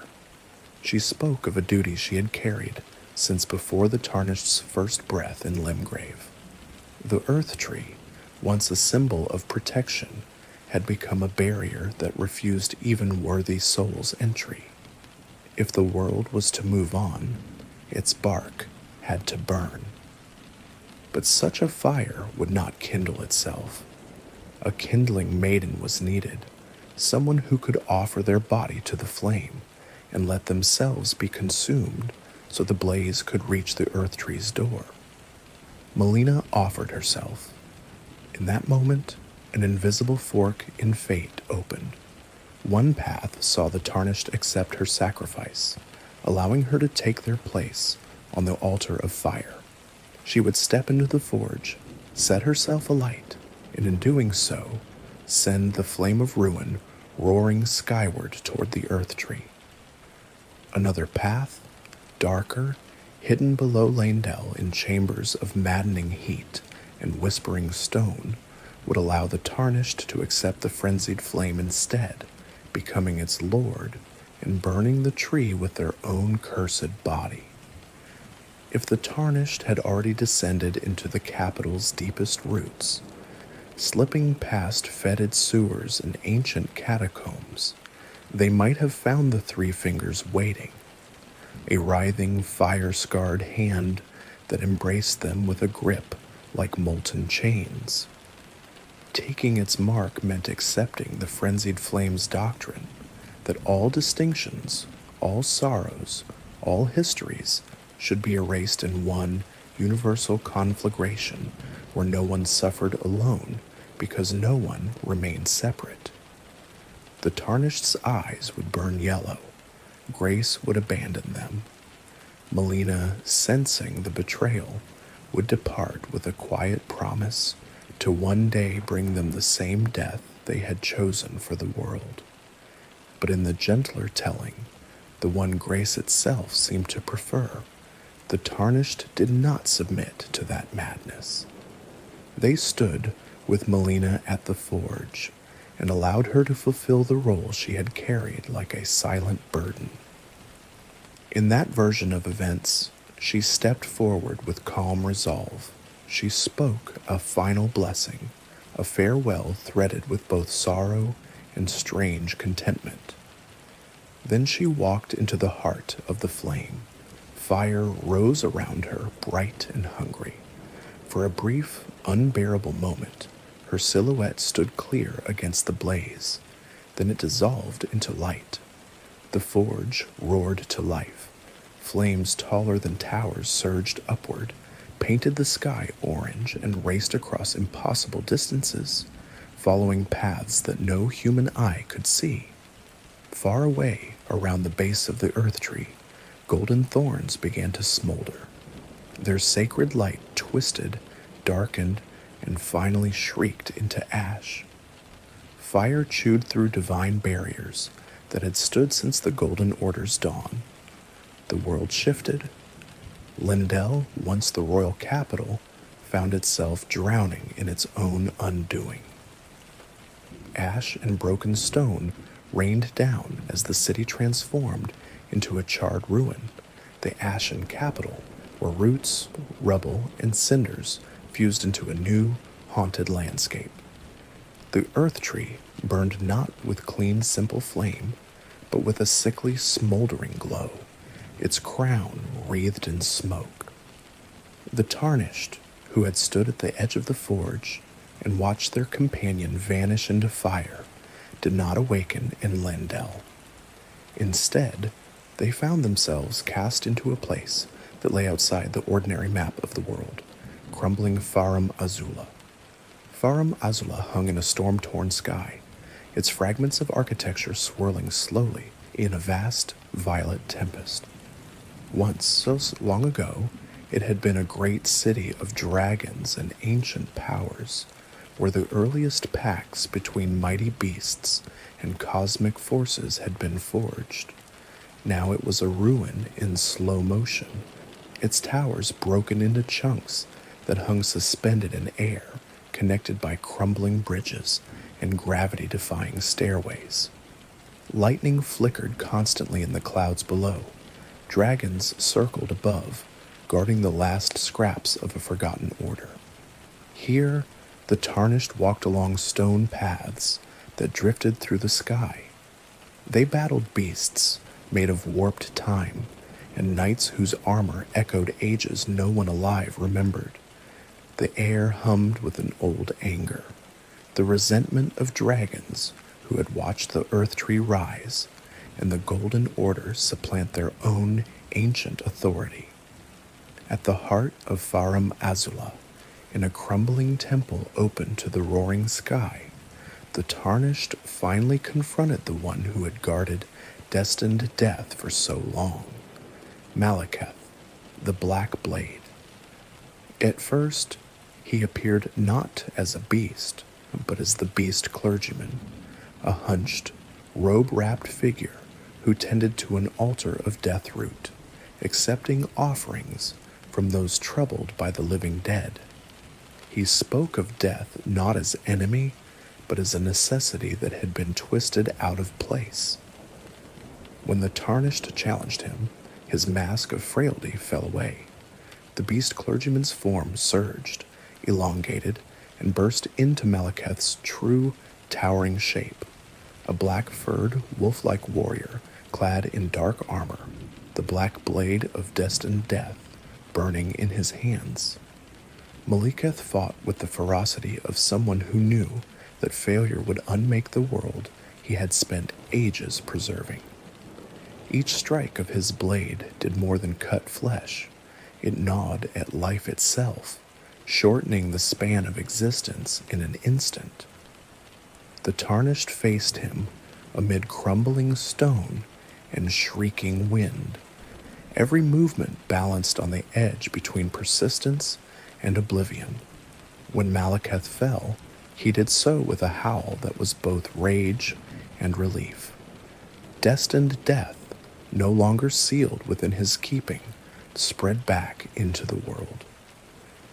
She spoke of a duty she had carried since before the Tarnished's first breath in Limgrave. The Erdtree, once a symbol of protection, had become a barrier that refused even worthy souls entry. If the world was to move on, its bark had to burn. But such a fire would not kindle itself. A kindling maiden was needed, someone who could offer their body to the flame and let themselves be consumed so the blaze could reach the Erdtree's door. Melina offered herself. In that moment, an invisible fork in fate opened. One path saw the Tarnished accept her sacrifice, allowing her to take their place on the altar of fire. She would step into the forge, set herself alight, and in doing so, send the flame of ruin roaring skyward toward the Erdtree. Another path, darker, hidden below Leyndell in chambers of maddening heat and whispering stone, would allow the Tarnished to accept the frenzied flame instead, becoming its lord and burning the tree with their own cursed body. If the Tarnished had already descended into the capital's deepest roots, slipping past fetid sewers and ancient catacombs, they might have found the Three Fingers waiting, a writhing, fire-scarred hand that embraced them with a grip like molten chains. Taking its mark meant accepting the frenzied flame's doctrine that all distinctions, all sorrows, all histories should be erased in one universal conflagration where no one suffered alone because no one remained separate. The Tarnished's eyes would burn yellow. Grace would abandon them. Melina, sensing the betrayal, would depart with a quiet promise to one day bring them the same death they had chosen for the world. But in the gentler telling, the one Grace itself seemed to prefer, the Tarnished did not submit to that madness. They stood with Melina at the forge and allowed her to fulfill the role she had carried like a silent burden. In that version of events, she stepped forward with calm resolve. She spoke a final blessing, a farewell threaded with both sorrow and strange contentment. Then she walked into the heart of the flame. Fire rose around her, bright and hungry. For a brief, unbearable moment, her silhouette stood clear against the blaze. Then it dissolved into light. The forge roared to life. Flames taller than towers surged upward, painted the sky orange, and raced across impossible distances, following paths that no human eye could see. Far away, around the base of the Erdtree, golden thorns began to smolder. Their sacred light twisted, darkened, and finally shrieked into ash. Fire chewed through divine barriers that had stood since the Golden Order's dawn. The world shifted. Leyndell, once the royal capital, found itself drowning in its own undoing. Ash and broken stone rained down as the city transformed into a charred ruin, the ashen capital, where roots, rubble, and cinders fused into a new, haunted landscape. The Erdtree burned not with clean, simple flame, but with a sickly, smoldering glow, its crown wreathed in smoke. The Tarnished, who had stood at the edge of the forge and watched their companion vanish into fire, did not awaken in Leyndell. Instead, they found themselves cast into a place that lay outside the ordinary map of the world, crumbling Farum Azula. Farum Azula hung in a storm-torn sky, its fragments of architecture swirling slowly in a vast, violet tempest. Once, so long ago, it had been a great city of dragons and ancient powers, where the earliest pacts between mighty beasts and cosmic forces had been forged. Now it was a ruin in slow motion, its towers broken into chunks that hung suspended in air, connected by crumbling bridges and gravity-defying stairways. Lightning flickered constantly in the clouds below. Dragons circled above, guarding the last scraps of a forgotten order. Here, the Tarnished walked along stone paths that drifted through the sky. They battled beasts made of warped time and knights whose armor echoed ages no one alive remembered. The air hummed with an old anger, the resentment of dragons who had watched the Erdtree rise and the Golden Order supplant their own ancient authority. At the heart of Farum Azula, in a crumbling temple open to the roaring sky, the Tarnished finally confronted the one who had guarded destined death for so long, Malekith, the Black Blade. At first, he appeared not as a beast, but as the beast clergyman, a hunched, robe-wrapped figure who tended to an altar of deathroot, accepting offerings from those troubled by the living dead. He spoke of death not as enemy, but as a necessity that had been twisted out of place. When the Tarnished challenged him, his mask of frailty fell away. The beast clergyman's form surged, elongated, and burst into Malekith's true, towering shape, a black-furred, wolf-like warrior clad in dark armor, the black blade of destined death burning in his hands. Malekith fought with the ferocity of someone who knew that failure would unmake the world he had spent ages preserving. Each strike of his blade did more than cut flesh. It gnawed at life itself, shortening the span of existence in an instant. The Tarnished faced him amid crumbling stone and shrieking wind, every movement balanced on the edge between persistence and oblivion. When Malekith fell, he did so with a howl that was both rage and relief. Destined death, no longer sealed within his keeping, spread back into the world.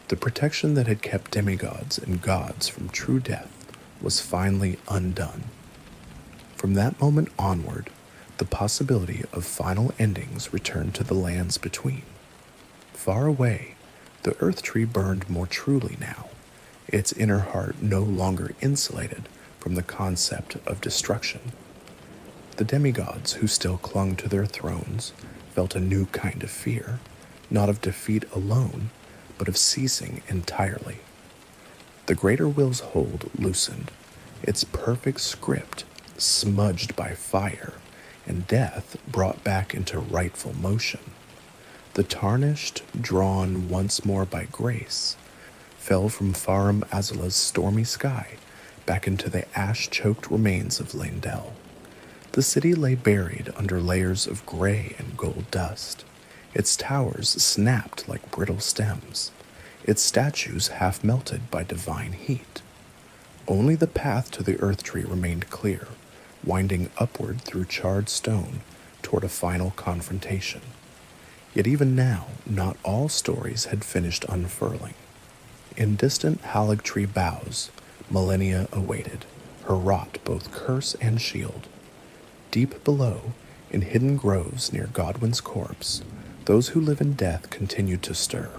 The protection that had kept demigods and gods from true death was finally undone. From that moment onward, the possibility of final endings returned to the lands between. Far away, the Erdtree burned more truly now, its inner heart no longer insulated from the concept of destruction. The demigods who still clung to their thrones felt a new kind of fear, not of defeat alone, but of ceasing entirely. The greater will's hold loosened, its perfect script smudged by fire, and death brought back into rightful motion. The Tarnished, drawn once more by grace, fell from Farum Azula's stormy sky back into the ash-choked remains of Leyndell. The city lay buried under layers of gray and gold dust. Its towers snapped like brittle stems, its statues half melted by divine heat. Only the path to the Erdtree remained clear, winding upward through charred stone toward a final confrontation. Yet even now, not all stories had finished unfurling. In distant Limgrave boughs, millennia awaited, her wrought both curse and shield. Deep below, in hidden groves near Godwyn's corpse, those who live in death continued to stir.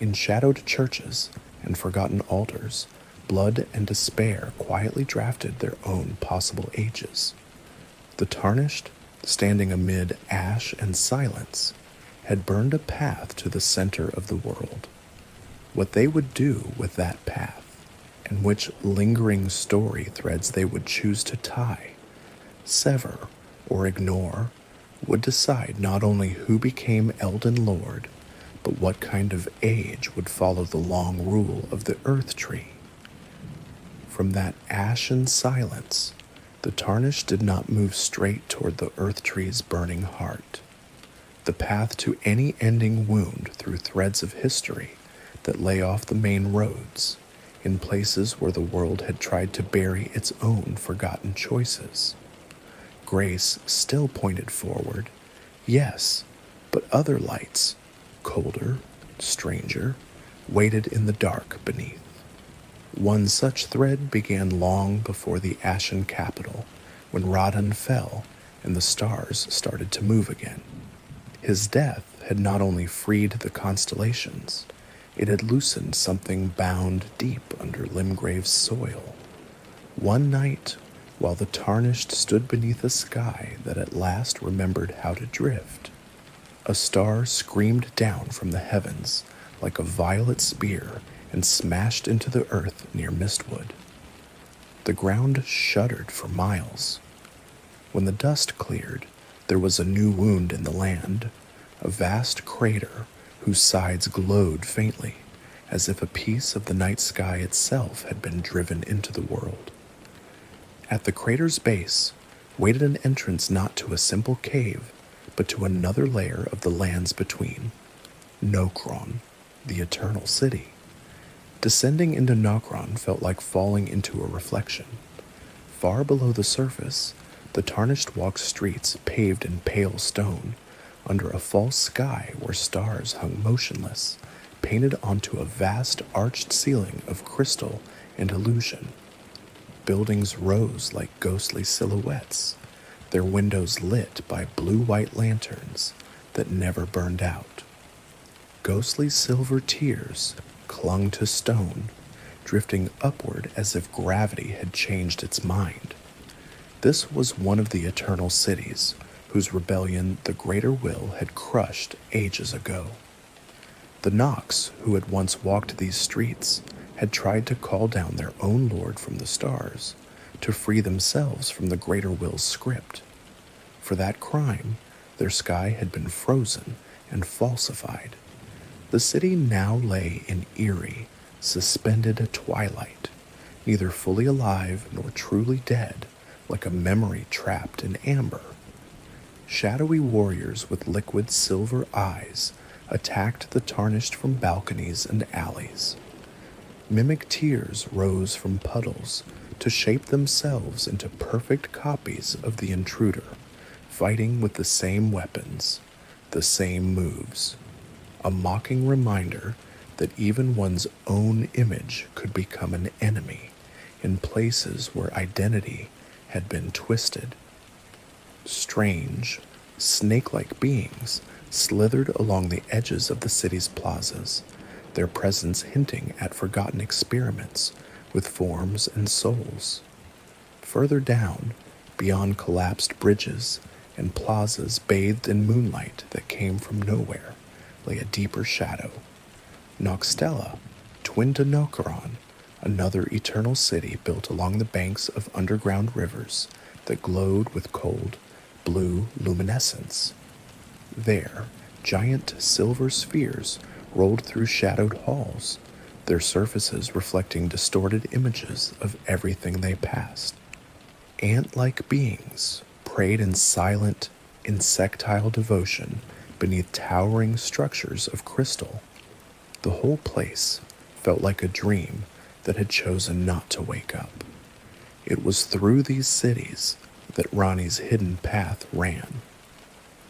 In shadowed churches and forgotten altars, blood and despair quietly drafted their own possible ages. The Tarnished, standing amid ash and silence, had burned a path to the center of the world. What they would do with that path, and which lingering story threads they would choose to tie, sever, or ignore, would decide not only who became Elden Lord, but what kind of age would follow the long rule of the Erdtree. From that ashen silence, the Tarnished did not move straight toward the Erdtree's burning heart, the path to any ending wound through threads of history that lay off the main roads, in places where the world had tried to bury its own forgotten choices. Grace still pointed forward, yes, but other lights, colder, stranger, waited in the dark beneath. One such thread began long before the ashen capital, when Radon fell and the stars started to move again. His death had not only freed the constellations, it had loosened something bound deep under Limgrave's soil. One night, while the Tarnished stood beneath a sky that at last remembered how to drift, A star screamed down from the heavens like a violet spear and smashed into the earth near Mistwood. The ground shuddered for miles. When the dust cleared, there was a new wound in the land, a vast crater whose sides glowed faintly, as if a piece of the night sky itself had been driven into the world. At the crater's base waited an entrance not to a simple cave, but to another layer of the lands between, Nokron, the Eternal City. Descending into Nokron felt like falling into a reflection. Far below the surface, the tarnished walked streets paved in pale stone, under a false sky where stars hung motionless, painted onto a vast arched ceiling of crystal and illusion. Buildings rose like ghostly silhouettes, their windows lit by blue-white lanterns that never burned out. Ghostly silver tears clung to stone, drifting upward as if gravity had changed its mind. This was one of the eternal cities, whose rebellion the greater will had crushed ages ago. The Nox, who had once walked these streets, had tried to call down their own lord from the stars, to free themselves from the greater will's script. For that crime, their sky had been frozen and falsified. The city now lay in eerie, suspended twilight, neither fully alive nor truly dead, like a memory trapped in amber. Shadowy warriors with liquid silver eyes attacked the tarnished from balconies and alleys. Mimic tears rose from puddles to shape themselves into perfect copies of the intruder, fighting with the same weapons, the same moves. A mocking reminder that even one's own image could become an enemy in places where identity had been twisted. Strange, snake-like beings slithered along the edges of the city's plazas, their presence hinting at forgotten experiments with forms and souls. Further down, beyond collapsed bridges and plazas bathed in moonlight that came from nowhere, lay a deeper shadow. Noxtella, twin to Nokaron, another eternal city built along the banks of underground rivers that glowed with cold, blue luminescence. There, giant silver spheres rolled through shadowed halls, their surfaces reflecting distorted images of everything they passed. Ant-like beings prayed in silent, insectile devotion beneath towering structures of crystal. The whole place felt like a dream that had chosen not to wake up. It was through these cities that Rani's hidden path ran.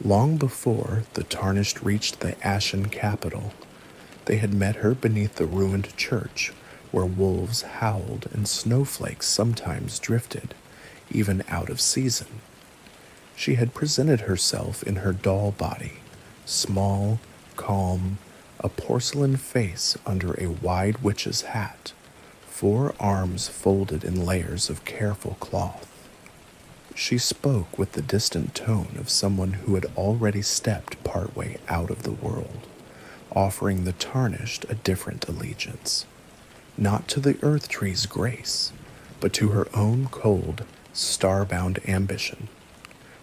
Long before the Tarnished reached the Ashen capital, they had met her beneath the ruined church where wolves howled and snowflakes sometimes drifted, even out of season. She had presented herself in her doll body, small, calm, a porcelain face under a wide witch's hat, 4 arms folded in layers of careful cloth. She spoke with the distant tone of someone who had already stepped partway out of the world, offering the Tarnished a different allegiance, not to the Erdtree's grace, but to her own cold, star-bound ambition.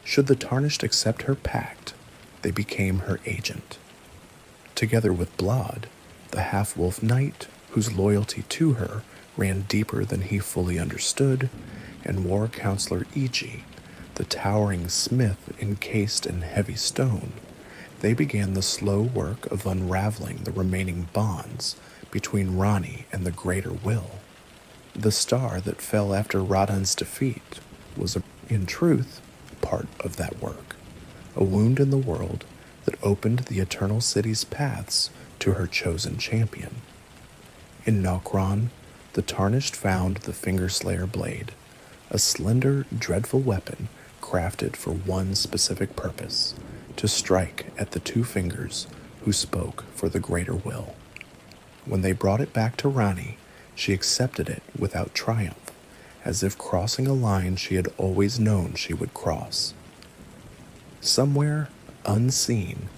Should the Tarnished accept her pact, they became her agent. Together with Blod, the half-wolf knight whose loyalty to her ran deeper than he fully understood, and war counselor Iji, the towering smith encased in heavy stone, they began the slow work of unraveling the remaining bonds between Rani and the greater will. The star that fell after Radan's defeat was, in truth, part of that work, a wound in the world that opened the Eternal City's paths to her chosen champion. In Nokron, the Tarnished found the Fingerslayer blade, a slender, dreadful weapon crafted for one specific purpose, to strike at the 2 fingers who spoke for the greater will. When they brought it back to Rani, she accepted it without triumph, as if crossing a line she had always known she would cross. Somewhere, unseen,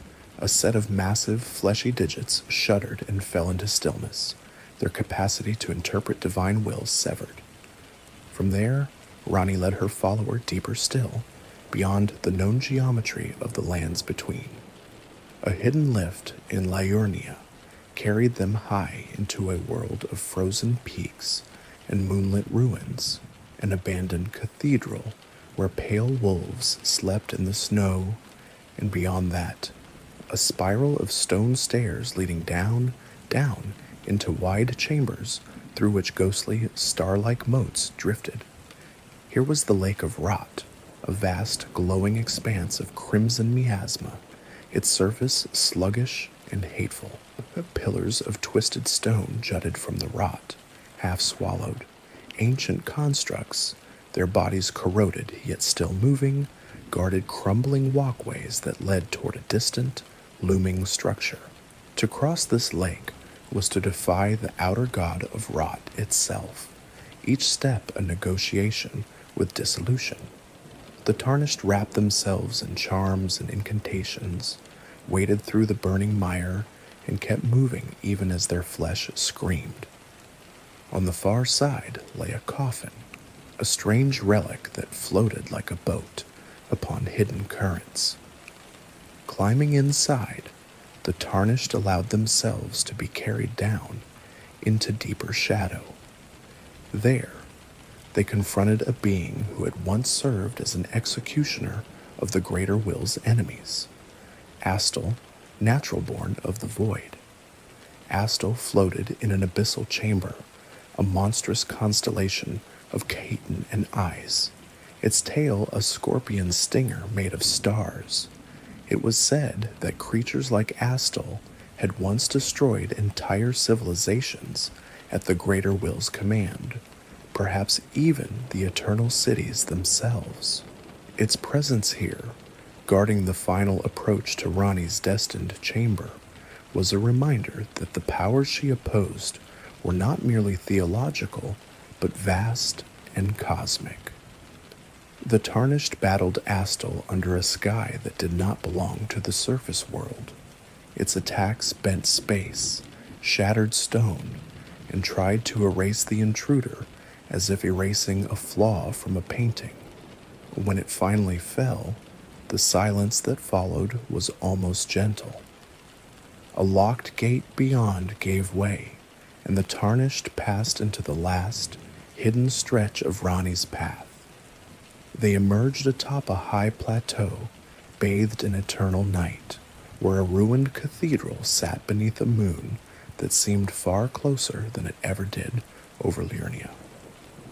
A set of massive, fleshy digits shuddered and fell into stillness, their capacity to interpret divine will severed. From there, Rani led her follower deeper still, beyond the known geometry of the lands between. A hidden lift in Liurnia carried them high into a world of frozen peaks and moonlit ruins, an abandoned cathedral where pale wolves slept in the snow, and beyond that, a spiral of stone stairs leading down into wide chambers through which ghostly, star-like moats drifted. Here was the Lake of Rot, a vast, glowing expanse of crimson miasma, its surface sluggish and hateful. Pillars of twisted stone jutted from the rot, half swallowed, ancient constructs, their bodies corroded yet still moving, guarded crumbling walkways that led toward a distant, looming structure. To cross this lake was to defy the outer god of rot itself, each step a negotiation with dissolution. The tarnished wrapped themselves in charms and incantations, waded through the burning mire, and kept moving even as their flesh screamed. On the far side lay a coffin, a strange relic that floated like a boat upon hidden currents. Climbing inside, the tarnished allowed themselves to be carried down into deeper shadow. There, they confronted a being who had once served as an executioner of the Greater Will's enemies, Astel, natural-born of the Void. Astel floated in an abyssal chamber, a monstrous constellation of chitin and eyes, its tail a scorpion stinger made of stars. It was said that creatures like Astel had once destroyed entire civilizations at the Greater Will's command, perhaps even the eternal cities themselves. Its presence here, guarding the final approach to Rani's destined chamber, was a reminder that the powers she opposed were not merely theological, but vast and cosmic. The Tarnished battled Astel under a sky that did not belong to the surface world. Its attacks bent space, shattered stone, and tried to erase the intruder as if erasing a flaw from a painting. When it finally fell, the silence that followed was almost gentle. A locked gate beyond gave way, and the Tarnished passed into the last, hidden stretch of Rani's path. They emerged atop a high plateau, bathed in eternal night, where a ruined cathedral sat beneath a moon that seemed far closer than it ever did over Liurnia.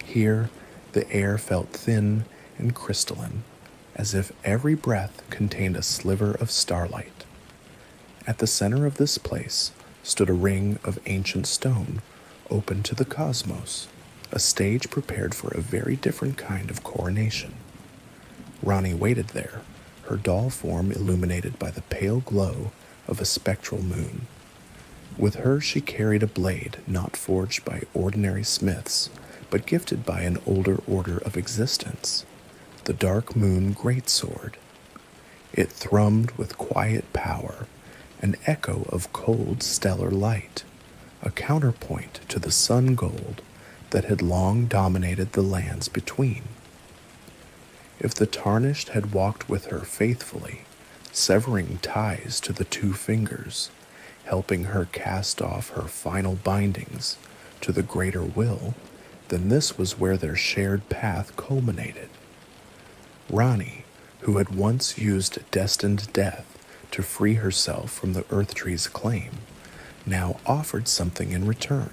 Here, the air felt thin and crystalline, as if every breath contained a sliver of starlight. At the center of this place stood a ring of ancient stone, open to the cosmos, a stage prepared for a very different kind of coronation. Rani waited there, her doll form illuminated by the pale glow of a spectral moon. With her she carried a blade not forged by ordinary smiths, but gifted by an older order of existence, the Dark Moon Greatsword. It thrummed with quiet power, an echo of cold stellar light, a counterpoint to the sun gold that had long dominated the lands between. If the Tarnished had walked with her faithfully, severing ties to the two fingers, helping her cast off her final bindings to the Greater Will, then this was where their shared path culminated. Rani, who had once used destined death to free herself from the Erdtree's claim, now offered something in return,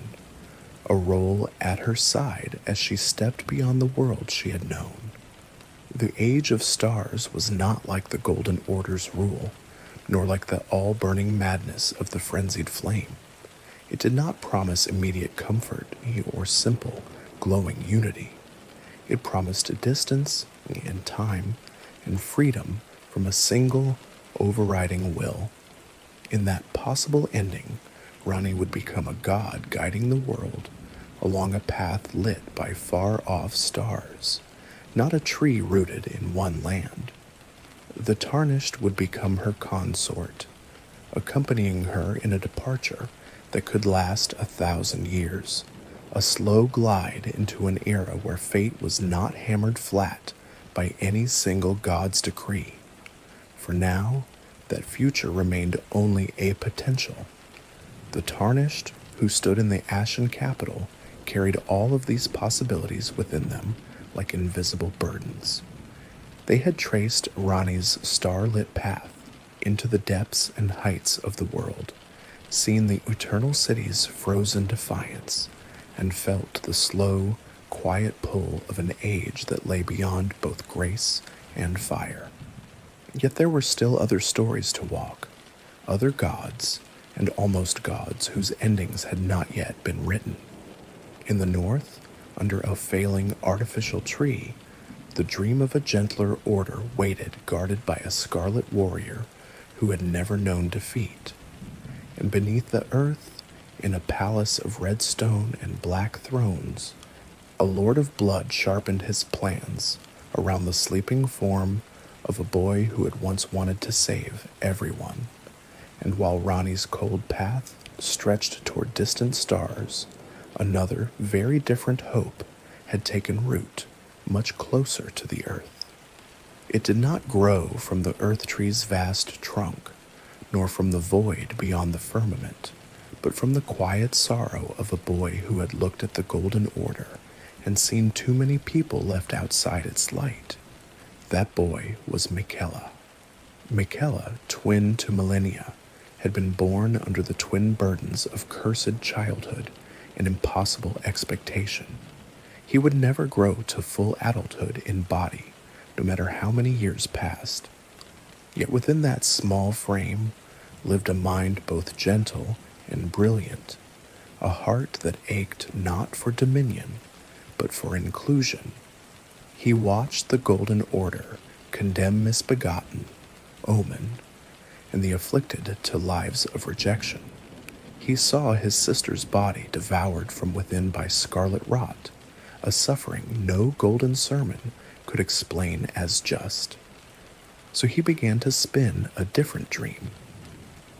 a role at her side as she stepped beyond the world she had known. The Age of Stars was not like the Golden Order's rule, nor like the all-burning madness of the frenzied flame. It did not promise immediate comfort or simple, glowing unity. It promised a distance and time and freedom from a single, overriding will. In that possible ending, Rani would become a god guiding the world along a path lit by far-off stars, not a tree rooted in one land. The Tarnished would become her consort, accompanying her in a departure that could last 1,000 years, a slow glide into an era where fate was not hammered flat by any single god's decree. For now, that future remained only a potential. The Tarnished, who stood in the Ashen capital, carried all of these possibilities within them like invisible burdens. They had traced Rani's star-lit path into the depths and heights of the world, seen the eternal city's frozen defiance, and felt the slow, quiet pull of an age that lay beyond both grace and fire. Yet there were still other stories to walk, other gods, and almost gods whose endings had not yet been written. In the north, under a failing artificial tree, the dream of a gentler order waited, guarded by a scarlet warrior who had never known defeat. And beneath the earth, in a palace of red stone and black thrones, a lord of blood sharpened his plans around the sleeping form of a boy who had once wanted to save everyone. And while Rani's cold path stretched toward distant stars, another, very different hope had taken root much closer to the earth. It did not grow from the Erdtree's vast trunk, nor from the void beyond the firmament, but from the quiet sorrow of a boy who had looked at the Golden Order and seen too many people left outside its light. That boy was Miquella. Miquella, twin to Millennia, had been born under the twin burdens of cursed childhood and impossible expectation. He would never grow to full adulthood in body, no matter how many years passed. Yet within that small frame lived a mind both gentle and brilliant, a heart that ached not for dominion, but for inclusion. He watched the Golden Order condemn misbegotten, Omen, and the afflicted to lives of rejection. He saw his sister's body devoured from within by scarlet rot, a suffering no golden sermon could explain as just. So he began to spin a different dream.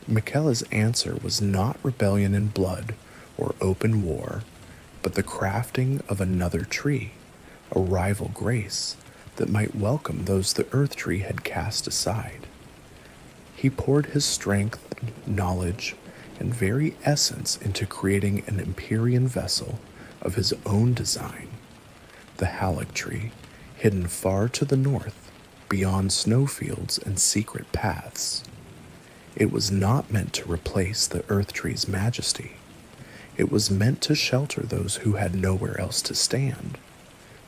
Miquella's answer was not rebellion in blood or open war, but the crafting of another tree, a rival grace that might welcome those the Erdtree had cast aside. He poured his strength, knowledge, and very essence into creating an Empyrean vessel of his own design, the Erdtree, hidden far to the north, beyond snowfields and secret paths. It was not meant to replace the Erdtree's majesty. It was meant to shelter those who had nowhere else to stand.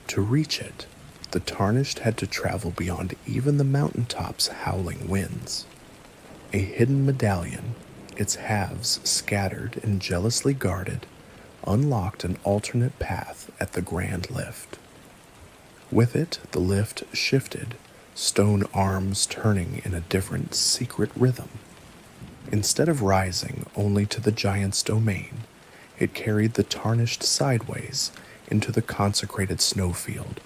To reach it, the Tarnished had to travel beyond even the Mountaintops' howling winds. A hidden medallion, its halves scattered and jealously guarded, unlocked an alternate path at the Grand Lift. With it, the lift shifted, stone arms turning in a different secret rhythm. Instead of rising only to the giant's domain, it carried the Tarnished sideways into the consecrated snowfield,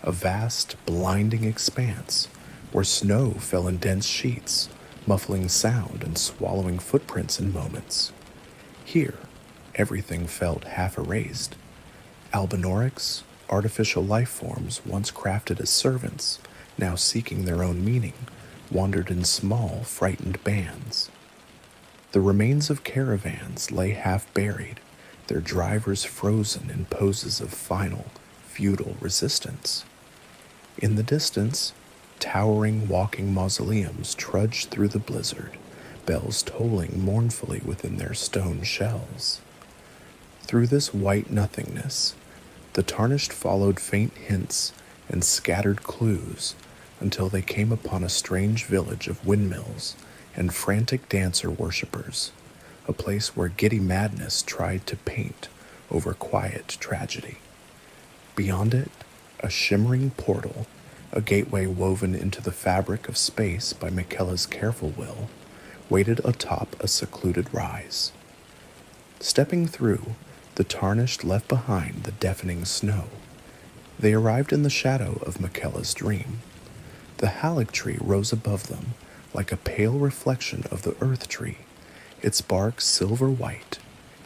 a vast, blinding expanse where snow fell in dense sheets, muffling sound and swallowing footprints in moments. Here, everything felt half erased. Albinorics, artificial life forms once crafted as servants, now seeking their own meaning, wandered in small, frightened bands. The remains of caravans lay half buried, their drivers frozen in poses of final, feudal resistance. In the distance, towering walking mausoleums trudged through the blizzard, bells tolling mournfully within their stone shells. Through this white nothingness, the Tarnished followed faint hints and scattered clues until they came upon a strange village of windmills and frantic dancer worshippers, a place where giddy madness tried to paint over quiet tragedy. Beyond it, a shimmering portal, a gateway woven into the fabric of space by Miquella's careful will, waited atop a secluded rise. Stepping through, the Tarnished left behind the deafening snow. They arrived in the shadow of Miquella's dream. The Erdtree rose above them, like a pale reflection of the Erdtree, its bark silver white,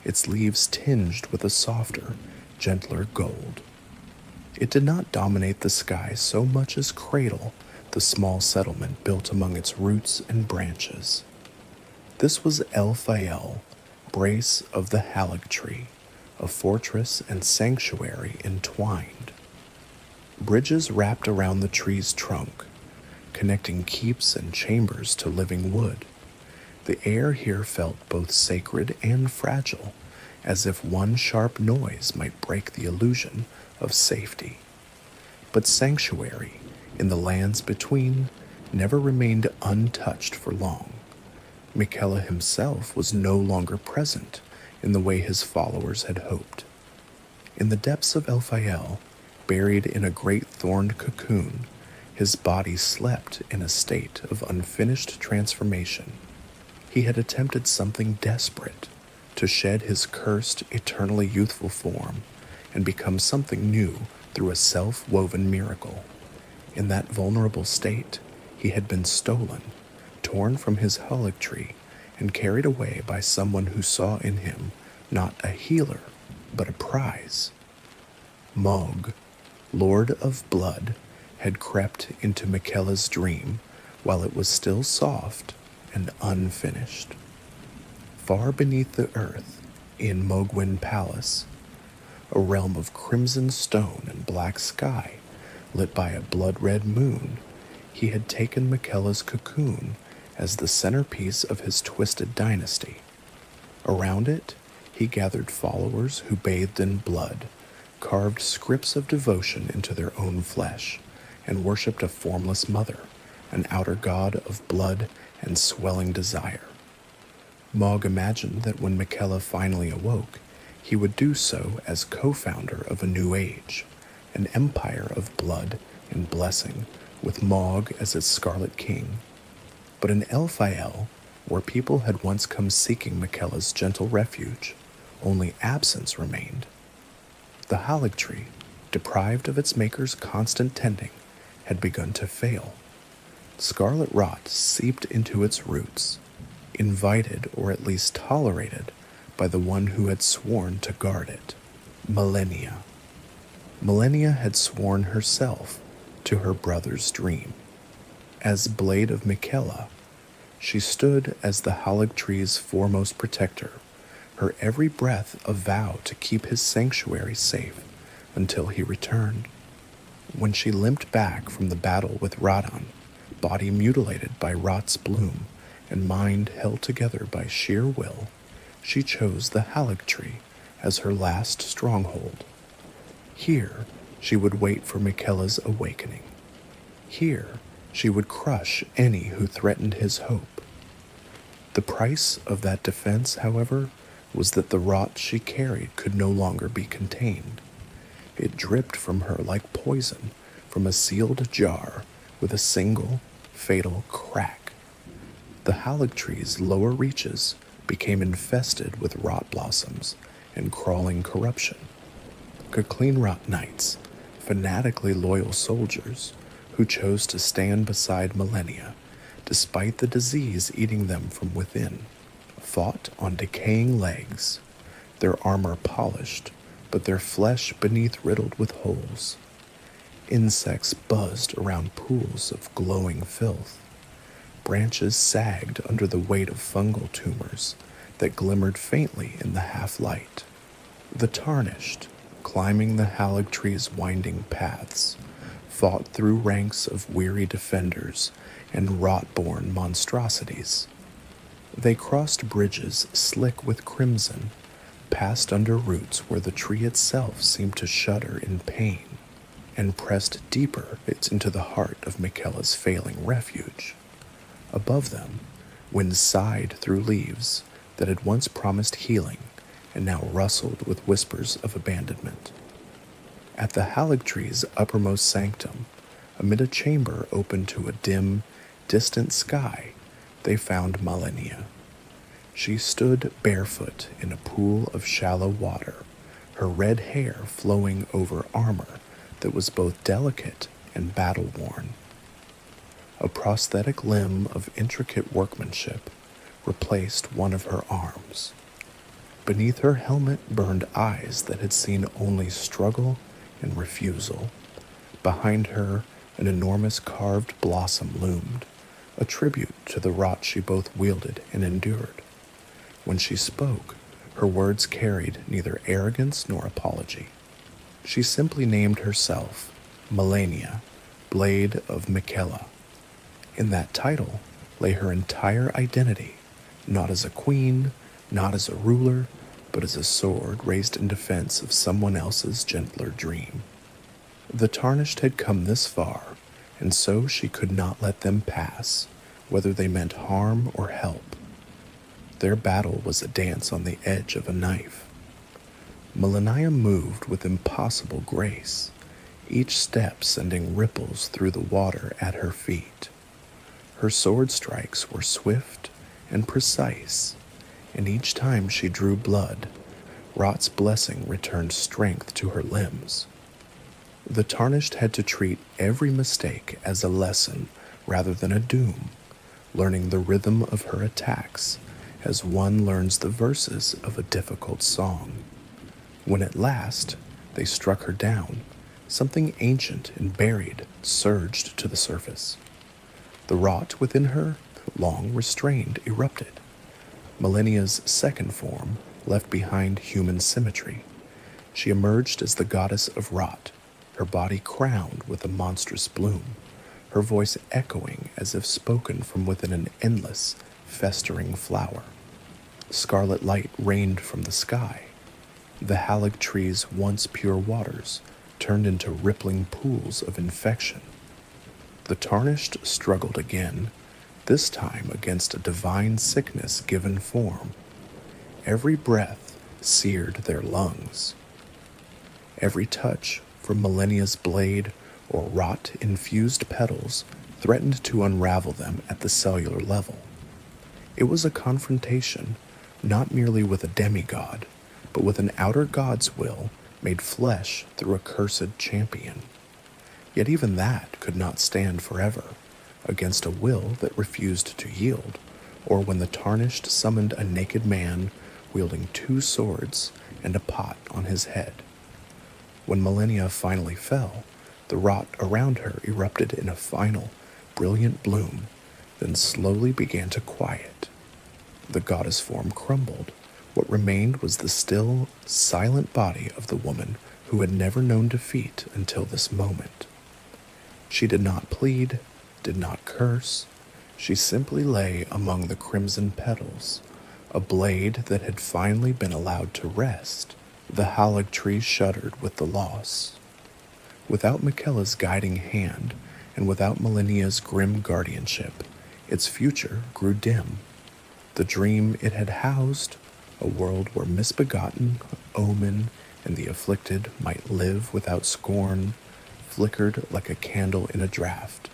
its leaves tinged with a softer, gentler gold. It did not dominate the sky so much as cradle the small settlement built among its roots and branches. This was Elphael, brace of the Erdtree, a fortress and sanctuary entwined. Bridges wrapped around the tree's trunk, connecting keeps and chambers to living wood. The air here felt both sacred and fragile, as if one sharp noise might break the illusion of safety. But sanctuary, in the lands between, never remained untouched for long. Miquella himself was no longer present in the way his followers had hoped. In the depths of Elphael, buried in a great thorned cocoon, his body slept in a state of unfinished transformation. He had attempted something desperate, to shed his cursed, eternally youthful form and become something new through a self-woven miracle. In that vulnerable state, he had been stolen, torn from his Erdtree, and carried away by someone who saw in him not a healer, but a prize. Mog, Lord of Blood, had crept into Miquella's dream while it was still soft and unfinished. Far beneath the earth, in Mogwin Palace, a realm of crimson stone and black sky, lit by a blood-red moon, he had taken Miquella's cocoon as the centerpiece of his twisted dynasty. Around it, he gathered followers who bathed in blood, carved scripts of devotion into their own flesh, and worshipped a formless mother, an outer god of blood and swelling desire. Mog imagined that when Miquella finally awoke, he would do so as co-founder of a new age, an empire of blood and blessing, with Mog as its scarlet king. But in Elphael, where people had once come seeking Miquella's gentle refuge, only absence remained. The Erdtree, deprived of its maker's constant tending, had begun to fail. Scarlet rot seeped into its roots, invited or at least tolerated by the one who had sworn to guard it, Malenia. Malenia had sworn herself to her brother's dream. As Blade of Miquella, she stood as the Erdtree's foremost protector, her every breath a vow to keep his sanctuary safe until he returned. When she limped back from the battle with Radon, body mutilated by rot's bloom and mind held together by sheer will, she chose the Erdtree as her last stronghold. Here, she would wait for Miquella's awakening. Here, she would crush any who threatened his hope. The price of that defense, however, was that the rot she carried could no longer be contained. It dripped from her like poison from a sealed jar with a single, fatal crack. The Erdtree's lower reaches became infested with rot blossoms and crawling corruption. Cleanrot knights, fanatically loyal soldiers, who chose to stand beside Malenia, despite the disease eating them from within, fought on decaying legs, their armor polished, but their flesh beneath riddled with holes. Insects buzzed around pools of glowing filth. Branches sagged under the weight of fungal tumors that glimmered faintly in the half-light. The tarnished, climbing the Erdtree's winding paths, fought through ranks of weary defenders and rot-born monstrosities. They crossed bridges slick with crimson, passed under roots where the tree itself seemed to shudder in pain, and pressed deeper into the heart of Miquella's failing refuge. Above them, wind sighed through leaves that had once promised healing and now rustled with whispers of abandonment. At the Erdtree's uppermost sanctum, amid a chamber open to a dim, distant sky, they found Malenia. She stood barefoot in a pool of shallow water, her red hair flowing over armor that was both delicate and battle-worn. A prosthetic limb of intricate workmanship replaced one of her arms. Beneath her helmet burned eyes that had seen only struggle and refusal. Behind her, an enormous carved blossom loomed, a tribute to the rot she both wielded and endured. When she spoke, her words carried neither arrogance nor apology. She simply named herself Malenia, Blade of Miquella. In that title lay her entire identity, not as a queen, not as a ruler, but as a sword raised in defense of someone else's gentler dream. The Tarnished had come this far, and so she could not let them pass, whether they meant harm or help. Their battle was a dance on the edge of a knife. Malenia moved with impossible grace, each step sending ripples through the water at her feet. Her sword strikes were swift and precise, and each time she drew blood, Rot's blessing returned strength to her limbs. The Tarnished had to treat every mistake as a lesson rather than a doom, learning the rhythm of her attacks as one learns the verses of a difficult song. When at last they struck her down, something ancient and buried surged to the surface. The rot within her, long restrained, erupted. Malenia's second form left behind human symmetry. She emerged as the goddess of rot, her body crowned with a monstrous bloom, her voice echoing as if spoken from within an endless, festering flower. Scarlet light rained from the sky. The Erdtree's once pure waters turned into rippling pools of infection. The Tarnished struggled again, this time against a divine sickness given form. Every breath seared their lungs. Every touch from Malenia's blade or rot-infused petals threatened to unravel them at the cellular level. It was a confrontation, not merely with a demigod, but with an outer god's will made flesh through a cursed champion. Yet even that could not stand forever, against a will that refused to yield, or when the Tarnished summoned a naked man wielding 2 swords and a pot on his head. When Malenia finally fell, the rot around her erupted in a final, brilliant bloom, then slowly began to quiet. The goddess form crumbled. What remained was the still, silent body of the woman who had never known defeat until this moment. She did not plead, did not curse. She simply lay among the crimson petals, a blade that had finally been allowed to rest. The Erdtree shuddered with the loss. Without Miquella's guiding hand, and without Malenia's grim guardianship, its future grew dim. The dream it had housed, a world where misbegotten, omen, and the afflicted might live without scorn, flickered like a candle in a draught.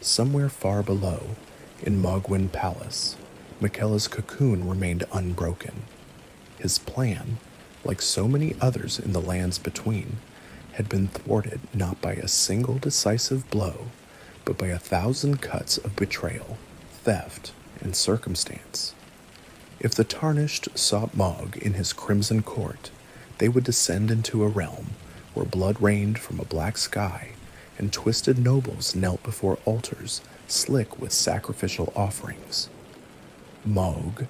Somewhere far below, in Mogwyn Palace, Miquella's cocoon remained unbroken. His plan, like so many others in the lands between, had been thwarted not by a single decisive blow, but by 1,000 cuts of betrayal, theft, and circumstance. If the Tarnished sought Mog in his crimson court, they would descend into a realm where blood rained from a black sky and twisted nobles knelt before altars slick with sacrificial offerings. Mog,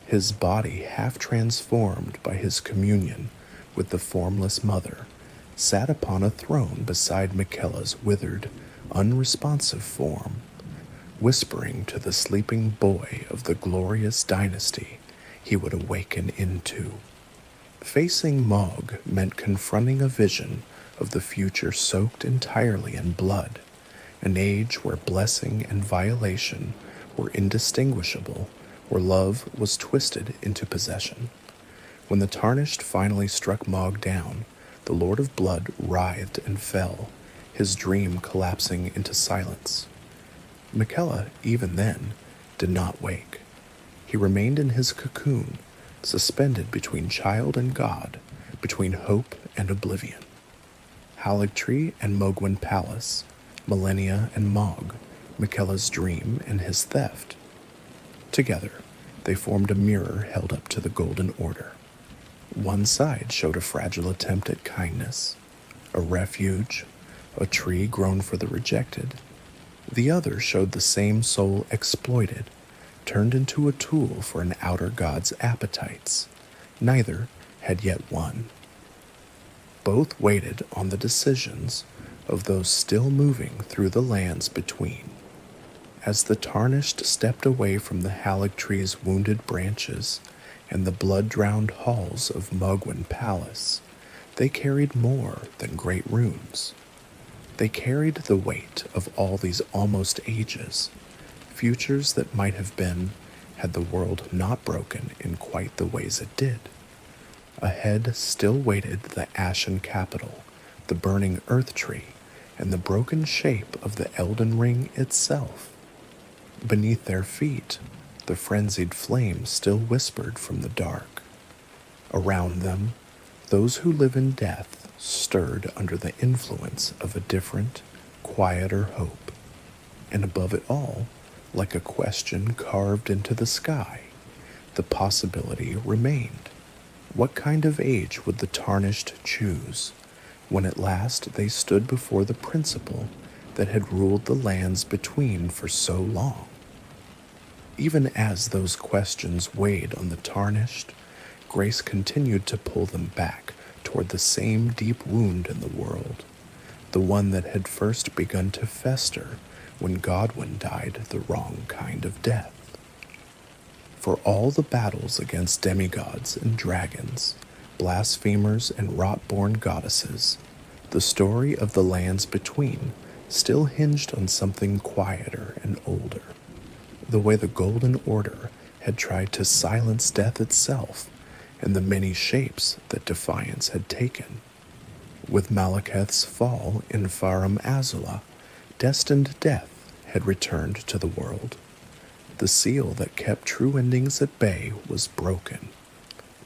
his body half transformed by his communion with the formless mother, sat upon a throne beside Miquella's withered, unresponsive form, whispering to the sleeping boy of the glorious dynasty he would awaken into. Facing Mog meant confronting a vision of the future soaked entirely in blood, an age where blessing and violation were indistinguishable, where love was twisted into possession. When the Tarnished finally struck Mog down, the Lord of Blood writhed and fell, his dream collapsing into silence. Miquella, even then, did not wake. He remained in his cocoon, suspended between child and god, between hope and oblivion. Erdtree and Mogwyn Palace, Malenia and Mog, Miquella's dream and his theft. Together, they formed a mirror held up to the Golden Order. One side showed a fragile attempt at kindness, a refuge, a tree grown for the rejected. The other showed the same soul exploited, turned into a tool for an outer god's appetites. Neither had yet won. Both waited on the decisions of those still moving through the lands between. As the Tarnished stepped away from the Halig tree's wounded branches and the blood-drowned halls of Mugwin Palace, they carried more than great runes. They carried the weight of all these almost ages, futures that might have been had the world not broken in quite the ways it did. Ahead still waited the ashen capital, the burning Erdtree, and the broken shape of the Elden Ring itself. Beneath their feet, the frenzied flame still whispered from the dark. Around them, those who live in death stirred under the influence of a different, quieter hope. And above it all, like a question carved into the sky, the possibility remained. What kind of age would the Tarnished choose when at last they stood before the principle that had ruled the lands between for so long? Even as those questions weighed on the Tarnished, grace continued to pull them back toward the same deep wound in the world, the one that had first begun to fester when Godwyn died the wrong kind of death. For all the battles against demigods and dragons, blasphemers and rot-born goddesses, the story of the lands between still hinged on something quieter and older. The way the Golden Order had tried to silence death itself and the many shapes that defiance had taken. With Malekith's fall in Farum Azula, destined death had returned to the world. The seal that kept true endings at bay was broken,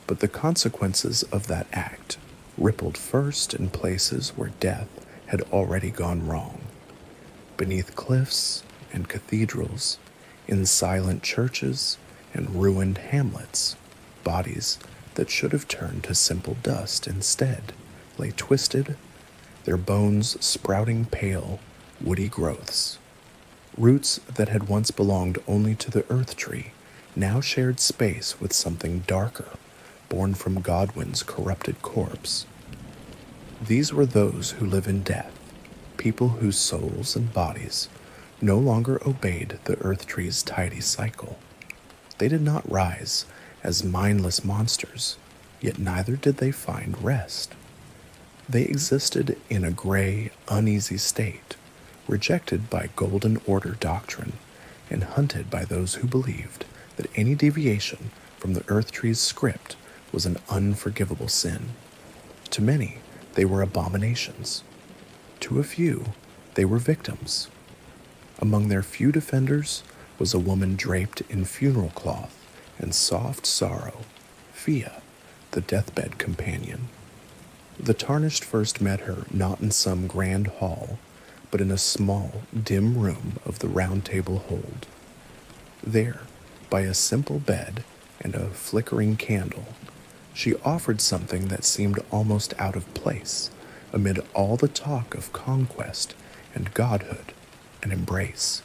but the consequences of that act rippled first in places where death had already gone wrong. Beneath cliffs and cathedrals, in silent churches and ruined hamlets, bodies that should have turned to simple dust instead lay twisted, their bones sprouting pale, woody growths. Roots that had once belonged only to the Erdtree now shared space with something darker, born from Godwyn's corrupted corpse. These were those who live in death, people whose souls and bodies no longer obeyed the Erdtree's tidy cycle. They did not rise as mindless monsters, yet neither did they find rest. They existed in a gray, uneasy state, rejected by Golden Order doctrine, and hunted by those who believed that any deviation from the Erdtree's script was an unforgivable sin. To many, they were abominations. To a few, they were victims. Among their few defenders was a woman draped in funeral cloth and soft sorrow, Fia, the deathbed companion. The Tarnished first met her not in some grand hall, but in a small, dim room of the Round Table hold. There, by a simple bed and a flickering candle, she offered something that seemed almost out of place amid all the talk of conquest and godhood and embrace.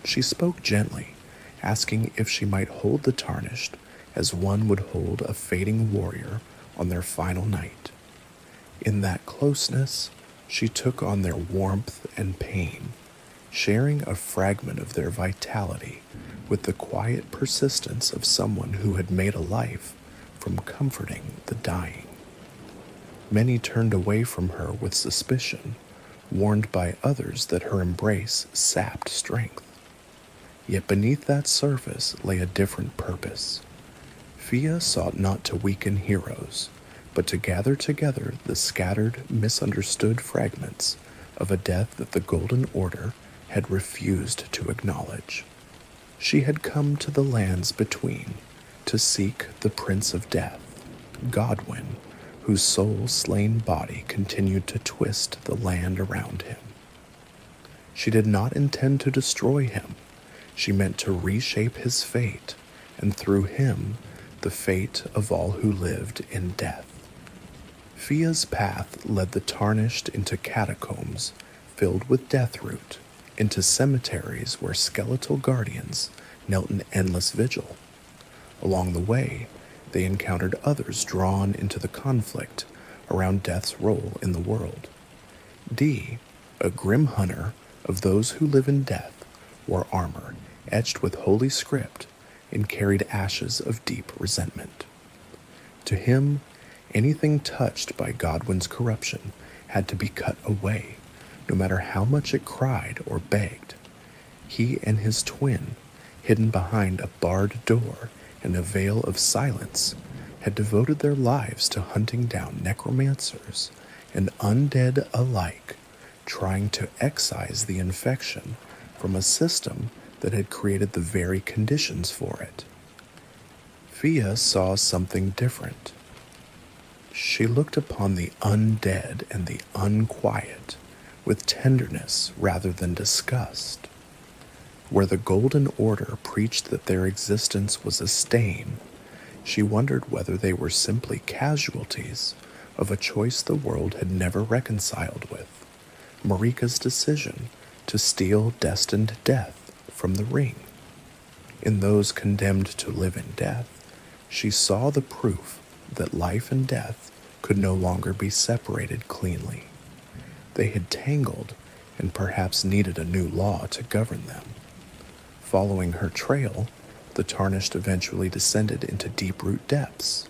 She spoke gently, asking if she might hold the Tarnished as one would hold a fading warrior on their final night. In that closeness, she took on their warmth and pain, sharing a fragment of their vitality with the quiet persistence of someone who had made a life from comforting the dying. Many turned away from her with suspicion, warned by others that her embrace sapped strength. Yet beneath that surface lay a different purpose. Fia sought not to weaken heroes, but to gather together the scattered, misunderstood fragments of a death that the Golden Order had refused to acknowledge. She had come to the lands between to seek the Prince of Death, Godwyn, whose soul-slain body continued to twist the land around him. She did not intend to destroy him. She meant to reshape his fate, and through him, the fate of all who lived in death. Fia's path led the Tarnished into catacombs filled with deathroot, into cemeteries where skeletal guardians knelt in endless vigil. Along the way, they encountered others drawn into the conflict around death's role in the world. Dee, a grim hunter of those who live in death, wore armor etched with holy script and carried ashes of deep resentment. To him, anything touched by Godwyn's corruption had to be cut away, no matter how much it cried or begged. He and his twin, hidden behind a barred door and a veil of silence, had devoted their lives to hunting down necromancers and undead alike, trying to excise the infection from a system that had created the very conditions for it. Fia saw something different. She looked upon the undead and the unquiet with tenderness rather than disgust. Where the Golden Order preached that their existence was a stain, she wondered whether they were simply casualties of a choice the world had never reconciled with, Marika's decision to steal destined death from the ring. In those condemned to live in death, she saw the proof that life and death could no longer be separated cleanly. They had tangled and perhaps needed a new law to govern them. Following her trail, the Tarnished eventually descended into deep-root depths,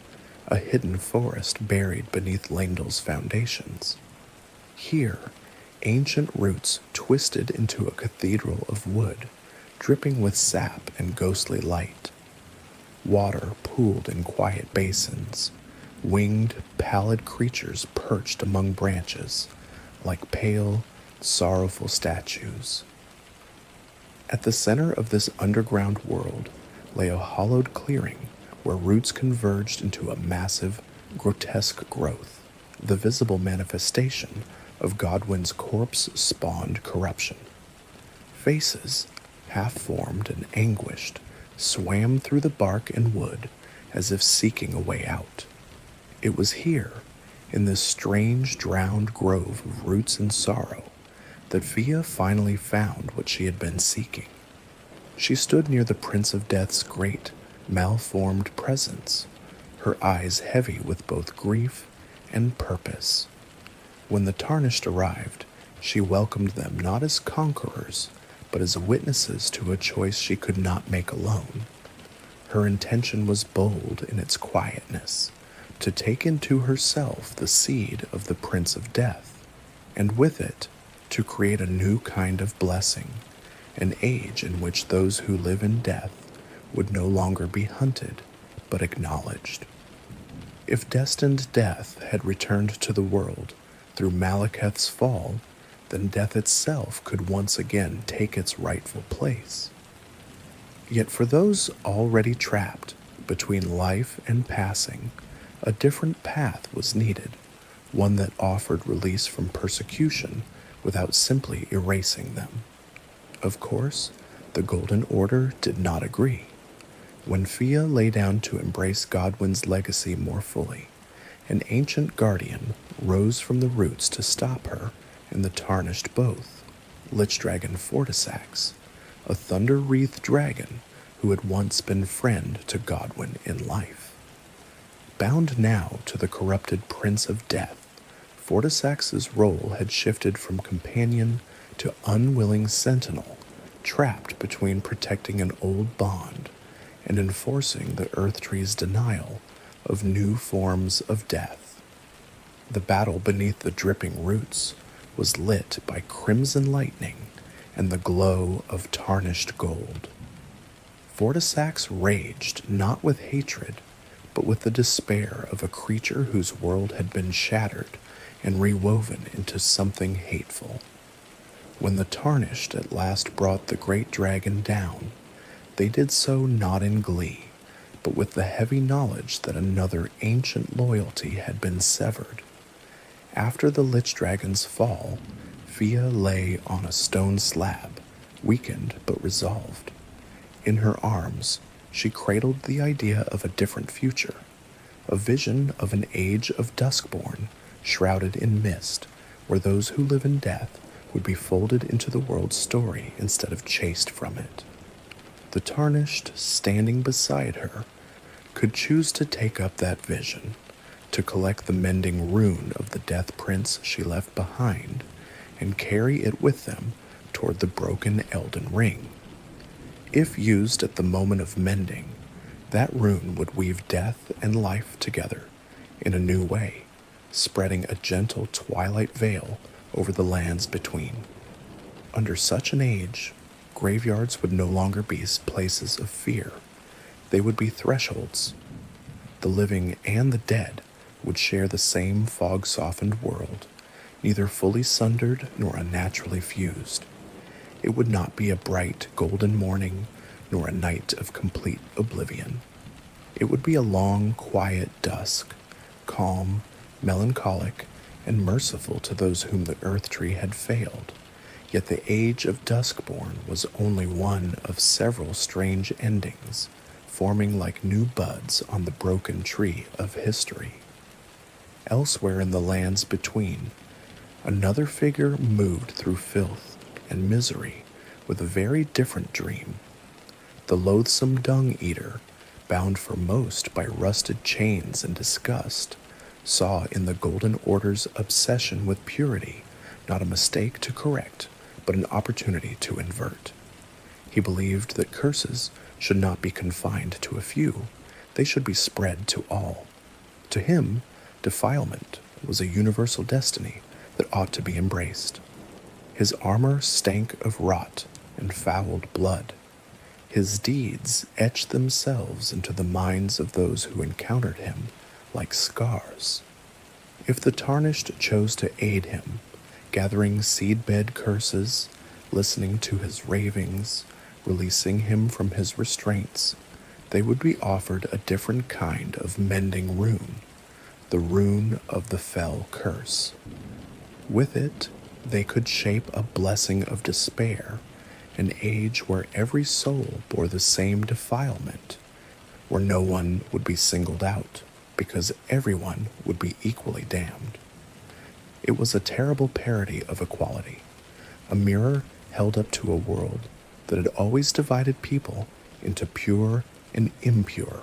a hidden forest buried beneath Leyndell's foundations. Here, ancient roots twisted into a cathedral of wood, dripping with sap and ghostly light. Water pooled in quiet basins. Winged, pallid creatures perched among branches, like pale, sorrowful statues. At the center of this underground world lay a hollowed clearing where roots converged into a massive, grotesque growth, the visible manifestation of Godwyn's corpse-spawned corruption. Faces, half-formed and anguished, swam through the bark and wood as if seeking a way out. It was here, in this strange, drowned grove of roots and sorrow, that Fia finally found what she had been seeking. She stood near the Prince of Death's great, malformed presence, her eyes heavy with both grief and purpose. When the Tarnished arrived, she welcomed them not as conquerors, but as witnesses to a choice she could not make alone. Her intention was bold in its quietness, to take into herself the seed of the Prince of Death, and with it, to create a new kind of blessing, an age in which those who live in death would no longer be hunted, but acknowledged. If destined death had returned to the world through Malekith's fall, then death itself could once again take its rightful place. Yet for those already trapped between life and passing, a different path was needed, one that offered release from persecution without simply erasing them. Of course, the Golden Order did not agree. When Fia lay down to embrace Godwyn's legacy more fully, an ancient guardian rose from the roots to stop her and the Tarnished both, Lich Dragon Fortisax, a thunder-wreathed dragon who had once been friend to Godwyn in life. Bound now to the corrupted Prince of Death, Fortisax's role had shifted from companion to unwilling sentinel, trapped between protecting an old bond and enforcing the Erdtree's denial of new forms of death. The battle beneath the dripping roots was lit by crimson lightning and the glow of tarnished gold. Fortisax raged not with hatred, but with the despair of a creature whose world had been shattered and rewoven into something hateful. When the Tarnished at last brought the great dragon down, they did so not in glee, but with the heavy knowledge that another ancient loyalty had been severed. After the Lich Dragon's fall, Fia lay on a stone slab, weakened but resolved. In her arms, she cradled the idea of a different future, a vision of an age of duskborn, shrouded in mist, where those who live in death would be folded into the world's story instead of chased from it. The Tarnished, standing beside her, could choose to take up that vision, to collect the mending rune of the Death Prince she left behind, and carry it with them toward the broken Elden Ring. If used at the moment of mending, that rune would weave death and life together in a new way, spreading a gentle twilight veil over the lands between. Under such an age, graveyards would no longer be places of fear. They would be thresholds. The living and the dead would share the same fog-softened world, neither fully sundered nor unnaturally fused. It would not be a bright golden morning, nor a night of complete oblivion. It would be a long, quiet dusk, calm, melancholic, and merciful to those whom the Erdtree had failed. Yet the age of Duskborn was only one of several strange endings, forming like new buds on the broken tree of history. Elsewhere in the lands between, another figure moved through filth and misery with a very different dream. The loathsome dung-eater, bound for most by rusted chains and disgust, saw in the Golden Order's obsession with purity not a mistake to correct, but an opportunity to invert. He believed that curses should not be confined to a few, they should be spread to all. To him, defilement was a universal destiny that ought to be embraced. His armor stank of rot and fouled blood. His deeds etched themselves into the minds of those who encountered him like scars. If the Tarnished chose to aid him, gathering seedbed curses, listening to his ravings, releasing him from his restraints, they would be offered a different kind of mending rune, the rune of the fell curse. With it, they could shape a blessing of despair, an age where every soul bore the same defilement, where no one would be singled out, because everyone would be equally damned. It was a terrible parody of equality, a mirror held up to a world that had always divided people into pure and impure,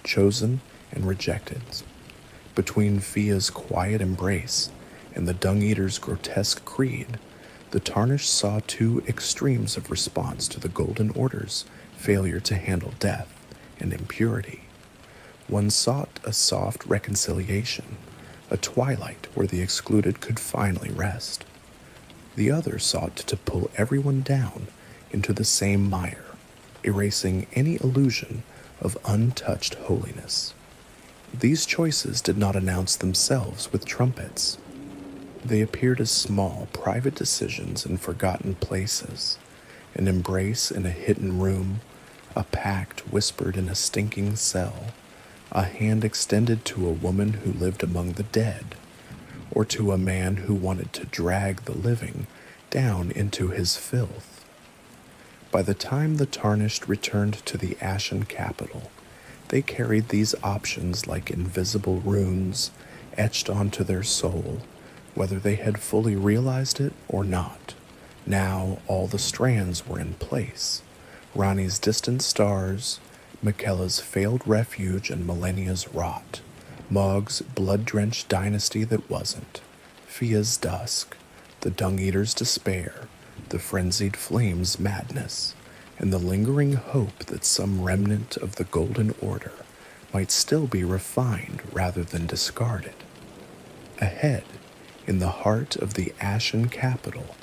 chosen and rejected. Between Fia's quiet embrace and the dung-eater's grotesque creed, the Tarnished saw two extremes of response to the Golden Order's failure to handle death and impurity. One sought a soft reconciliation, a twilight where the excluded could finally rest. The other sought to pull everyone down into the same mire, erasing any illusion of untouched holiness. These choices did not announce themselves with trumpets. They appeared as small, private decisions in forgotten places, an embrace in a hidden room, a pact whispered in a stinking cell, a hand extended to a woman who lived among the dead, or to a man who wanted to drag the living down into his filth. By the time the Tarnished returned to the Ashen Capital, they carried these options like invisible runes etched onto their soul, whether they had fully realized it or not. Now all the strands were in place. Rani's distant stars, Miquella's failed refuge and millennia's rot, Mog's blood-drenched dynasty that wasn't, Fia's dusk, the dung-eater's despair, the frenzied flame's madness, and the lingering hope that some remnant of the Golden Order might still be refined rather than discarded. Ahead, in the heart of the Ashen Capital,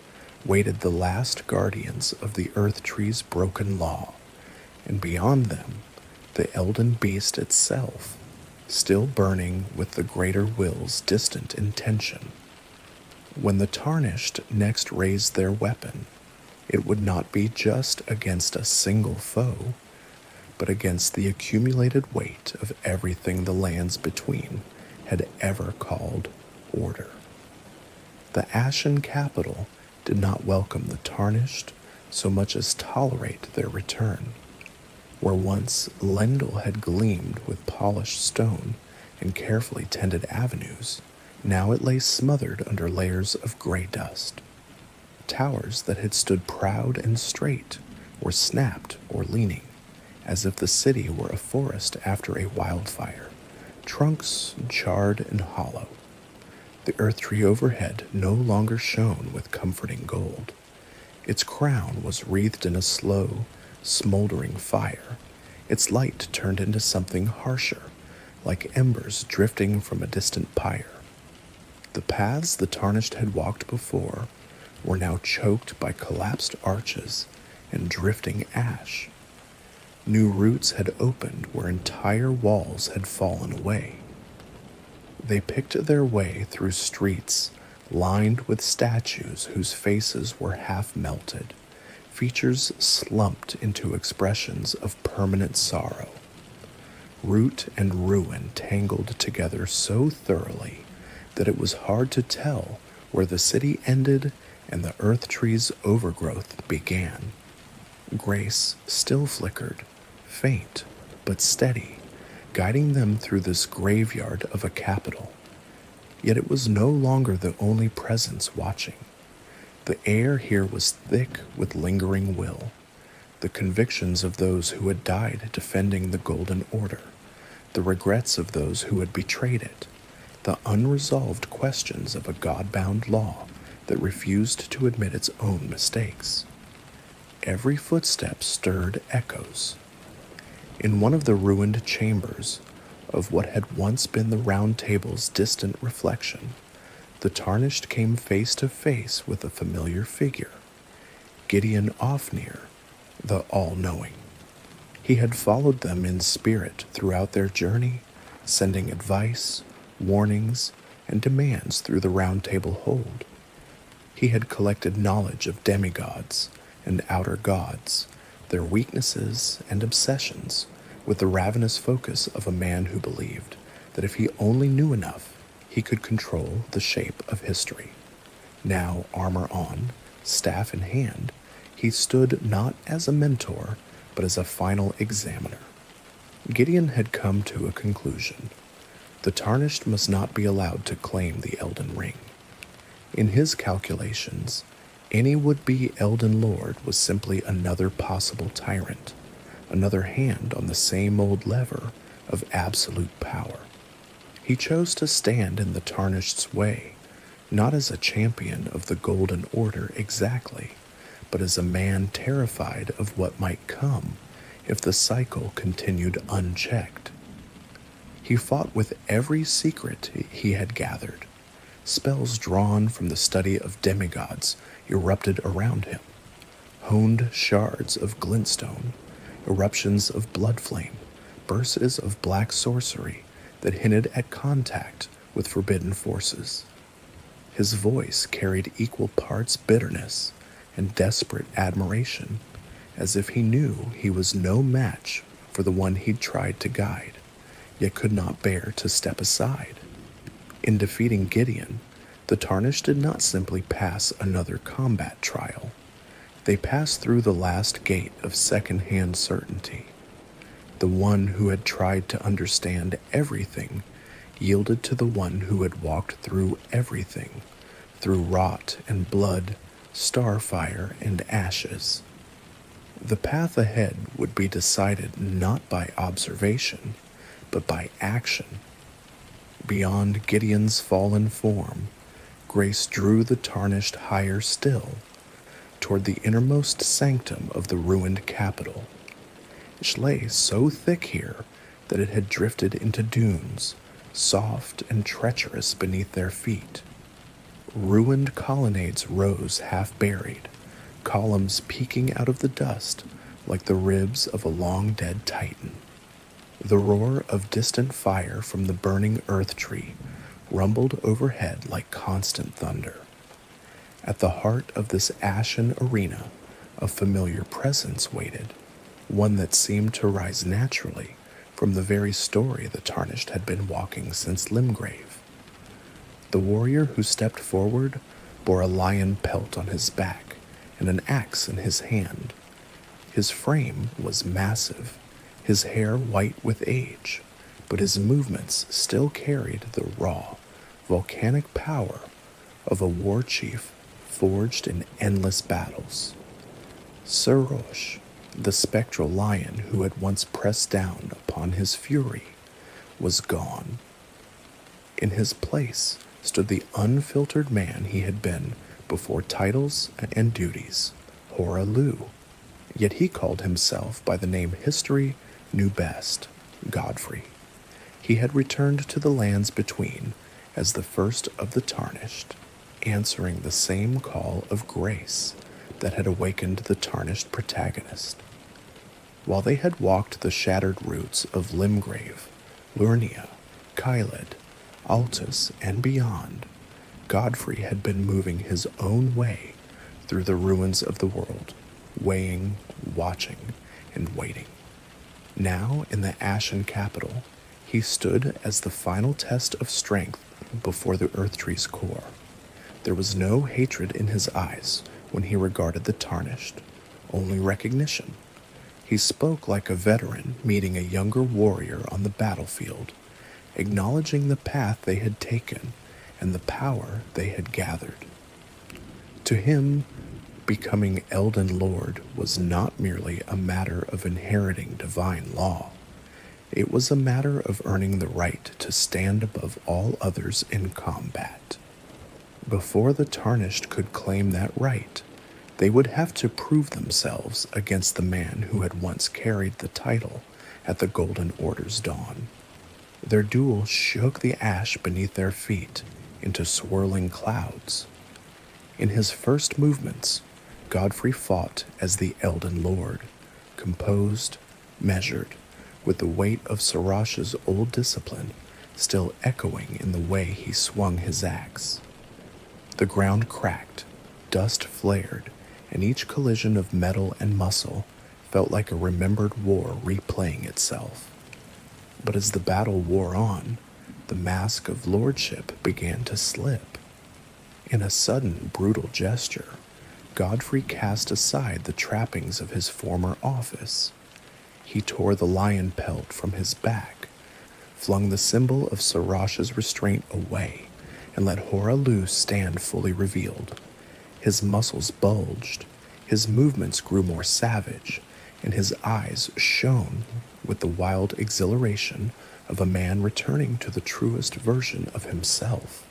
waited the last guardians of the Erdtree's broken law, and beyond them, the Elden Beast itself, still burning with the greater will's distant intention. When the Tarnished next raised their weapon, it would not be just against a single foe, but against the accumulated weight of everything the lands between had ever called order. The Ashen Capital did not welcome the tarnished so much as tolerate their return. Where once Leyndell had gleamed with polished stone and carefully tended avenues, now it lay smothered under layers of gray dust. Towers that had stood proud and straight were snapped or leaning, as if the city were a forest after a wildfire, trunks charred and hollow. The Erdtree overhead no longer shone with comforting gold. Its crown was wreathed in a slow, smoldering fire, its light turned into something harsher, like embers drifting from a distant pyre. The paths the Tarnished had walked before were now choked by collapsed arches and drifting ash. New roots had opened where entire walls had fallen away. They picked their way through streets lined with statues whose faces were half melted, features slumped into expressions of permanent sorrow. Root and ruin tangled together so thoroughly that it was hard to tell where the city ended and the Erdtree's overgrowth began. Grace still flickered, faint but steady, guiding them through this graveyard of a capital. Yet it was no longer the only presence watching. The air here was thick with lingering will, the convictions of those who had died defending the Golden Order, the regrets of those who had betrayed it, the unresolved questions of a god-bound law that refused to admit its own mistakes. Every footstep stirred echoes. In one of the ruined chambers of what had once been the Round Table's distant reflection, the Tarnished came face to face with a familiar figure, Gideon Ofnir, the All-Knowing. He had followed them in spirit throughout their journey, sending advice, warnings, and demands through the Round Table hold. He had collected knowledge of demigods and outer gods, their weaknesses and obsessions, with the ravenous focus of a man who believed that if he only knew enough, he could control the shape of history. Now, armor on, staff in hand, he stood not as a mentor, but as a final examiner. Gideon had come to a conclusion. The Tarnished must not be allowed to claim the Elden Ring. In his calculations, any would-be Elden Lord was simply another possible tyrant, another hand on the same old lever of absolute power. He chose to stand in the Tarnished's way, not as a champion of the Golden Order exactly, but as a man terrified of what might come if the cycle continued unchecked. He fought with every secret he had gathered. Spells drawn from the study of demigods erupted around him. Honed shards of glintstone, eruptions of bloodflame, bursts of black sorcery that hinted at contact with forbidden forces. His voice carried equal parts bitterness and desperate admiration, as if he knew he was no match for the one he'd tried to guide, yet could not bear to step aside. In defeating Gideon, the Tarnished did not simply pass another combat trial. They passed through the last gate of second-hand certainty. The one who had tried to understand everything yielded to the one who had walked through everything, through rot and blood, starfire and ashes. The path ahead would be decided not by observation, but by action. Beyond Gideon's fallen form, Grace drew the Tarnished higher still, toward the innermost sanctum of the ruined capital. It lay so thick here that it had drifted into dunes, soft and treacherous beneath their feet. Ruined colonnades rose half-buried, columns peeking out of the dust like the ribs of a long-dead titan. The roar of distant fire from the burning Erdtree rumbled overhead like constant thunder. At the heart of this ashen arena, a familiar presence waited, one that seemed to rise naturally from the very story the Tarnished had been walking since Limgrave. The warrior who stepped forward bore a lion pelt on his back and an axe in his hand. His frame was massive, his hair white with age, but his movements still carried the raw, volcanic power of a war chief forged in endless battles. Surosh, the spectral lion who had once pressed down upon his fury, was gone. In his place stood the unfiltered man he had been before titles and duties, Horalu. Yet he called himself by the name history knew best, Godfrey. He had returned to the lands between as the first of the tarnished, answering the same call of grace that had awakened the tarnished protagonist. While they had walked the shattered routes of Limgrave, Lurnia, Caelid, Altus, and beyond, Godfrey had been moving his own way through the ruins of the world, weighing, watching, and waiting. Now, in the Ashen capital, he stood as the final test of strength before the Erdtree's core. There was no hatred in his eyes when he regarded the tarnished, only recognition. He spoke like a veteran meeting a younger warrior on the battlefield, acknowledging the path they had taken and the power they had gathered. To him, becoming Elden Lord was not merely a matter of inheriting divine law. It was a matter of earning the right to stand above all others in combat. Before the Tarnished could claim that right, they would have to prove themselves against the man who had once carried the title at the Golden Order's dawn. Their duel shook the ash beneath their feet into swirling clouds. In his first movements, Godfrey fought as the Elden Lord, composed, measured, with the weight of Surash's old discipline still echoing in the way he swung his axe. The ground cracked, dust flared, and each collision of metal and muscle felt like a remembered war replaying itself. But as the battle wore on, the mask of lordship began to slip. In a sudden, brutal gesture, Godfrey cast aside the trappings of his former office. He tore the lion pelt from his back, flung the symbol of Surash's restraint away, and let Horalu stand fully revealed. His muscles bulged, his movements grew more savage, and his eyes shone with the wild exhilaration of a man returning to the truest version of himself.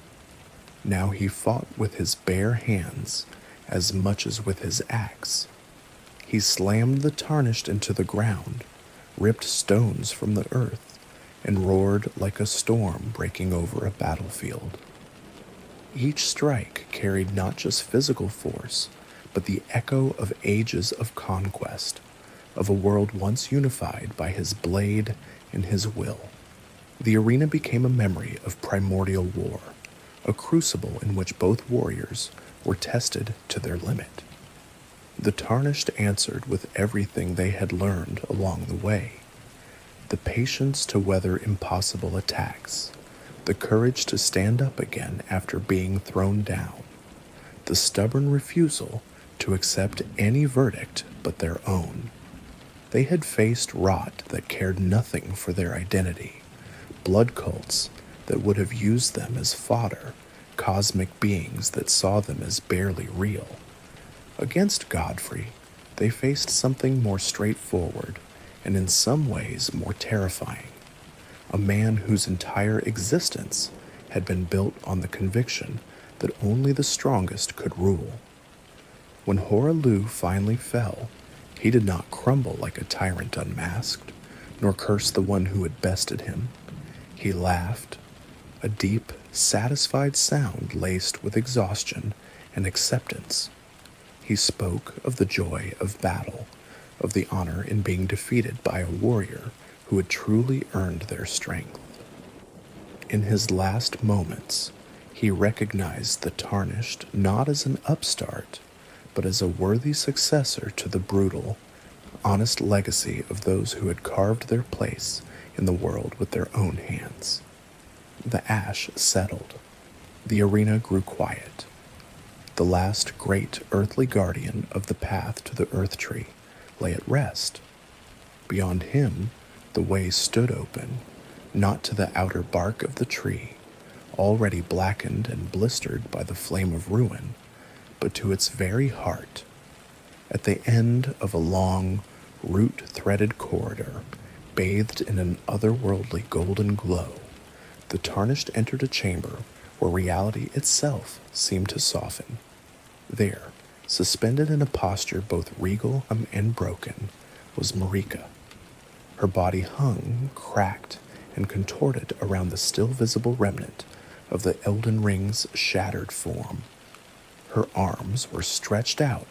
Now he fought with his bare hands as much as with his axe. He slammed the Tarnished into the ground, ripped stones from the earth, and roared like a storm breaking over a battlefield. Each strike carried not just physical force, but the echo of ages of conquest, of a world once unified by his blade and his will. The arena became a memory of primordial war, a crucible in which both warriors were tested to their limit. The Tarnished answered with everything they had learned along the way: the patience to weather impossible attacks, the courage to stand up again after being thrown down, the stubborn refusal to accept any verdict but their own. They had faced rot that cared nothing for their identity, blood cults that would have used them as fodder, cosmic beings that saw them as barely real. Against Godfrey, they faced something more straightforward and in some ways more terrifying, a man whose entire existence had been built on the conviction that only the strongest could rule. When Horalu finally fell, he did not crumble like a tyrant unmasked, nor curse the one who had bested him. He laughed, a deep, satisfied sound laced with exhaustion and acceptance. He spoke of the joy of battle, of the honor in being defeated by a warrior who had truly earned their strength. In his last moments, he recognized the Tarnished not as an upstart, but as a worthy successor to the brutal, honest legacy of those who had carved their place in the world with their own hands. The ash settled. The arena grew quiet. The last great earthly guardian of the path to the Erdtree lay at rest. Beyond him, the way stood open, not to the outer bark of the tree, already blackened and blistered by the flame of ruin, but to its very heart. At the end of a long, root-threaded corridor, bathed in an otherworldly golden glow, the Tarnished entered a chamber where reality itself seemed to soften. There, suspended in a posture both regal and broken, was Marika. Her body hung, cracked, and contorted around the still visible remnant of the Elden Ring's shattered form. Her arms were stretched out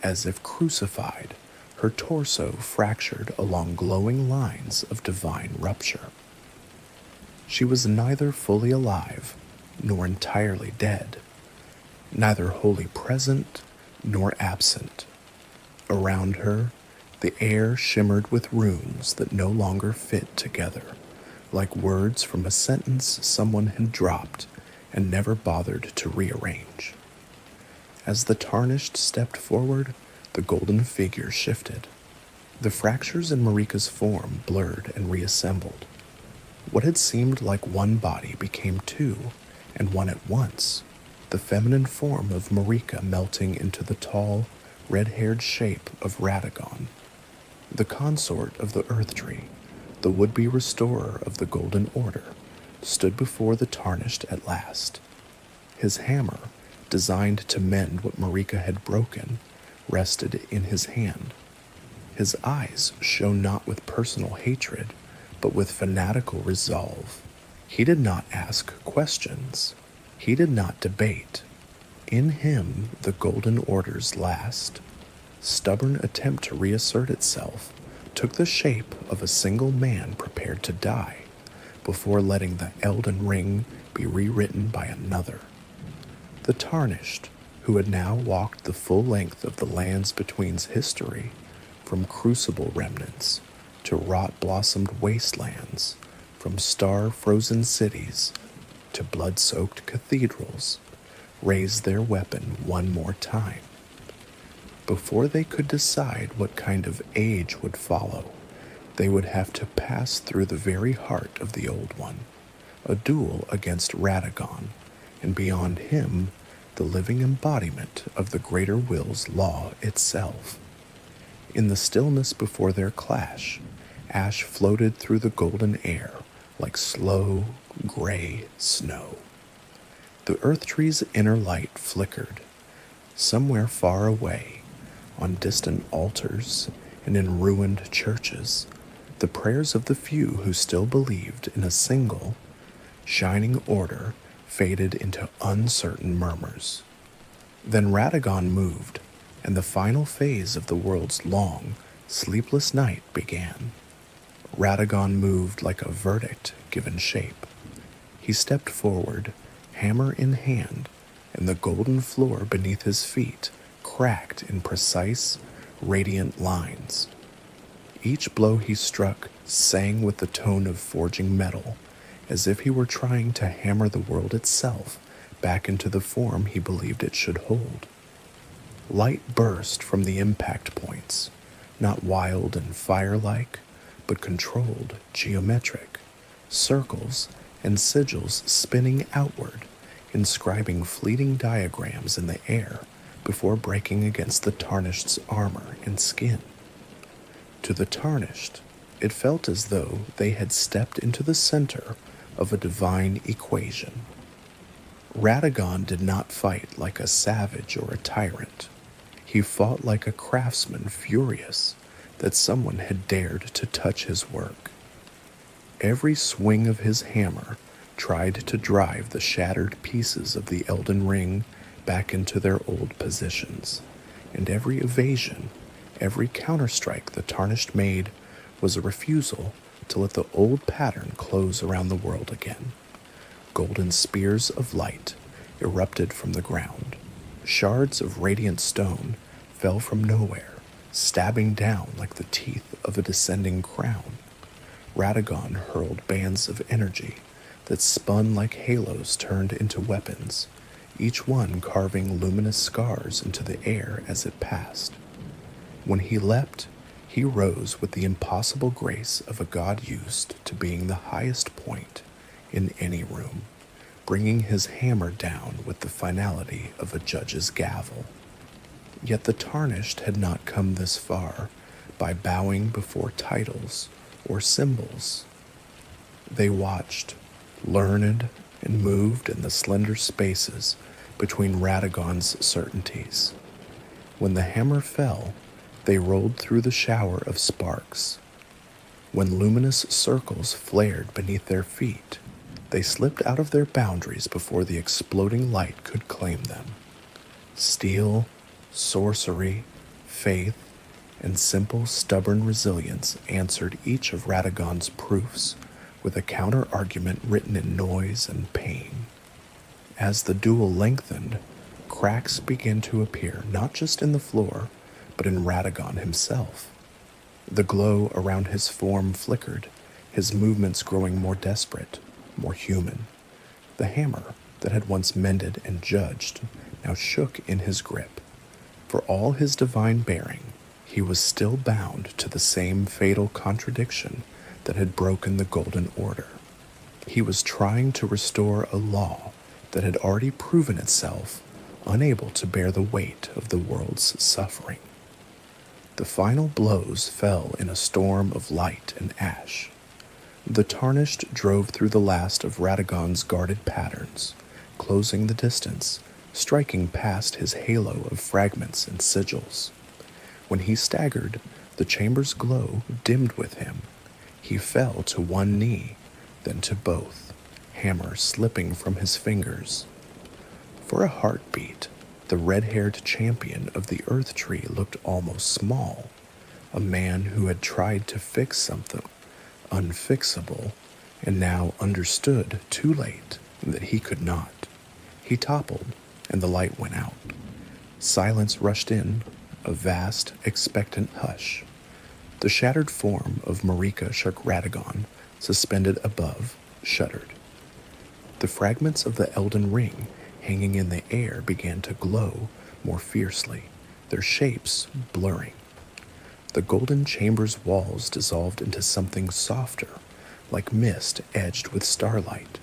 as if crucified, her torso fractured along glowing lines of divine rupture. She was neither fully alive nor entirely dead, neither wholly present nor absent. Around her, the air shimmered with runes that no longer fit together, like words from a sentence someone had dropped and never bothered to rearrange. As the Tarnished stepped forward, the golden figure shifted. The fractures in Marika's form blurred and reassembled. What had seemed like one body became two, and one at once, the feminine form of Marika melting into the tall, red-haired shape of Radagon, the consort of the Erdtree, the would-be restorer of the Golden Order, stood before the Tarnished at last. His hammer, designed to mend what Marika had broken, rested in his hand. His eyes shone not with personal hatred, but with fanatical resolve. He did not ask questions. He did not debate. In him, the Golden Order's last, stubborn attempt to reassert itself took the shape of a single man prepared to die before letting the Elden Ring be rewritten by another. The Tarnished, who had now walked the full length of the Lands Between's history, from crucible remnants to rot-blossomed wastelands, from star-frozen cities to blood-soaked cathedrals, raised their weapon one more time. Before they could decide what kind of age would follow, they would have to pass through the very heart of the Old One, a duel against Radagon, and beyond him, the living embodiment of the Greater Will's law itself. In the stillness before their clash, ash floated through the golden air like slow, gray snow. The Erdtree's inner light flickered. Somewhere far away, on distant altars and in ruined churches, the prayers of the few who still believed in a single, shining order faded into uncertain murmurs. Then Radagon moved, and the final phase of the world's long, sleepless night began. Radagon moved like a verdict given shape. He stepped forward, hammer in hand, and the golden floor beneath his feet cracked in precise, radiant lines. Each blow he struck sang with the tone of forging metal, as if he were trying to hammer the world itself back into the form he believed it should hold. Light burst from the impact points, not wild and fire-like, but controlled, geometric, circles and sigils spinning outward, inscribing fleeting diagrams in the air before breaking against the Tarnished's armor and skin. To the Tarnished, it felt as though they had stepped into the center of a divine equation. Radagon did not fight like a savage or a tyrant. He fought like a craftsman furious that someone had dared to touch his work. Every swing of his hammer tried to drive the shattered pieces of the Elden Ring back into their old positions, and every evasion, every counterstrike the Tarnished made was a refusal to let the old pattern close around the world again. Golden spears of light erupted from the ground. Shards of radiant stone fell from nowhere, stabbing down like the teeth of a descending crown. Radagon hurled bands of energy that spun like halos turned into weapons, each one carving luminous scars into the air as it passed. When he leapt, he rose with the impossible grace of a god used to being the highest point in any room, bringing his hammer down with the finality of a judge's gavel. Yet the Tarnished had not come this far by bowing before titles or symbols. They watched, learned, and moved in the slender spaces between Radagon's certainties. When the hammer fell, they rolled through the shower of sparks. When luminous circles flared beneath their feet, they slipped out of their boundaries before the exploding light could claim them. Steel, sorcery, faith, and simple, stubborn resilience answered each of Radagon's proofs with a counter-argument written in noise and pain. As the duel lengthened, cracks began to appear not just in the floor, but in Radagon himself. The glow around his form flickered, his movements growing more desperate, more human. The hammer that had once mended and judged now shook in his grip. For all his divine bearing, he was still bound to the same fatal contradiction that had broken the Golden Order. He was trying to restore a law that had already proven itself unable to bear the weight of the world's suffering. The final blows fell in a storm of light and ash. The Tarnished drove through the last of Radagon's guarded patterns, closing the distance, striking past his halo of fragments and sigils. When he staggered, the chamber's glow dimmed with him. He fell to one knee, then to both, hammer slipping from his fingers. For a heartbeat, the red-haired champion of the Erdtree looked almost small, a man who had tried to fix something unfixable and now understood too late that he could not. He toppled, and the light went out. Silence rushed in, a vast, expectant hush. The shattered form of Marika shook Radagon, suspended above, shuddered. The fragments of the Elden Ring hanging in the air began to glow more fiercely, their shapes blurring. The golden chamber's walls dissolved into something softer, like mist edged with starlight.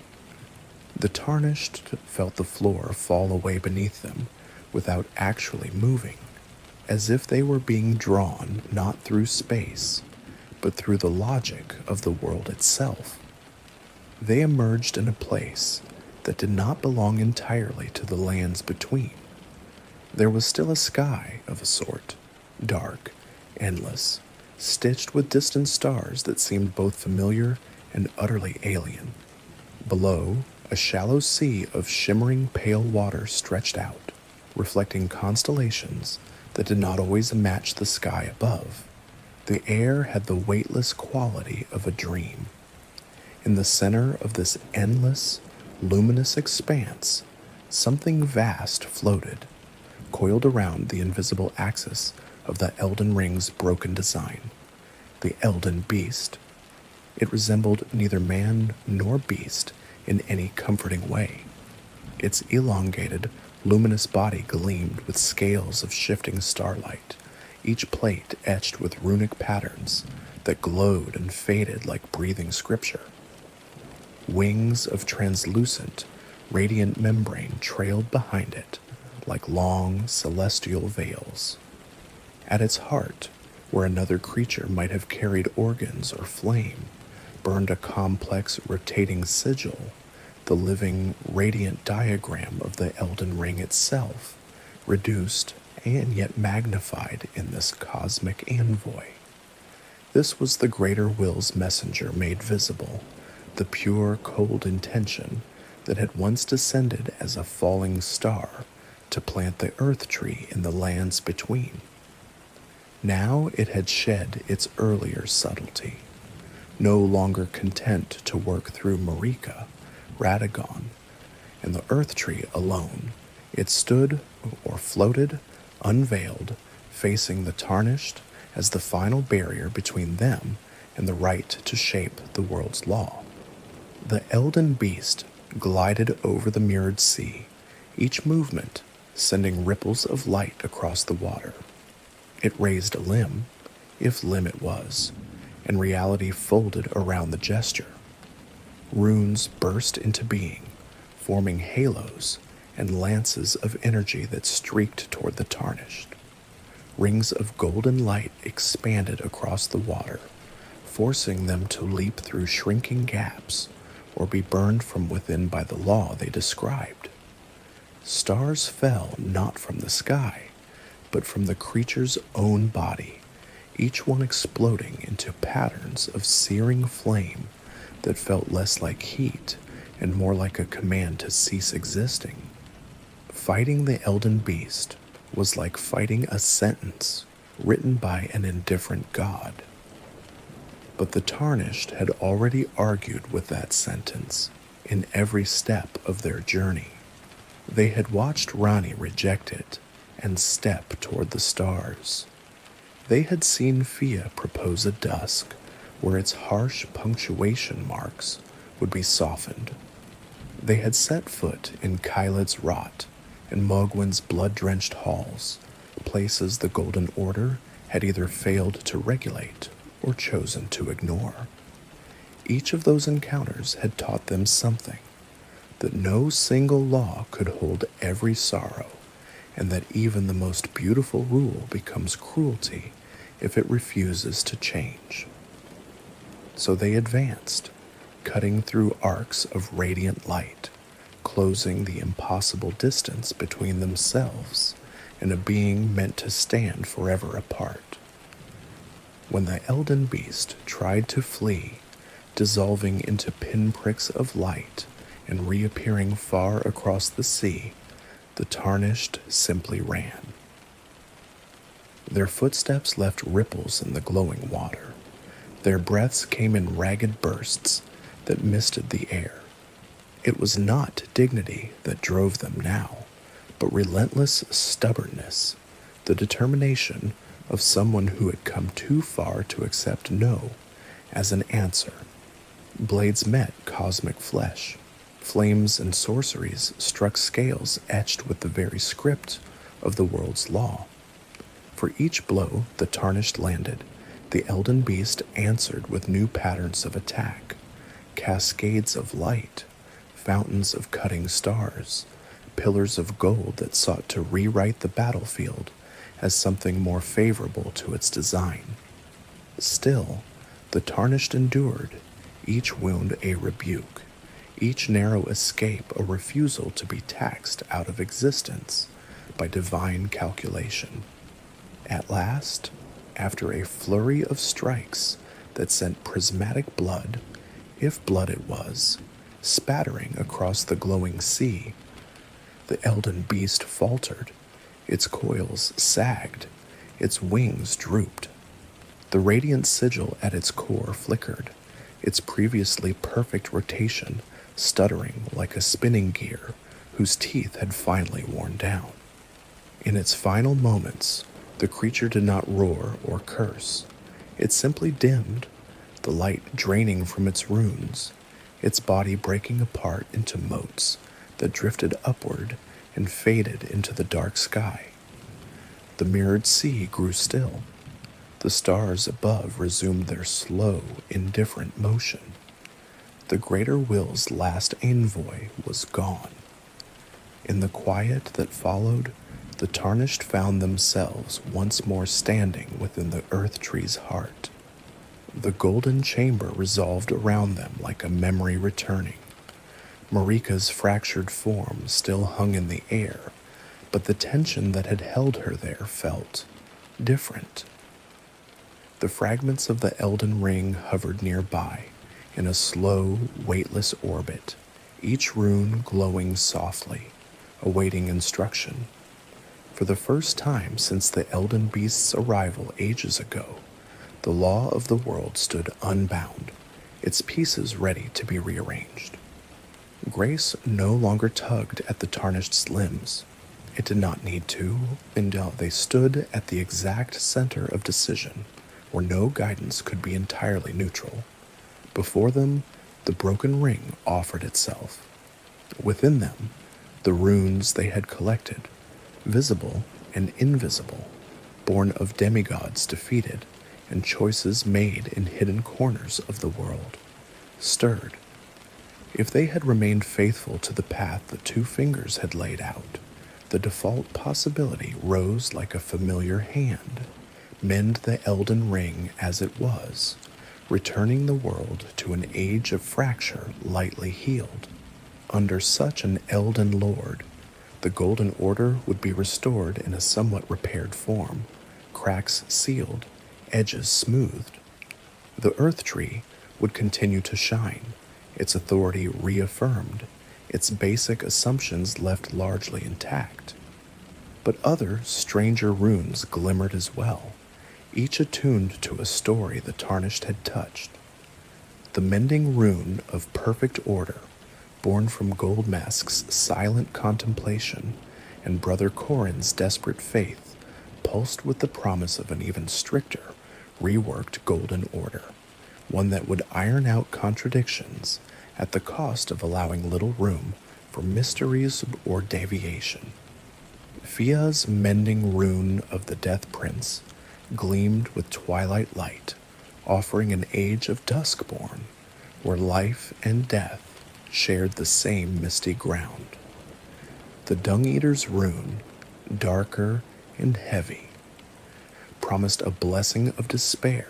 The Tarnished felt the floor fall away beneath them without actually moving, as if they were being drawn not through space, but through the logic of the world itself. They emerged in a place that did not belong entirely to the lands between. There was still a sky of a sort, dark, endless, stitched with distant stars that seemed both familiar and utterly alien. Below, a shallow sea of shimmering pale water stretched out, reflecting constellations that did not always match the sky above. The air had the weightless quality of a dream. In the center of this endless, luminous expanse, something vast floated, coiled around the invisible axis of the Elden Ring's broken design, the Elden Beast. It resembled neither man nor beast in any comforting way. Its elongated, luminous body gleamed with scales of shifting starlight, each plate etched with runic patterns that glowed and faded like breathing scripture. Wings of translucent, radiant membrane trailed behind it like long, celestial veils. At its heart, where another creature might have carried organs or flame, burned a complex, rotating sigil, the living, radiant diagram of the Elden Ring itself, reduced and yet magnified in this cosmic envoy. This was the greater will's messenger made visible, the pure, cold intention that had once descended as a falling star to plant the Erdtree in the lands between. Now it had shed its earlier subtlety, no longer content to work through Marika, Radagon, and the Erdtree alone. It stood or floated, unveiled, facing the Tarnished as the final barrier between them and the right to shape the world's law. The Elden Beast glided over the mirrored sea, each movement sending ripples of light across the water. It raised a limb, if limb it was, and reality folded around the gesture. Runes burst into being, forming halos and lances of energy that streaked toward the tarnished. Rings of golden light expanded across the water, forcing them to leap through shrinking gaps or be burned from within by the law they described. Stars fell not from the sky, but from the creature's own body, each one exploding into patterns of searing flame that felt less like heat and more like a command to cease existing. Fighting the Elden Beast was like fighting a sentence written by an indifferent god. But the Tarnished had already argued with that sentence in every step of their journey. They had watched Rani reject it and step toward the stars. They had seen Fia propose a dusk where its harsh punctuation marks would be softened. They had set foot in Caelid's rot and Mogwyn's blood-drenched halls, places the Golden Order had either failed to regulate or chosen to ignore. Each of those encounters had taught them something, that no single law could hold every sorrow, and that even the most beautiful rule becomes cruelty if it refuses to change. So they advanced, cutting through arcs of radiant light, closing the impossible distance between themselves and a being meant to stand forever apart. When the Elden Beast tried to flee, dissolving into pinpricks of light and reappearing far across the sea, the Tarnished simply ran. Their footsteps left ripples in the glowing water. Their breaths came in ragged bursts that misted the air. It was not dignity that drove them now, but relentless stubbornness, the determination of someone who had come too far to accept no as an answer. Blades met cosmic flesh. Flames and sorceries struck scales etched with the very script of the world's law. For each blow the Tarnished landed, the Elden Beast answered with new patterns of attack, cascades of light, fountains of cutting stars, pillars of gold that sought to rewrite the battlefield as something more favorable to its design. Still, the Tarnished endured, each wound a rebuke, each narrow escape a refusal to be taxed out of existence by divine calculation. At last, after a flurry of strikes that sent prismatic blood, if blood it was, spattering across the glowing sea, the Elden Beast faltered, its coils sagged, its wings drooped. The radiant sigil at its core flickered, its previously perfect rotation stuttering like a spinning gear whose teeth had finally worn down. In its final moments, the creature did not roar or curse. It simply dimmed, the light draining from its runes, its body breaking apart into motes that drifted upward and faded into the dark sky. The mirrored sea grew still. The stars above resumed their slow, indifferent motion. The greater will's last envoy was gone. In the quiet that followed, the Tarnished found themselves once more standing within the Erdtree's heart. The golden chamber resolved around them like a memory returning. Marika's fractured form still hung in the air, but the tension that had held her there felt different. The fragments of the Elden Ring hovered nearby, in a slow, weightless orbit, each rune glowing softly, awaiting instruction. For the first time since the Elden Beast's arrival ages ago, the law of the world stood unbound, its pieces ready to be rearranged. Grace no longer tugged at the Tarnished's limbs. It did not need to, and they stood at the exact center of decision, where no guidance could be entirely neutral. Before them, the broken ring offered itself. Within them, the runes they had collected, visible and invisible, born of demigods defeated and choices made in hidden corners of the world, stirred. If they had remained faithful to the path the two fingers had laid out, the default possibility rose like a familiar hand. Mend the Elden Ring as it was, returning the world to an age of fracture lightly healed. Under such an Elden Lord, the Golden Order would be restored in a somewhat repaired form, cracks sealed, edges smoothed. The Erdtree would continue to shine, its authority reaffirmed, its basic assumptions left largely intact. But other, stranger runes glimmered as well, each attuned to a story the Tarnished had touched. The mending rune of perfect order, born from Goldmask's silent contemplation and Brother Corin's desperate faith, pulsed with the promise of an even stricter, reworked Golden Order, one that would iron out contradictions at the cost of allowing little room for mysteries or deviation. Fia's mending rune of the Death Prince gleamed with twilight light, offering an age of Duskborn, where life and death shared the same misty ground. The Dung Eater's rune, darker and heavy, promised a blessing of despair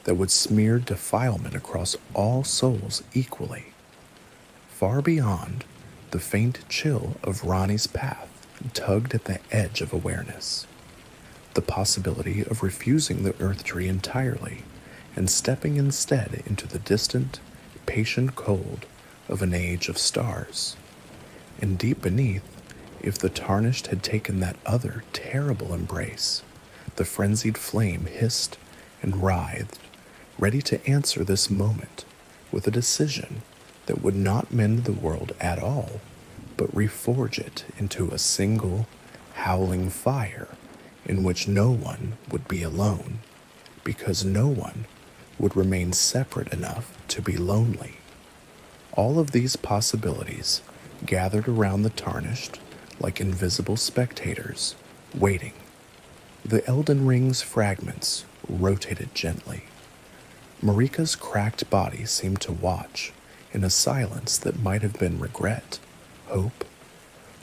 that would smear defilement across all souls equally. Far beyond, the faint chill of Rani's path tugged at the edge of awareness. The possibility of refusing the Erdtree entirely and stepping instead into the distant, patient cold of an age of stars. And deep beneath, if the Tarnished had taken that other terrible embrace, the frenzied flame hissed and writhed, ready to answer this moment with a decision that would not mend the world at all, but reforge it into a single, howling fire in which no one would be alone, because no one would remain separate enough to be lonely. All of these possibilities gathered around the Tarnished like invisible spectators, waiting. The Elden Ring's fragments rotated gently. Marika's cracked body seemed to watch in a silence that might have been regret, hope,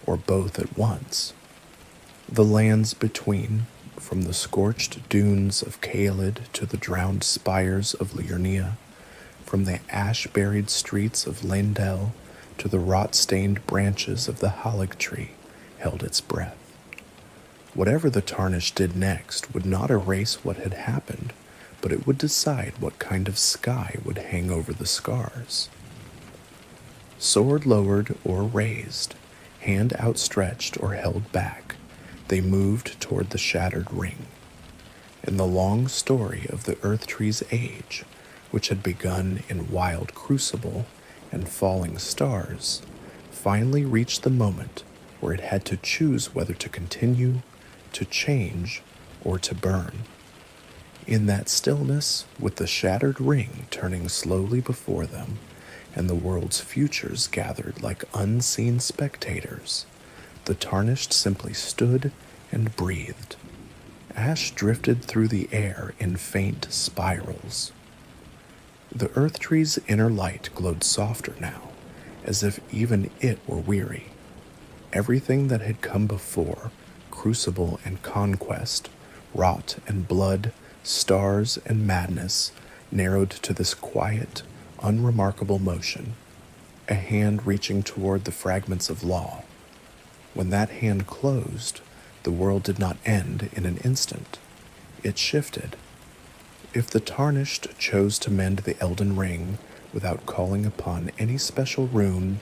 or both at once. The lands between, from the scorched dunes of Caelid to the drowned spires of Liurnia, from the ash-buried streets of Leyndell to the rot-stained branches of the Limgrave, held its breath. Whatever the Tarnished did next would not erase what had happened, but it would decide what kind of sky would hang over the scars. Sword lowered or raised, hand outstretched or held back, they moved toward the shattered ring. And the long story of the Erdtree's age, which had begun in wild crucible and falling stars, finally reached the moment where it had to choose whether to continue, to change, or to burn. In that stillness, with the shattered ring turning slowly before them, and the world's futures gathered like unseen spectators, the Tarnished simply stood and breathed. Ash drifted through the air in faint spirals. The Erdtree's inner light glowed softer now, as if even it were weary. Everything that had come before, crucible and conquest, rot and blood, stars and madness, narrowed to this quiet, unremarkable motion, a hand reaching toward the fragments of law. When that hand closed, the world did not end in an instant. It shifted. If the Tarnished chose to mend the Elden Ring without calling upon any special rune,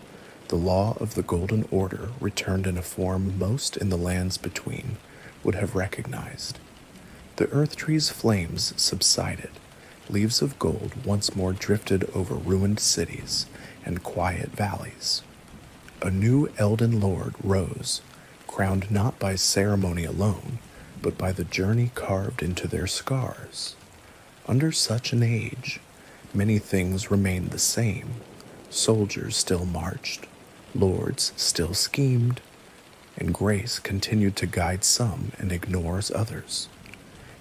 the law of the Golden Order returned in a form most in the lands between would have recognized. The Erdtree's flames subsided. Leaves of gold once more drifted over ruined cities and quiet valleys. A new Elden Lord rose, crowned not by ceremony alone, but by the journey carved into their scars. Under such an age, many things remained the same. Soldiers still marched, lords still schemed, and grace continued to guide some and ignores others.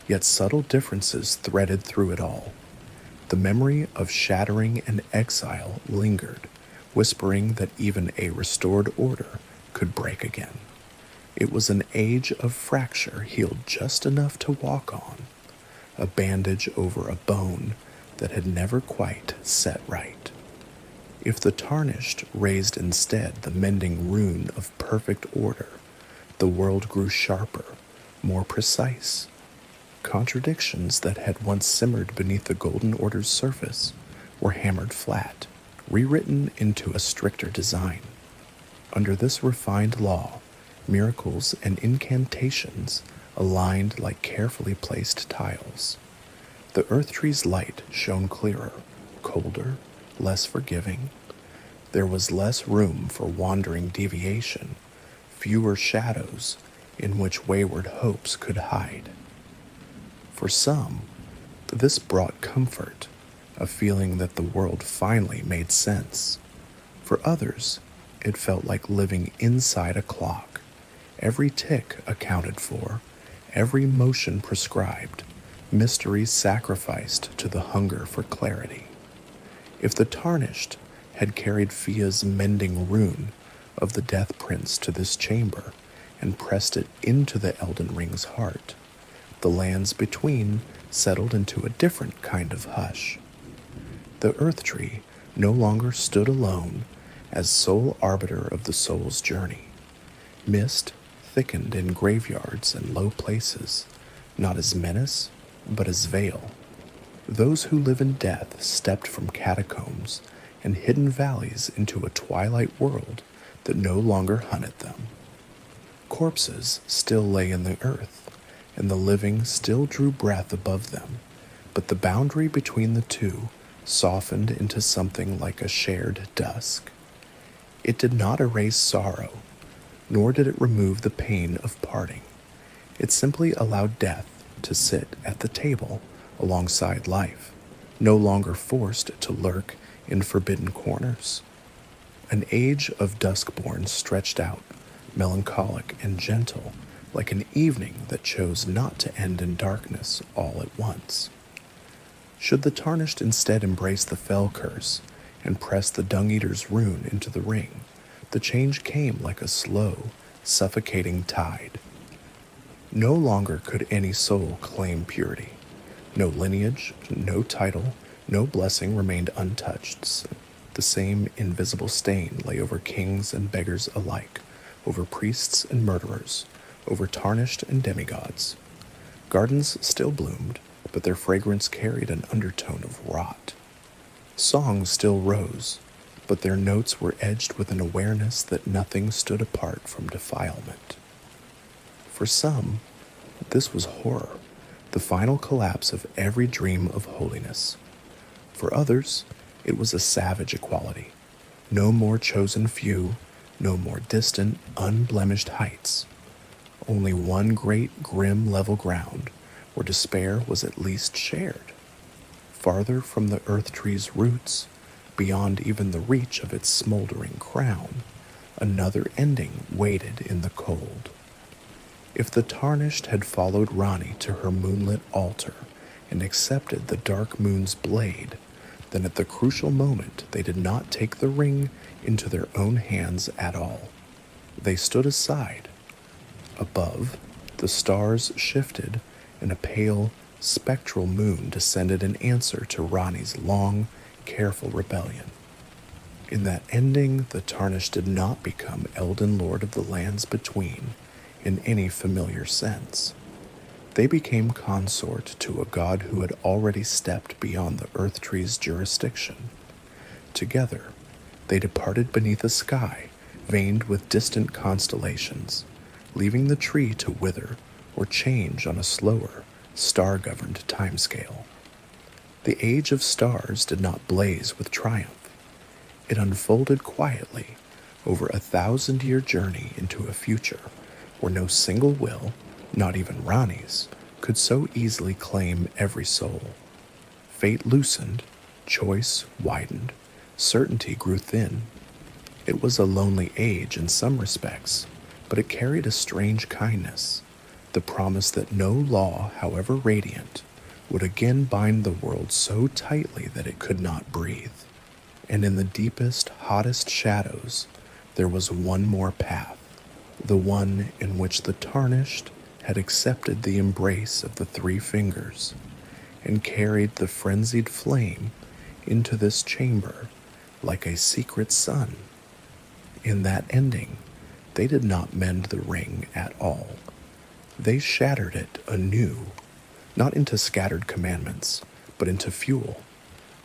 Yet subtle differences threaded through it all. The memory of shattering and exile lingered, whispering that even a restored order could break again. It was an age of fracture healed just enough to walk on, a bandage over a bone that had never quite set right. If the tarnished raised instead the mending rune of perfect order, the world grew sharper, more precise. Contradictions that had once simmered beneath the Golden Order's surface were hammered flat, rewritten into a stricter design. Under this refined law, miracles and incantations aligned like carefully placed tiles. The Erdtree's light shone clearer, colder, less forgiving. There was less room for wandering deviation, fewer shadows in which wayward hopes could hide. For some, this brought comfort, a feeling that the world finally made sense. For others, it felt like living inside a clock, every tick accounted for, every motion prescribed, mysteries sacrificed to the hunger for clarity. If the tarnished had carried Fia's mending rune of the Death Prince to this chamber and pressed it into the Elden Ring's heart, the lands between settled into a different kind of hush. The Erdtree no longer stood alone as sole arbiter of the soul's journey. Mist thickened in graveyards and low places, not as menace, but as veil. Those who live in death stepped from catacombs and hidden valleys into a twilight world that no longer hunted them. Corpses still lay in the earth, and the living still drew breath above them, but the boundary between the two softened into something like a shared dusk. It did not erase sorrow, nor did it remove the pain of parting. It simply allowed death to sit at the table alongside life, no longer forced to lurk in forbidden corners. An age of duskborn stretched out, melancholic and gentle, like an evening that chose not to end in darkness all at once. Should the tarnished instead embrace the fell curse and press the dung-eater's rune into the ring, the change came like a slow, suffocating tide. No longer could any soul claim purity. No lineage, no title, no blessing remained untouched. The same invisible stain lay over kings and beggars alike, over priests and murderers, over tarnished and demigods. Gardens still bloomed, but their fragrance carried an undertone of rot. Songs still rose, but their notes were edged with an awareness that nothing stood apart from defilement. For some, this was horror, the final collapse of every dream of holiness. For others, it was a savage equality. No more chosen few, no more distant, unblemished heights. Only one great, grim level ground where despair was at least shared. Farther from the Erdtree's roots, beyond even the reach of its smoldering crown, another ending waited in the cold. If the tarnished had followed Ranni to her moonlit altar and accepted the dark moon's blade, then at the crucial moment they did not take the ring into their own hands at all. They stood aside. Above, the stars shifted, and a pale, spectral moon descended in answer to Ranni's long, careful rebellion. In that ending, the tarnished did not become Elden Lord of the lands between, in any familiar sense. They became consort to a god who had already stepped beyond the Erdtree's jurisdiction. Together, they departed beneath a sky veined with distant constellations, leaving the tree to wither or change on a slower, star-governed timescale. The age of stars did not blaze with triumph. It unfolded quietly over a 1,000-year journey into a future where no single will, not even Ranni's, could so easily claim every soul. Fate loosened, choice widened, certainty grew thin. It was a lonely age in some respects, but it carried a strange kindness, the promise that no law, however radiant, would again bind the world so tightly that it could not breathe. And in the deepest, hottest shadows, there was one more path, the one in which the Tarnished had accepted the embrace of the three fingers and carried the frenzied flame into this chamber like a secret sun. In that ending, they did not mend the ring at all. They shattered it anew, not into scattered commandments, but into fuel.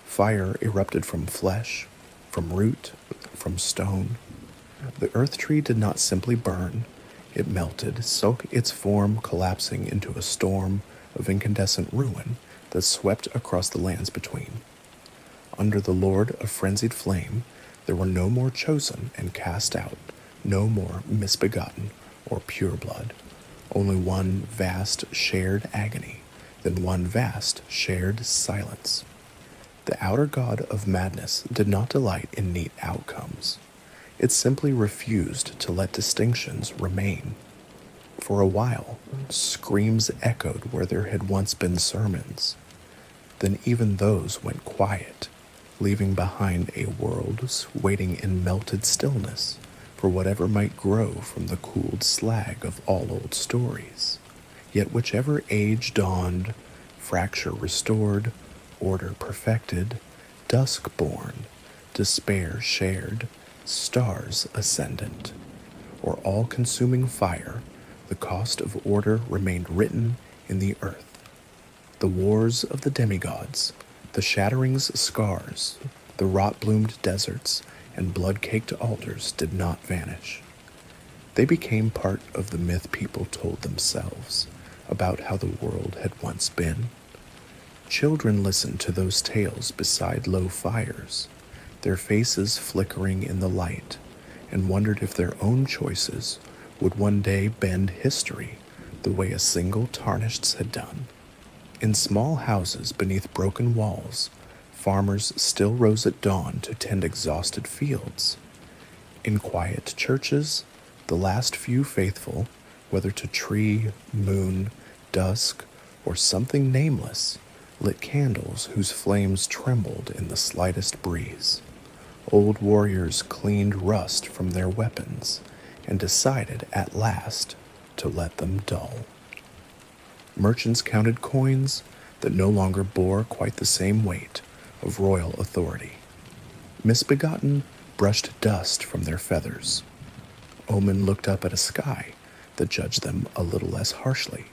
Fire erupted from flesh, from root, from stone. The earth tree did not simply burn, it melted, so its form collapsing into a storm of incandescent ruin that swept across the lands between. Under the Lord of frenzied flame, there were no more chosen and cast out, no more misbegotten or pure blood, only one vast shared agony, then one vast shared silence. The outer god of madness did not delight in neat outcomes. It simply refused to let distinctions remain. For a while, screams echoed where there had once been sermons. Then even those went quiet, leaving behind a world waiting in melted stillness for whatever might grow from the cooled slag of all old stories. Yet whichever age dawned, fracture restored, order perfected, dusk born, despair shared, stars ascendant, or all-consuming fire, the cost of order remained written in the earth. The wars of the demigods, the shatterings scars, the rot-bloomed deserts, and blood-caked altars did not vanish. They became part of the myth people told themselves about how the world had once been. Children listened to those tales beside low fires, their faces flickering in the light, and wondered if their own choices would one day bend history the way a single Tarnished had done. In small houses beneath broken walls, farmers still rose at dawn to tend exhausted fields. In quiet churches, the last few faithful, whether to tree, moon, dusk, or something nameless, lit candles whose flames trembled in the slightest breeze. Old warriors cleaned rust from their weapons and decided at last to let them dull. Merchants counted coins that no longer bore quite the same weight of royal authority. Misbegotten brushed dust from their feathers. Omen looked up at a sky that judged them a little less harshly.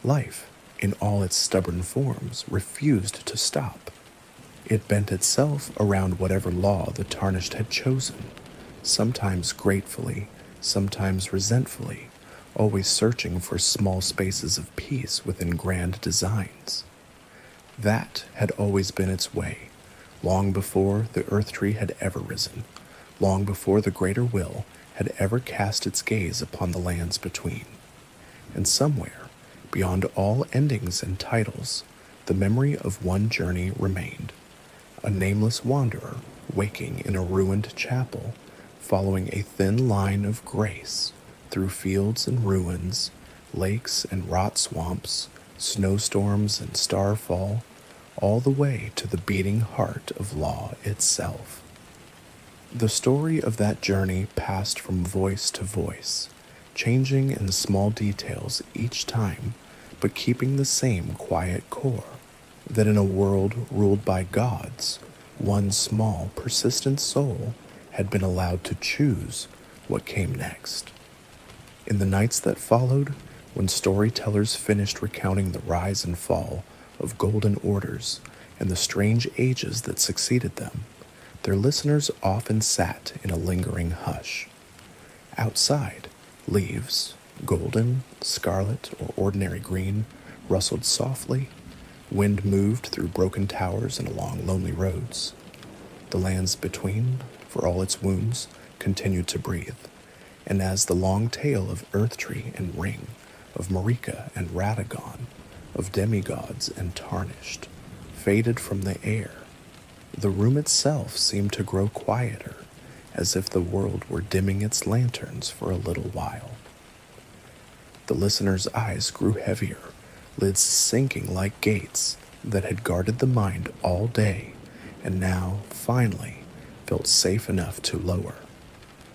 Life, in all its stubborn forms, refused to stop. It bent itself around whatever law the Tarnished had chosen, sometimes gratefully, sometimes resentfully, always searching for small spaces of peace within grand designs. That had always been its way, long before the Erdtree had ever risen, long before the Greater Will had ever cast its gaze upon the lands between. And somewhere, beyond all endings and titles, the memory of one journey remained. A nameless wanderer waking in a ruined chapel, following a thin line of grace through fields and ruins, lakes and rot swamps, snowstorms and starfall, all the way to the beating heart of law itself. The story of that journey passed from voice to voice, changing in the small details each time, but keeping the same quiet core, that in a world ruled by gods, one small, persistent soul had been allowed to choose what came next. In the nights that followed, when storytellers finished recounting the rise and fall of golden orders and the strange ages that succeeded them, their listeners often sat in a lingering hush. Outside, leaves, golden, scarlet, or ordinary green, rustled softly. Wind moved through broken towers and along lonely roads. The lands between, for all its wounds, continued to breathe, and as the long tale of Erdtree and Ring, of Marika and Radagon, of demigods and Tarnished, faded from the air, the room itself seemed to grow quieter, as if the world were dimming its lanterns for a little while. The listener's eyes grew heavier, lids sinking like gates that had guarded the mind all day and now, finally, felt safe enough to lower.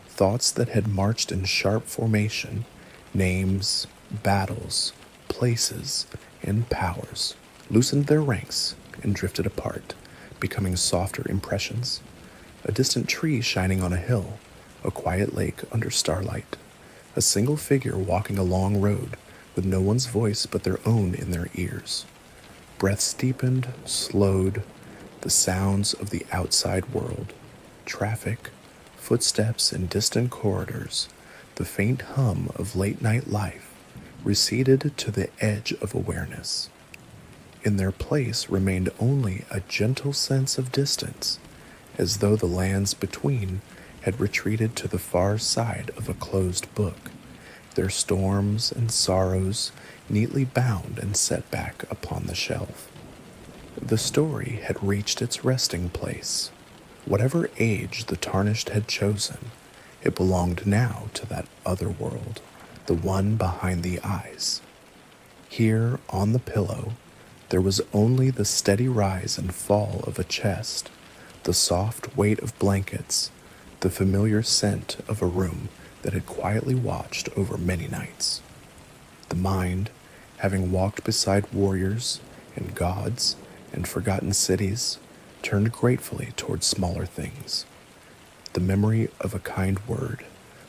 Thoughts that had marched in sharp formation, names, battles, places, and powers, loosened their ranks and drifted apart, becoming softer impressions. A distant tree shining on a hill, a quiet lake under starlight, a single figure walking a long road with no one's voice but their own in their ears. Breaths deepened, slowed, the sounds of the outside world, traffic, footsteps in distant corridors, the faint hum of late-night life receded to the edge of awareness. In their place remained only a gentle sense of distance, as though the lands between had retreated to the far side of a closed book, their storms and sorrows neatly bound and set back upon the shelf. The story had reached its resting place. Whatever age the Tarnished had chosen, it belonged now to that other world, the one behind the eyes. Here, on the pillow, there was only the steady rise and fall of a chest, the soft weight of blankets, the familiar scent of a room that had quietly watched over many nights. The mind, having walked beside warriors and gods and forgotten cities, turned gratefully toward smaller things. The memory of a kind word,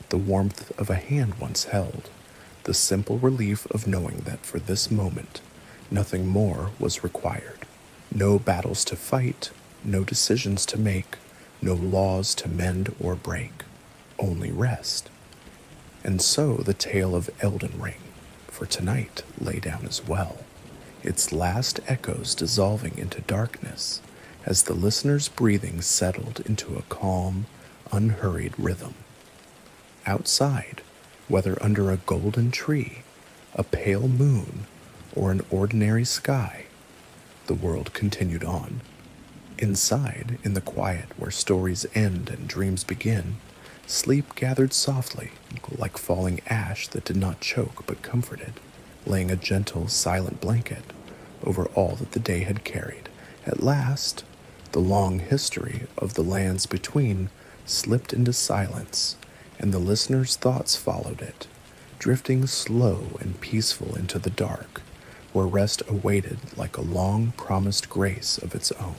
the warmth of a hand once held, the simple relief of knowing that for this moment, nothing more was required. No battles to fight, no decisions to make, no laws to mend or break, only rest. And so the tale of Elden Ring, for tonight, lay down as well, its last echoes dissolving into darkness as the listener's breathing settled into a calm, unhurried rhythm. Outside, whether under a golden tree, a pale moon, or an ordinary sky, the world continued on. Inside, in the quiet where stories end and dreams begin, sleep gathered softly, like falling ash that did not choke but comforted, laying a gentle, silent blanket over all that the day had carried. At last, the long history of the lands between slipped into silence, and the listener's thoughts followed it, drifting slow and peaceful into the dark, where rest awaited like a long-promised grace of its own.